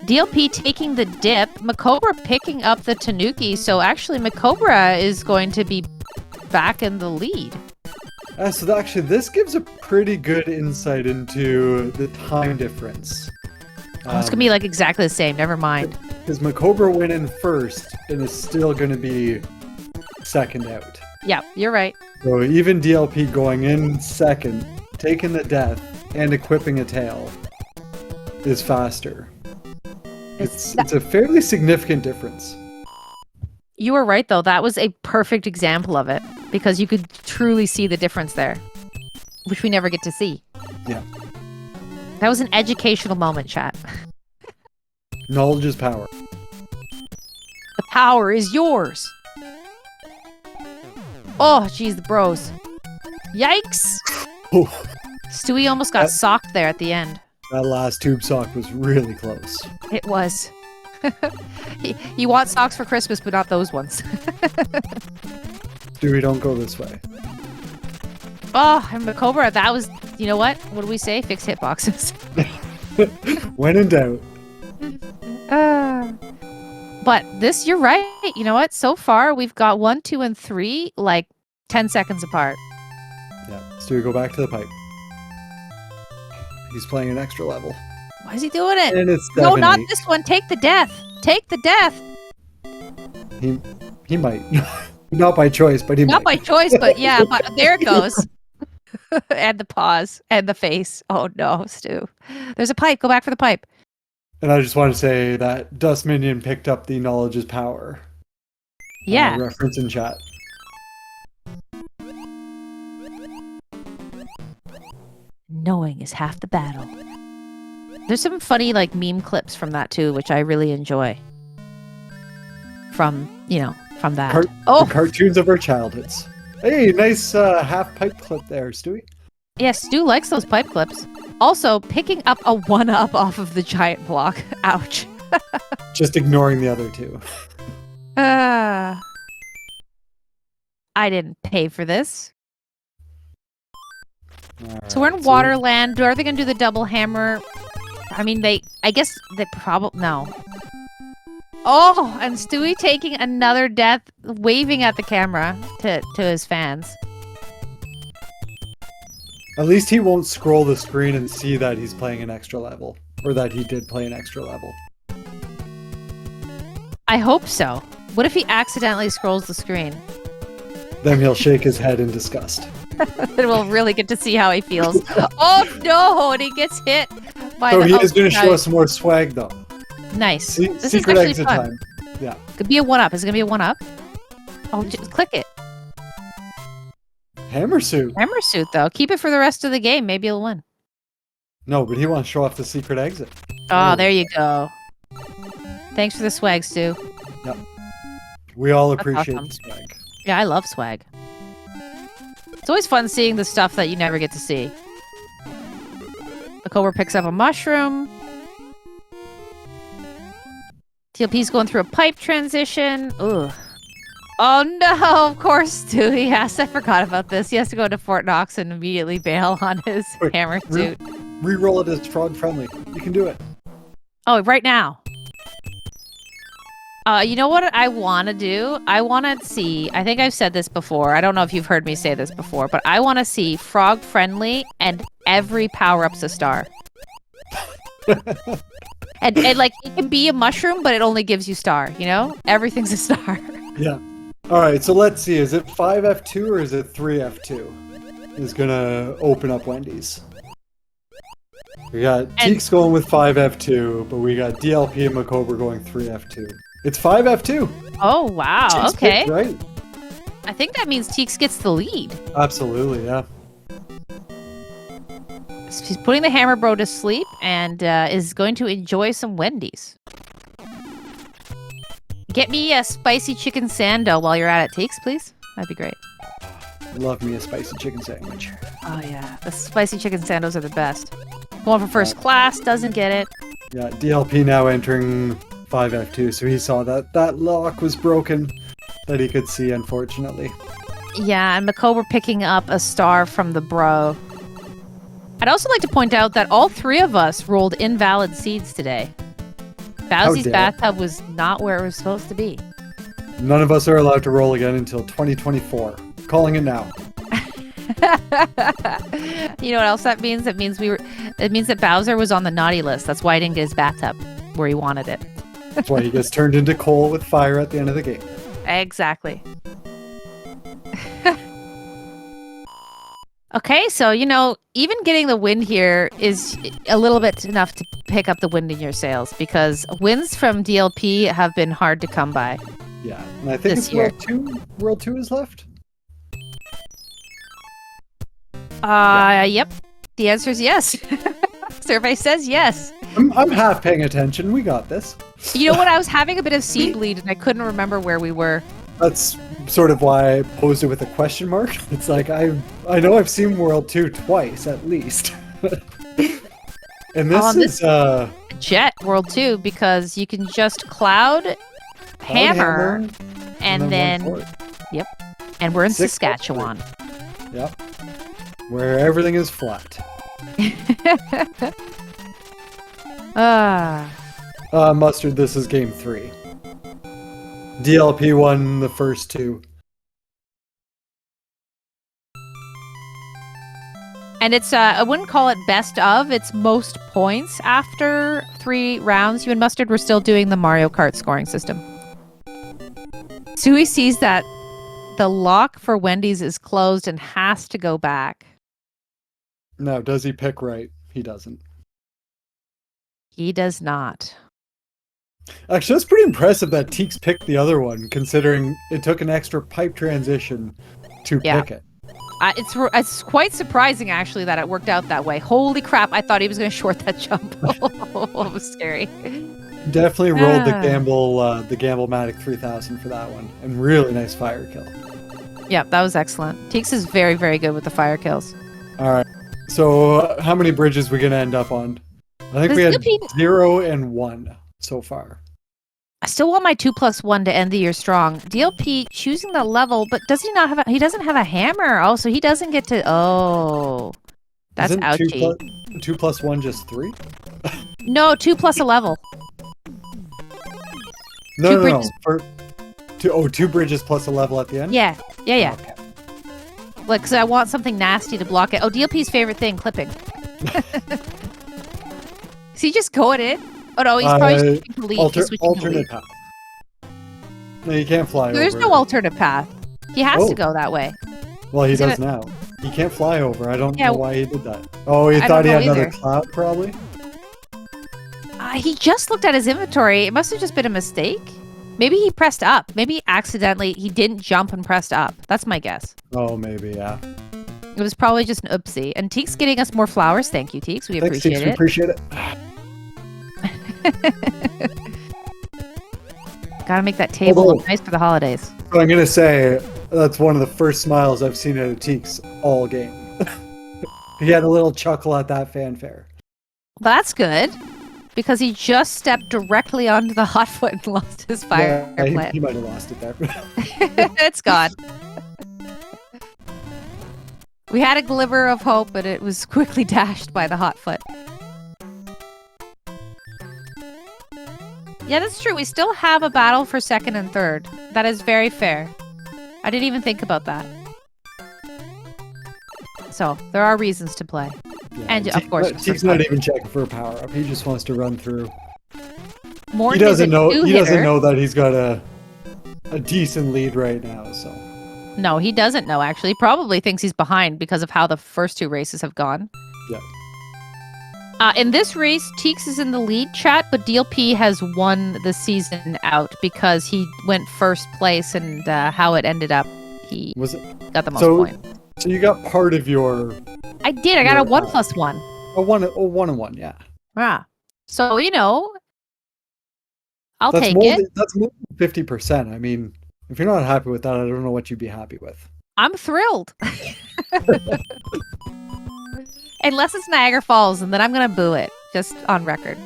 DLP taking the dip. MaCobra picking up the Tanuki. So actually, MaCobra is going to be back in the lead. So actually, this gives a pretty good insight into the time difference. Oh, it's going to be like exactly the same. Never mind. Because MaCobra went in first and is still going to be second out. Yeah, you're right. So even DLP going in second, taking the death, and equipping a tail is faster. It's a fairly significant difference. You were right, though. That was a perfect example of it. Because you could truly see the difference there. Which we never get to see. Yeah. That was an educational moment, chat. Knowledge is power. The power is yours. Oh, geez, the bros. Yikes! Oh, Stewie almost got socked there at the end. that last tube sock was really close. It was. You want socks for Christmas, but not those ones. Stewie, don't go this way. Oh, and MaCobra, that was, you know what? What do we say? Fix hitboxes. When in doubt. But this, you're right. You know what? So far, we've got 1, 2, and 3, like 10 seconds apart. Yeah, Stewie, go back to the pipe. He's playing an extra level. Why is he doing it? And it's No, 7-8. not this one. Take the death. Take the death. He might. Not by choice, but he Not by might. choice, but yeah, but there it goes. And the pause and the face. Oh no, Stu. There's a pipe. Go back for the pipe. And I just want to say that Dust Minion picked up the knowledge is power. Yeah. Reference in chat. Knowing is half the battle. There's some funny like meme clips from that too, which I really enjoy. From that. The cartoons of our childhoods. Hey, nice half pipe clip there, Stewie. Yeah, Stu likes those pipe clips. Also, picking up a 1-up off of the giant block. Ouch. Just ignoring the other two. I didn't pay for this. So we're in Waterland. Are they going to do the double hammer? I mean, I guess they probably... No. Oh, and Stewie taking another death, waving at the camera to his fans. At least he won't scroll the screen and see that he's playing an extra level. Or that he did play an extra level. I hope so. What if he accidentally scrolls the screen? Then he'll shake his head in disgust. Then we'll really get to see how he feels. Oh no! And he gets hit by So the... he is going to show us some more swag, though. Nice. This is Secret actually exit fun. time. Yeah. Could be a 1-up. Is it going to be a 1-up? Oh, just click it. Hammer suit. Hammer suit, though. Keep it for the rest of the game. Maybe you'll win. No, but he wants to show off the secret exit. Oh, there you go. Thanks for the swag, Stu. Yep. We all That's appreciate awesome. the swag. Yeah, I love swag. It's always fun seeing the stuff that you never get to see. The Cobra picks up a mushroom. TLP's going through a pipe transition. Ugh. Oh no, of course, Stu. Yes, I forgot about this. He has to go to Fort Knox and immediately bail on his Quick, hammer suit. Reroll it as frog friendly. You can do it. Oh, right now. You know what I want to do? I want to see, I think I've said this before. I don't know if you've heard me say this before, but I want to see frog friendly and every power-up's a star. and like, it can be a mushroom, but it only gives you star, you know? Everything's a star. Yeah. All right, so let's see. Is it 5F2 or is it 3F2? Is going to open up Wendy's. We got TEEX going with 5F2, but we got DLP and MaCobra going 3F2. It's 5F2. Oh, wow. TEEX Okay. picked right. I think that means TEEX gets the lead. Absolutely, yeah. He's putting the hammer bro to sleep and is going to enjoy some Wendy's. Get me a spicy chicken sando while you're at it, TEEX, please. That'd be great. I love me a spicy chicken sandwich. Oh yeah, the spicy chicken sandos are the best. Going for first class, doesn't get it. Yeah, DLP now entering 5F2, so he saw that lock was broken that he could see, unfortunately. Yeah, and MaCobra picking up a star from the bro. I'd also like to point out that all three of us rolled invalid seeds today. Bowsy's bathtub was not where it was supposed to be. None of us are allowed to roll again until 2024. Calling it now. You know what else that means? It means that Bowser was on the naughty list. That's why he didn't get his bathtub where he wanted it. That's why he gets turned into coal with fire at the end of the game. Exactly. Okay, so, even getting the win here is a little bit enough to pick up the wind in your sails, because wins from DLP have been hard to come by. Yeah, and I think it's World 2 is left? Yep. The answer is yes. Survey says yes. I'm half paying attention. We got this. You know what? I was having a bit of seed bleed, and I couldn't remember where we were. That's sort of why I posed it with a question mark. It's like, I know I've seen World 2 twice, at least. And this is... Jet World 2, because you can just Cloud, Hammer, and then... Yep. And we're in Saskatchewan. Yep. Where everything is flat. Mustard, this is game 3. DLP won the first 2. And it's, I wouldn't call it best of, it's most points after 3 rounds. You and Mustard were still doing the Mario Kart scoring system. Sui sees that the lock for Wendy's is closed and has to go back. No, does he pick right? He doesn't. He does not. Actually, that's pretty impressive that TEEX picked the other one, considering it took an extra pipe transition to pick it. It's quite surprising, actually, that it worked out that way. Holy crap, I thought he was going to short that jump. It was scary. Definitely rolled the Gamble-Matic 3000 for that one. And really nice fire kill. Yeah, that was excellent. TEEX is very, very good with the fire kills. All right. So how many bridges are we going to end up on? I think we had 0 and 1 so far. I still want my 2+1 to end the year strong. DLP choosing the level, but does he not have he doesn't have a hammer. Oh, so he doesn't get to, that's Isn't ouchie. 2+1 just 3? No, 2 plus a level. No. 2 bridges plus a level at the end? Yeah. Okay. Like, because I want something nasty to block it. Oh, DLP's favorite thing, clipping. Is he just going in? Oh no, he's probably switching to lead. Alternate path. No, you can't fly over. There's no alternate path. He has to go that way. Well, he does now. He can't fly over. I don't know why he did that. Oh, he thought he had another cloud, probably? He just looked at his inventory. It must have just been a mistake. Maybe he pressed up. Maybe accidentally he didn't jump and pressed up. That's my guess. Oh, maybe, yeah. It was probably just an oopsie. And TEEX getting us more flowers. Thank you, TEEX. We appreciate it. We appreciate it. Gotta make that table look nice for the holidays. So I'm gonna say that's one of the first smiles I've seen out of TEEX all game. He had a little chuckle at that fanfare. That's good, because he just stepped directly onto the hotfoot and lost his fire plant. He might have lost it there. It's gone. We had a glimmer of hope, but it was quickly dashed by the hotfoot. Yeah, that's true. We still have a battle for second and third. That is very fair. I didn't even think about that. So, there are reasons to play. Yeah, and, of course... TEEX not even checking for a power-up. He just wants to run through. Morton he doesn't know that he's got a decent lead right now, so... No, he doesn't know, actually. He probably thinks he's behind because of how the first 2 races have gone. Yeah. In this race, TEEX is in the lead, chat, but DLP has won the season out because he went first place, and how it ended up, he got the most points. So you got part of your... I did. I got a 1+1. A 1 and 1, yeah. Ah. So, I'll take it. That's more than 50%. I mean, if you're not happy with that, I don't know what you'd be happy with. I'm thrilled. Unless it's Niagara Falls, and then I'm gonna boo it, just on record.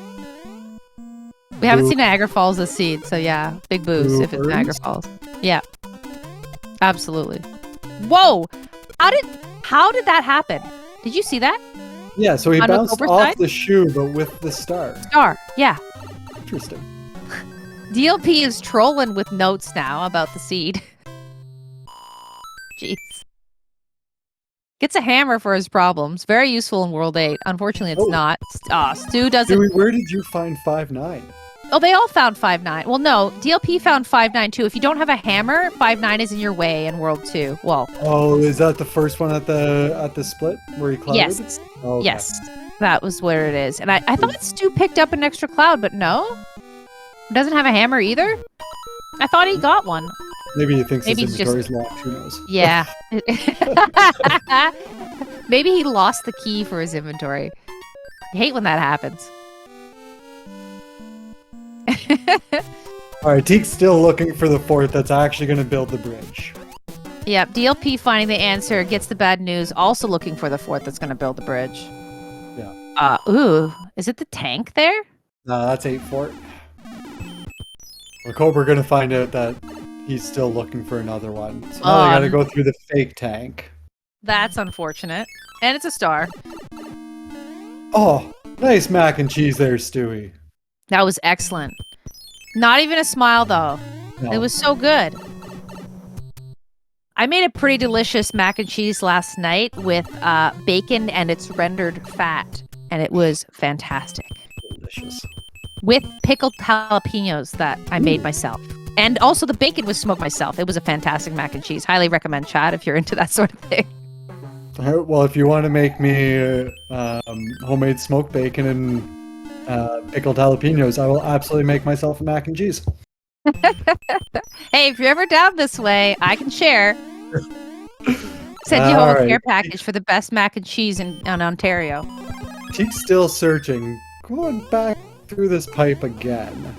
We haven't seen Niagara Falls this seed, so yeah, big boos if it's Niagara Falls. Yeah, absolutely. Whoa! How did that happen? Did you see that? Yeah, so he On bounced MaCobra's off side? the shoe, but with the star. Star, yeah. Interesting. DLP is trolling with notes now about the seed. Jeez. Gets a hammer for his problems. Very useful in World 8. Unfortunately, it's not. Stu doesn't... Dewey, where did you find 5-9? Oh, they all found 5-9. Well, no. DLP found 5-9 too. If you don't have a hammer, 5-9 is in your way in World 2. Well... Oh, is that the first one at the split where he clouded? Yes. Oh, okay. Yes. That was where it is. And I thought Stu picked up an extra cloud, but no. Doesn't have a hammer either? I thought he got one. Maybe he thinks Maybe his he's inventory's locked. Who knows? Yeah. Maybe he lost the key for his inventory. I hate when that happens. All right, Teek's still looking for the fort that's actually going to build the bridge. Yep, DLP finding the answer, gets the bad news, also looking for the fort that's going to build the bridge. Yeah. Ooh, is it the tank there? No, that's 8 fort. MaCobra going to find out that he's still looking for another one. So now they got to go through the fake tank. That's unfortunate. And it's a star. Oh, nice mac and cheese there, Stewie. That was excellent. Not even a smile, though. No. It was so good. I made a pretty delicious mac and cheese last night with bacon and its rendered fat. And it was fantastic. Delicious. With pickled jalapenos that I made myself. And also the bacon was smoked myself. It was a fantastic mac and cheese. Highly recommend, Chad, if you're into that sort of thing. Well, if you want to make me homemade smoked bacon and pickled jalapenos, I will absolutely make myself a mac and cheese. Hey, if you're ever down this way, I can share. Send you home a care package for the best mac and cheese in Ontario. Teek's still searching. Going back through this pipe again.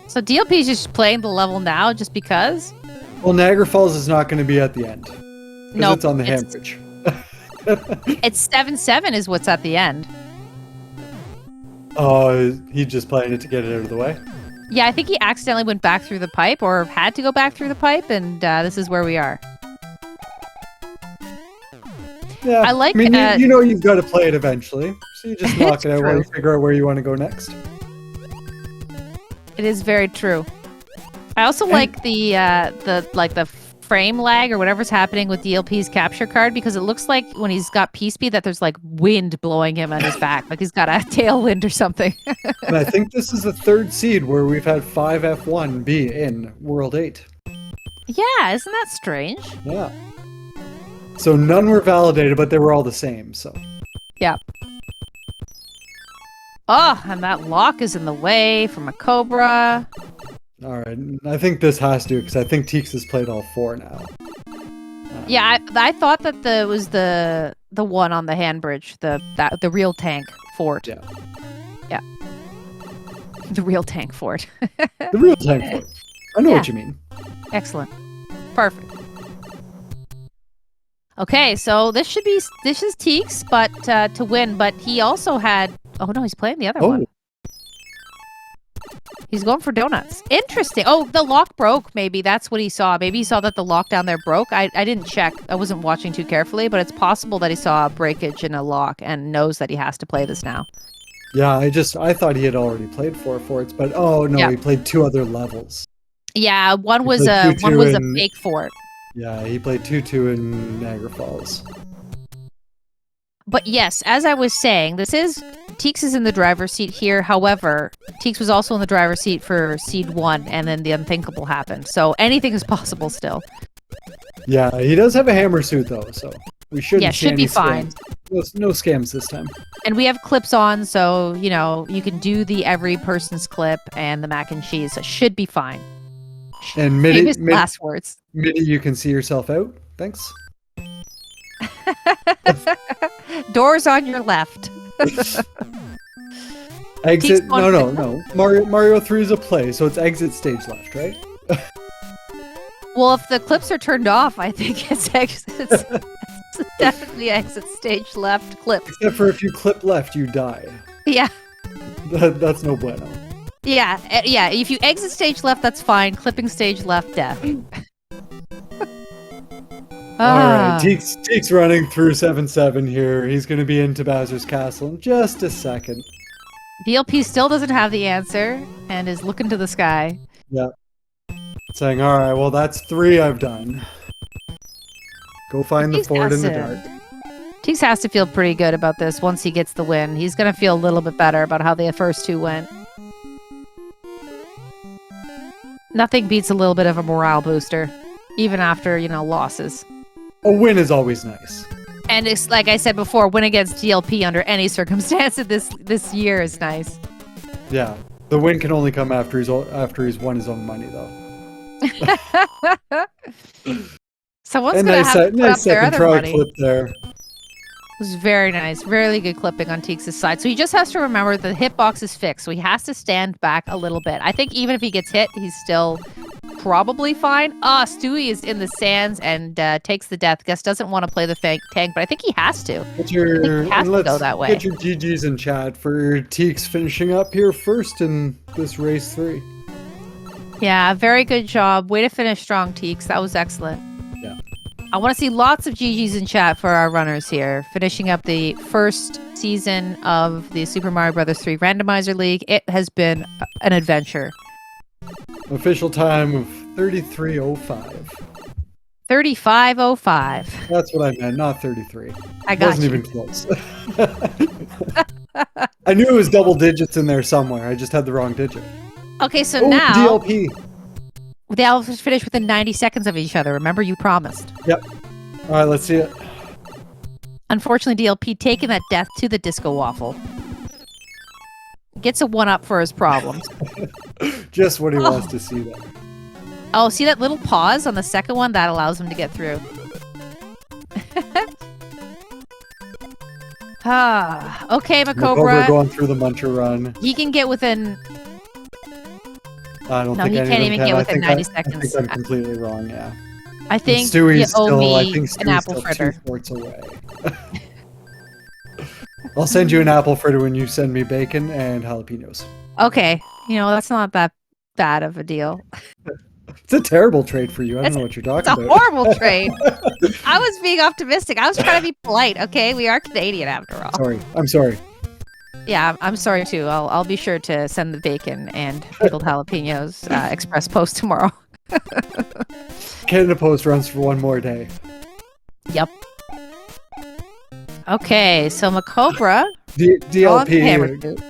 So DLP's just playing the level now just because? Well, Niagara Falls is not going to be at the end. No, it's on the hammerage. It's 7-7 is what's at the end. Oh, he's just playing it to get it out of the way? Yeah, I think he accidentally went back through the pipe or had to go back through the pipe, and this is where we are. Yeah, I like. I mean, you know you've got to play it eventually, so you just knock it out while you figure out where you want to go next. It is very true. I also like the frame lag or whatever's happening with DLP's capture card, because it looks like when he's got P-Speed that there's like wind blowing him on his back, like he's got a tailwind or something. And I think this is the third seed where we've had 5 F1 be in World 8. Yeah, isn't that strange? Yeah. So none were validated, but they were all the same, so. Yeah. Oh, and that lock is in the way from MaCobra. All right, I think this has to, because I think Teeks has played all 4 now. Yeah, I thought that was the one on the hand bridge, the real tank fort. Yeah. Yeah. The real tank fort. The real tank fort. I know what you mean. Excellent. Perfect. Okay, so this is Teeks, but to win, but he also had. Oh no, he's playing the other one. He's going for donuts. Interesting. Oh, the lock broke. Maybe that's what he saw. Maybe he saw that the lock down there broke. I didn't check. I wasn't watching too carefully, but it's possible that he saw a breakage in a lock and knows that he has to play this now. Yeah, I thought he had already played 4 forts, but oh no, he played 2 other levels. Yeah, one was a fake fort. Yeah, he played 2-2 in Niagara Falls. But yes, as I was saying, Teeks is in the driver's seat here. However, Teeks was also in the driver's seat for Seed 1, and then the unthinkable happened. So anything is possible still. Yeah, he does have a hammer suit, though, so we shouldn't see should be any fine. Scams. No scams this time. And we have clips on, so, you know, you can do the every person's clip and the mac and cheese. So it should be fine. And last words. Midi, you can see yourself out. Thanks. Doors on your left. Exit. No. Mario 3 is a play, so it's exit stage left, right? Well, if the clips are turned off, I think it's definitely exit stage left clip. Except for if you clip left, you die. Yeah. That's no bueno. Yeah, yeah. If you exit stage left, that's fine. Clipping stage left, death. Alright, Teek's running through 7-7 here. He's going to be into Bowser's Castle in just a second. DLP still doesn't have the answer and is looking to the sky. Yeah. Saying, alright, well, that's 3 I've done. Go find the fort in the dark. Teeks has to feel pretty good about this once he gets the win. He's going to feel a little bit better about how the first 2 went. Nothing beats a little bit of a morale booster, even after, losses. A win is always nice. And it's like I said before, win against DLP under any circumstance this year is nice. Yeah, the win can only come after he's won his own money, though. Someone's going to have to put up their other money. Clip there. It was very nice. Really good clipping on Teeks' side. So he just has to remember the hitbox is fixed. So he has to stand back a little bit. I think even if he gets hit, he's still probably fine. Stewie is in the sands and takes the death. Guess doesn't want to play the tank, but I think he has to. He has to go that way. Get your GGs in chat for Teeks finishing up here first in this race 3. Yeah, very good job. Way to finish strong, Teeks. That was excellent. Yeah. I want to see lots of GGs in chat for our runners here, finishing up the first season of the Super Mario Bros. 3 Randomizer League. It has been an adventure. Official time of 33:05. 35:05. That's what I meant, not 33. I got Wasn't even close. I knew it was double digits in there somewhere. I just had the wrong digit. Okay, so now... DLP. They all finished within 90 seconds of each other. Remember, you promised. Yep. All right, let's see it. Unfortunately, DLP taking that death to the disco waffle. Gets a 1-up for his problems. Just what he wants to see there. Oh, see that little pause on the second one? That allows him to get through. Okay, MaCobra. Going through the Muncher run. He can get within... I don't think he can't even get within 90 seconds. I think I'm completely wrong, yeah. I think Stewie's you owe me an apple fritter. 2 forts away. I'll send you an apple fritter when you send me bacon and jalapenos. Okay. That's not that bad of a deal. It's a terrible trade for you. I don't know what you're talking about. It's a horrible trade. I was being optimistic. I was trying to be polite, okay? We are Canadian after all. Sorry. I'm sorry. Yeah, I'm sorry too. I'll be sure to send the bacon and pickled jalapenos express post tomorrow. Canada Post runs for 1 more day. Yep. Okay, so MaCobra. DLP.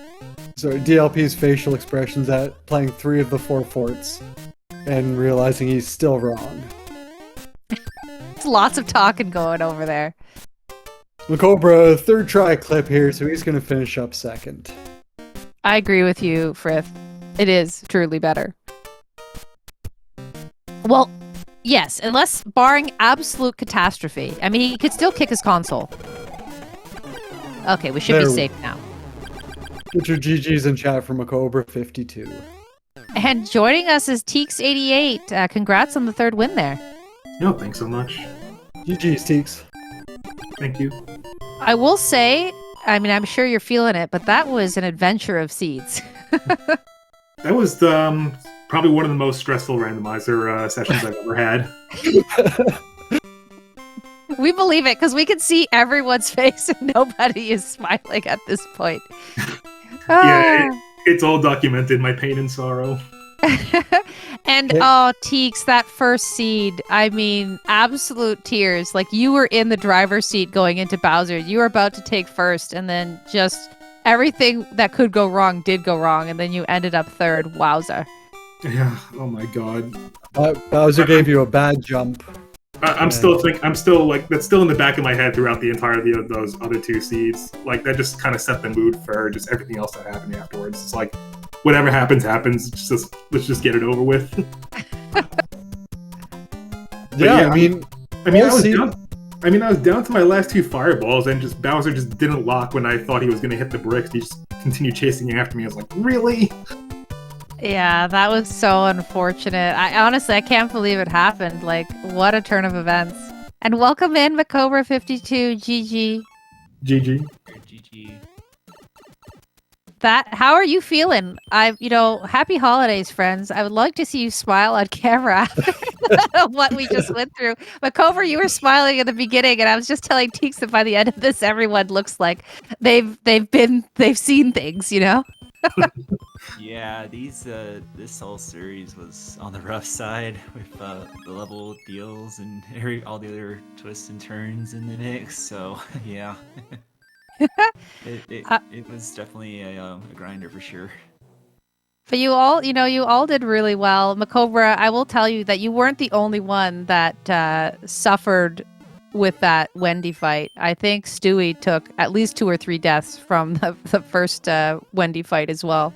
Sorry, DLP's facial expressions at playing 3 of the 4 forts and realizing he's still wrong. There's lots of talking going over there. MaCobra, 3rd try clip here, so he's going to finish up 2nd. I agree with you, Frith. It is truly better. Well, yes, unless barring absolute catastrophe. I mean, he could still kick his console. Okay, we should be safe now. Get your GGs in chat for MaCobra52. And joining us is TEEX88. Congrats on the 3rd win there. No, thanks so much. GGs, Teeks. Thank you. I will say, I mean, I'm sure you're feeling it, but that was an adventure of seeds. That was probably one of the most stressful randomizer sessions I've ever had. We believe it, because we can see everyone's face and nobody is smiling at this point. Yeah, it's all documented, my pain and sorrow. And Teeks, that first seed, I mean, absolute tears. Like, you were in the driver's seat going into Bowser. You were about to take first, and then just everything that could go wrong did go wrong, and then you ended up 3rd. Wowza. Yeah, oh my god. Bowser gave you a bad jump. I'm still like, that's still in the back of my head throughout the entirety of those other 2 seeds. Like, that just kind of set the mood for just everything else that happened afterwards. It's like, whatever happens. Let's just get it over with. Yeah, I mean, I was down to my last 2 fireballs, and just Bowser just didn't lock when I thought he was going to hit the bricks. He just continued chasing after me. I was like, really? Yeah, that was so unfortunate. I honestly, I can't believe it happened. Like, what a turn of events. And welcome in, MaCobra52, GG. GG. GG. How are you feeling? Happy holidays, friends. I would like to see you smile on camera after what we just went through. MaCobra, you were smiling at the beginning, and I was just telling Teeks that by the end of this, everyone looks like they've seen things, you know? Yeah, this whole series was on the rough side with the level deals and all the other twists and turns in the mix. So yeah, it was definitely a grinder for sure. But you all did really well. MaCobra, I will tell you that you weren't the only one that suffered with that Wendy fight. I think Stewie took at least 2 or 3 deaths from the first Wendy fight as well.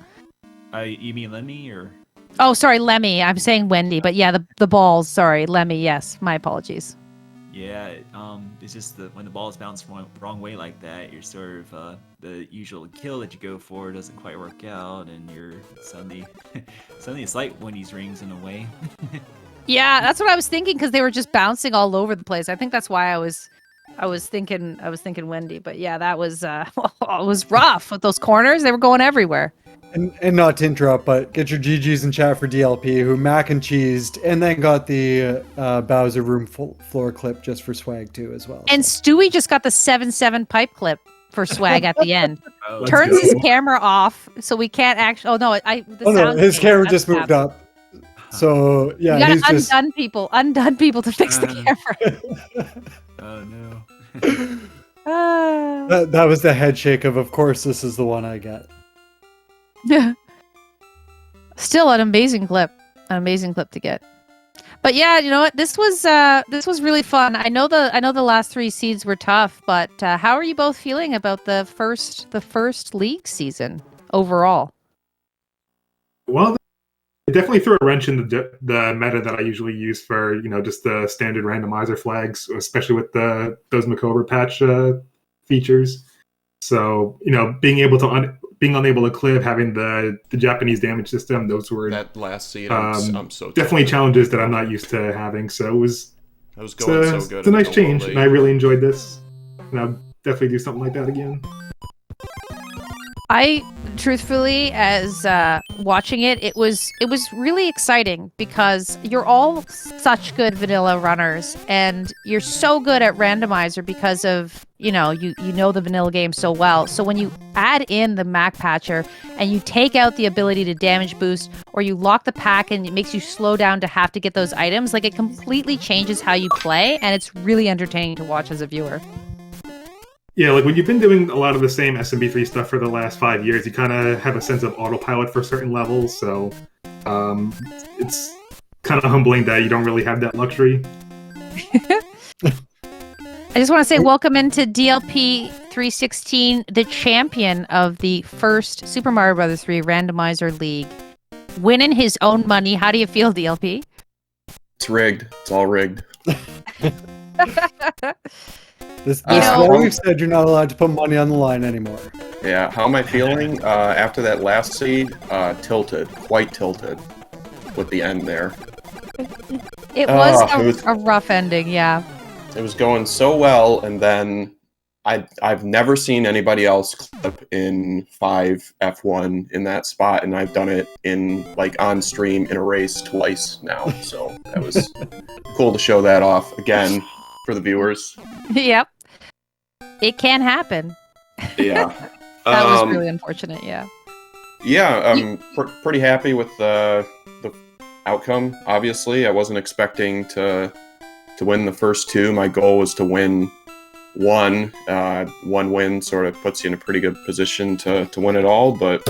You mean Lemmy or? Oh, sorry, Lemmy. I'm saying Wendy, but yeah, the balls. Sorry, Lemmy. Yes, my apologies. Yeah, it's just that when the balls bounce wrong way like that, you're sort of the usual kill that you go for doesn't quite work out, and you're suddenly it's like Wendy's rings in a way. Yeah, that's what I was thinking because they were just bouncing all over the place. I think that's why I was thinking Wendy. But yeah, that was it was rough with those corners. They were going everywhere. And not to interrupt, but get your GGs in chat for DLP, who mac and cheesed, and then got the Bowser room floor clip just for swag too as well. And Stewie just got the 7-7 pipe clip for swag at the end. Oh, Turns his camera off, so we can't actually. Oh no, his camera just moved up. So yeah, you he's gotta just undone people to fix the camera. Oh no. that was the head shake of course this is the one I get. Yeah. Still an amazing clip to get. But yeah, you know what? This was really fun. I know the last 3 seeds were tough, but how are you both feeling about the first league season overall? Well, it definitely threw a wrench in the meta that I usually use for just the standard randomizer flags, especially with those MaCobra patch features. So being unable to clip, having the Japanese damage system, those were that last seed. I'm so definitely challenges that I'm not used to having. So it was going so good. It's a nice change, and I really enjoyed this. And I'll definitely do something like that again. I truthfully, as watching it was really exciting because you're all such good vanilla runners, and you're so good at randomizer because of you know the vanilla game so well. So when you add in the Mac Patcher and you take out the ability to damage boost, or you lock the pack and it makes you slow down to have to get those items, like it completely changes how you play, and it's really entertaining to watch as a viewer. Yeah, like when you've been doing a lot of the same SMB3 stuff for the last 5 years, you kind of have a sense of autopilot for certain levels, so it's kind of humbling that you don't really have that luxury. I just want to say welcome into DLP316, the champion of the first Super Mario Bros. 3 Randomizer League. Winning his own money. How do you feel, DLP? It's rigged. It's all rigged. This we've said you're not allowed to put money on the line anymore. Yeah, how am I feeling after that last seed? Tilted, quite tilted with the end there. It was a rough ending, yeah. It was going so well, and then I've never seen anybody else clip in 5 F1 in that spot, and I've done it on stream in a race twice now. So that was cool to show that off again for the viewers. Yep. It can happen. Yeah. That was really unfortunate, yeah. Yeah, I'm pretty happy with the outcome, obviously. I wasn't expecting to win the first 2. My goal was to win 1. 1 win sort of puts you in a pretty good position to win it all, but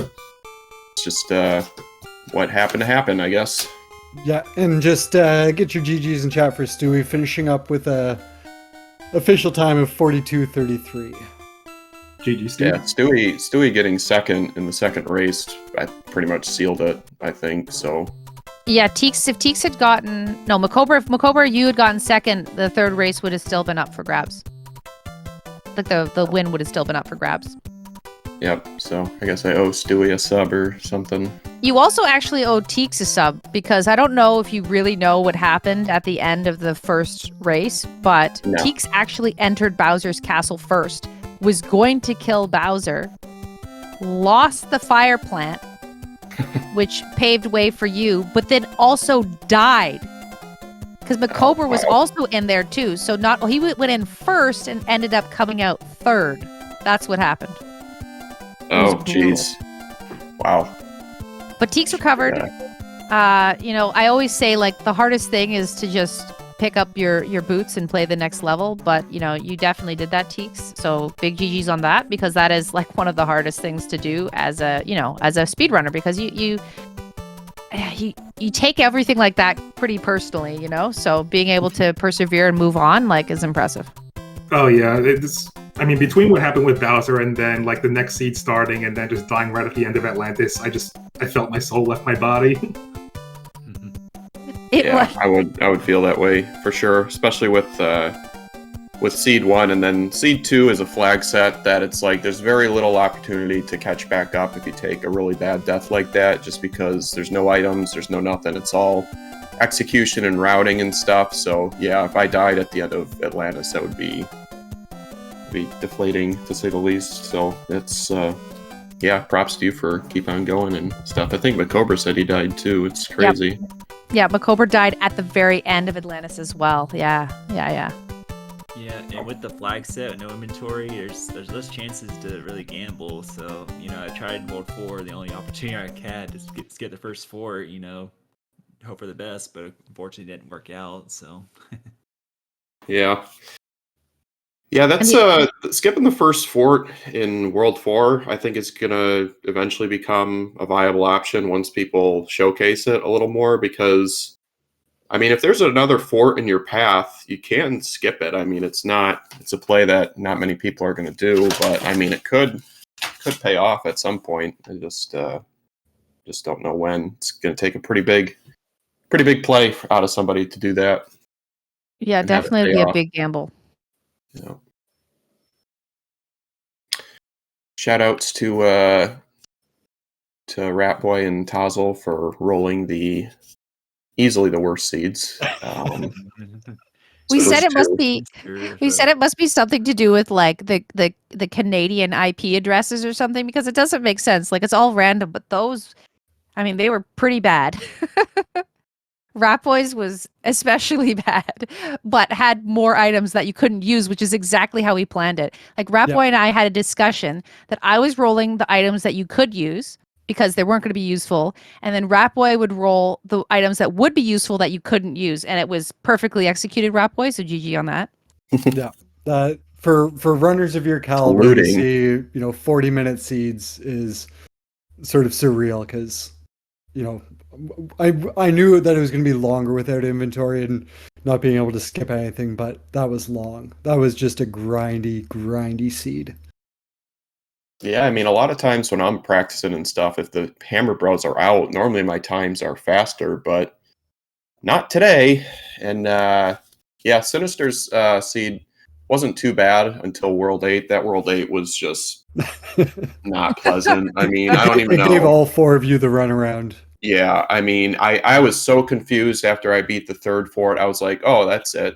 it's just what happened to happen, I guess. Yeah, and just get your GGs in chat for Stewie, finishing up with a official time of 42:33. GG, Steve. Yeah, Stewie getting second in the second race, I pretty much sealed it, I think, so. Yeah, if Teeks had gotten... No, MaCobra, if MaCobra, you had gotten second, the third race would have still been up for grabs. Like the win would have still been up for grabs. Yep. So I guess I owe Stewie a sub or something. You also actually owe TEEX a sub, because I don't know if you really know what happened at the end of the first race, but No. TEEX actually entered Bowser's castle first, was going to kill Bowser, lost the fire plant, which paved way for you, but then also died. Because MaCobra was also in there too, so he went in first and ended up coming out third. That's what happened. Oh, jeez. Wow. But TEEX recovered. Yeah. I always say, like, the hardest thing is to just pick up your boots and play the next level. But, you definitely did that, TEEX. So big GG's on that, because that is, like, one of the hardest things to do as a speedrunner, because you take everything like that pretty personally, So being able to persevere and move on, like, is impressive. Oh yeah, between what happened with Bowser and then like the next seed starting and then just dying right at the end of Atlantis, I felt my soul left my body. I would feel that way for sure, especially with Seed 1, and then Seed 2 is a flag set that it's like there's very little opportunity to catch back up if you take a really bad death like that, just because there's no items, there's no nothing, it's all execution and routing and stuff. So yeah, if I died at the end of Atlantis, that would be deflating to say the least. So it's props to you for keep on going and stuff. I think MaCobra said he died too. It's crazy. Yep. Yeah, MaCobra died at the very end of Atlantis as well. Yeah. Yeah, and with the flag set, no inventory, there's less chances to really gamble. So, I tried World 4, the only opportunity I had to get the first 4, hope for the best, but unfortunately didn't work out, so. Yeah, that's skipping the first fort in World 4, I think it's going to eventually become a viable option once people showcase it a little more, because if there's another fort in your path, you can skip it. It's a play that not many people are going to do, but it could pay off at some point. I just don't know when. It's going to take a pretty big play out of somebody to do that. Yeah, definitely be a big gamble. Yeah. Shout outs to Ratboy and Tazzle for rolling easily the worst seeds. We said it must be something to do with like the Canadian IP addresses or something, because it doesn't make sense. Like, it's all random, but those, they were pretty bad. Ratboy's was especially bad, but had more items that you couldn't use, which is exactly how we planned it. Like, Ratboy and I had a discussion that I was rolling the items that you could use because they weren't going to be useful, and then Ratboy would roll the items that would be useful that you couldn't use, and it was perfectly executed, Ratboy, so GG on that. Yeah. For runners of your caliber to see, 40-minute seeds is sort of surreal, because, I knew that it was going to be longer without inventory and not being able to skip anything, but that was long. That was just a grindy seed. Yeah, a lot of times when I'm practicing and stuff, if the Hammer Bros are out, normally my times are faster, but not today. And Sinister's seed wasn't too bad until World 8. That World 8 was just not pleasant. I don't even know. I gave all 4 of you the runaround. Yeah, I was so confused after I beat the third fort. I was like, oh, that's it.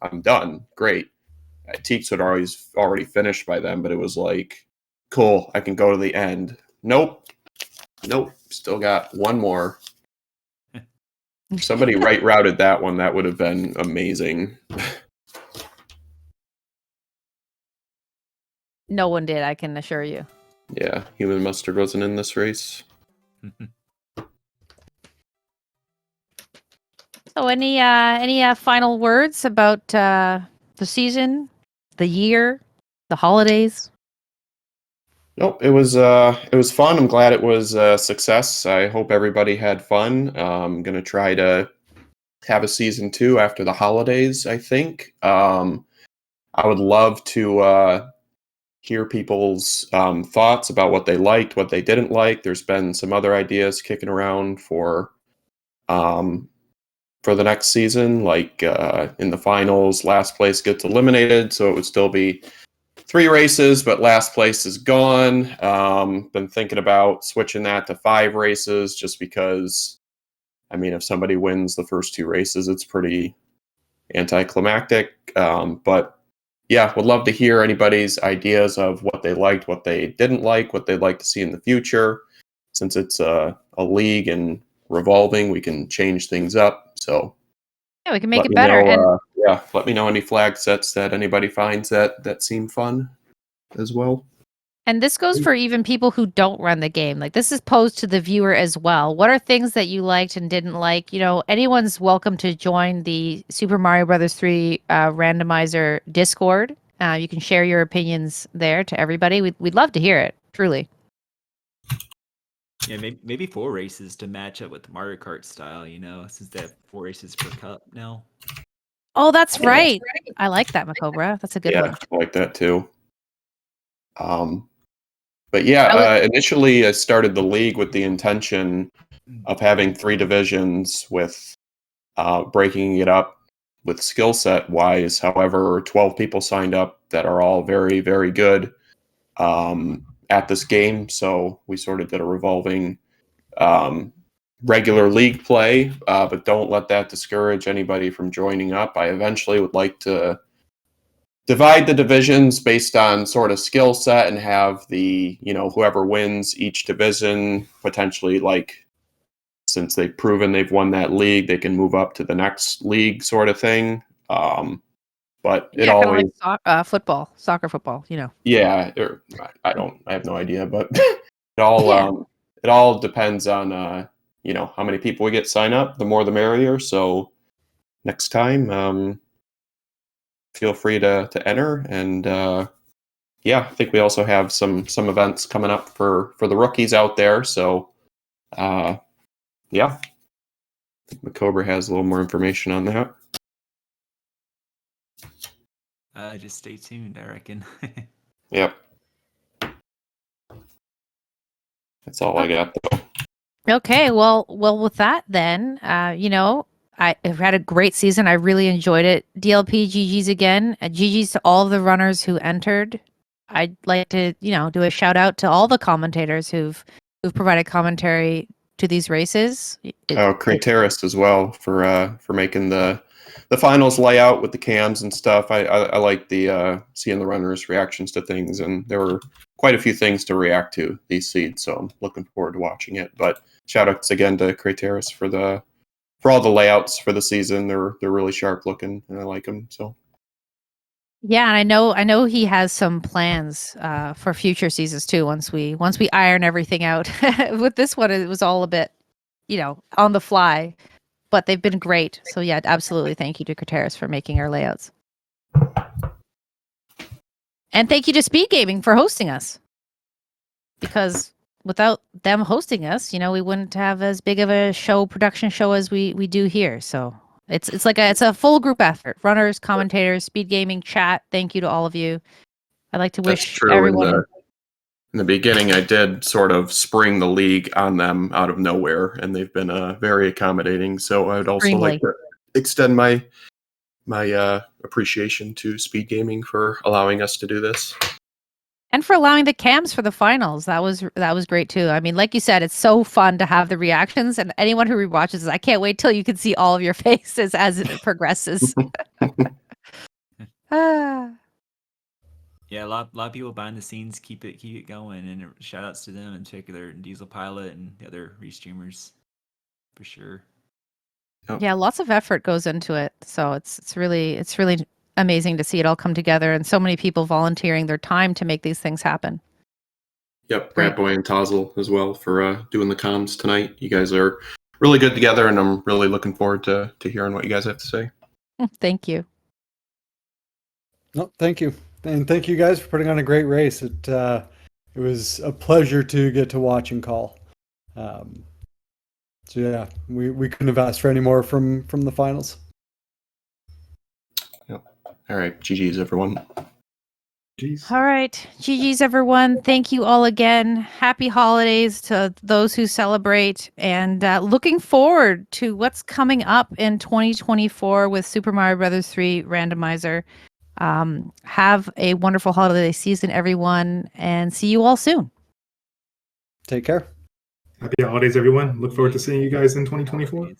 I'm done. Great. TEEX had already finished by then, but it was like, cool, I can go to the end. Nope. Still got one more. Somebody right routed that one. That would have been amazing. No one did, I can assure you. Yeah, Human Mustard wasn't in this race. So any final words about the season, the year, the holidays? Nope, it was fun. I'm glad it was a success. I hope everybody had fun. I'm gonna try to have a season 2 after the holidays, I think. I would love to hear people's thoughts about what they liked, what they didn't like. There's been some other ideas kicking around for the next season, like in the finals, last place gets eliminated, so it would still be 3 races, but last place is gone. Been thinking about switching that to 5 races just because, I mean, if somebody wins the first 2 races, it's pretty anticlimactic. But yeah, would love to hear anybody's ideas of what they liked, what they didn't like, what they'd like to see in the future. Since it's a league and revolving, we can change things up. So Yeah, we can make let it me better. know, yeah, let me know any flag sets that anybody finds that seem fun as well. And this goes for even people who don't run the game. Like, this is posed to the viewer as well. What are things that you liked and didn't like? You know, anyone's welcome to join the Super Mario Brothers 3 Randomizer Discord. You can share your opinions there to everybody. We'd love to hear it, truly. Yeah, maybe 4 races to match up with the Mario Kart style, since they have 4 races per cup now. Oh, that's right. I like that, MaCobra. That's a good one. I like that too. But yeah, initially I started the league with the intention of having 3 divisions with breaking it up with skill set wise. However, 12 people signed up that are all very, very good at this game. So we sort of did a revolving regular league play, but don't let that discourage anybody from joining up. I eventually would like to divide the divisions based on sort of skill set and have the, whoever wins each division potentially, like, since they've proven they've won that league, they can move up to the next league sort of thing. But it always like soccer football, Yeah, I have no idea, but it all depends on how many people we get sign up. The more the merrier. So next time, feel free to enter. And yeah, I think we also have some events coming up for the rookies out there. So yeah, I think MaCobra has a little more information on that. Just stay tuned, I reckon. Yep. That's all I got, though. Okay, well, with that then, I've had a great season. I really enjoyed it. DLP, GG's again. GG's to all of the runners who entered. I'd like to, do a shout out to all the commentators who've provided commentary to these races. Crateris as well for making the finals layout with the cams and stuff. I like the seeing the runners' reactions to things, and there were quite a few things to react to these seeds, so I'm looking forward to watching it. But shout outs again to Crateris for all the layouts for the season. They're really sharp looking, and I like them. So yeah, and I know he has some plans for future seasons too. Once we iron everything out. With this one, it was all a bit, on the fly, but they've been great. So yeah, absolutely. Thank you to Crateris for making our layouts. And thank you to SpeedGaming for hosting us. Because without them hosting us, we wouldn't have as big of a production show as we do here. So it's a full group effort. Runners, commentators, SpeedGaming, chat. Thank you to all of you. I'd like to wish everyone. In the beginning, I did sort of spring the league on them out of nowhere, and they've been very accommodating. So I would also like to extend my appreciation to SpeedGaming for allowing us to do this. And for allowing the cams for the finals. That was great too. I mean, like you said, it's so fun to have the reactions, and anyone who rewatches this, I can't wait till you can see all of your faces as it progresses. Yeah, a lot of people behind the scenes keep it going, and shout outs to them in particular, Diesel Pilot and the other restreamers, for sure. Yeah, lots of effort goes into it, so it's really amazing to see it all come together, and so many people volunteering their time to make these things happen. Yep, Rat Boy and Tozzle as well for doing the comms tonight. You guys are really good together, and I'm really looking forward to hearing what you guys have to say. Thank you. No, thank you. And thank you guys for putting on a great race. It was a pleasure to get to watch and call. So yeah, we couldn't have asked for any more from the finals. Yep. All right, GG's everyone. Jeez. All right, GG's everyone. Thank you all again. Happy holidays to those who celebrate, and looking forward to what's coming up in 2024 with Super Mario Brothers 3 Randomizer. Have a wonderful holiday season, everyone, and see you all soon. Take care. Happy holidays, everyone. Look forward to seeing you guys in 2024.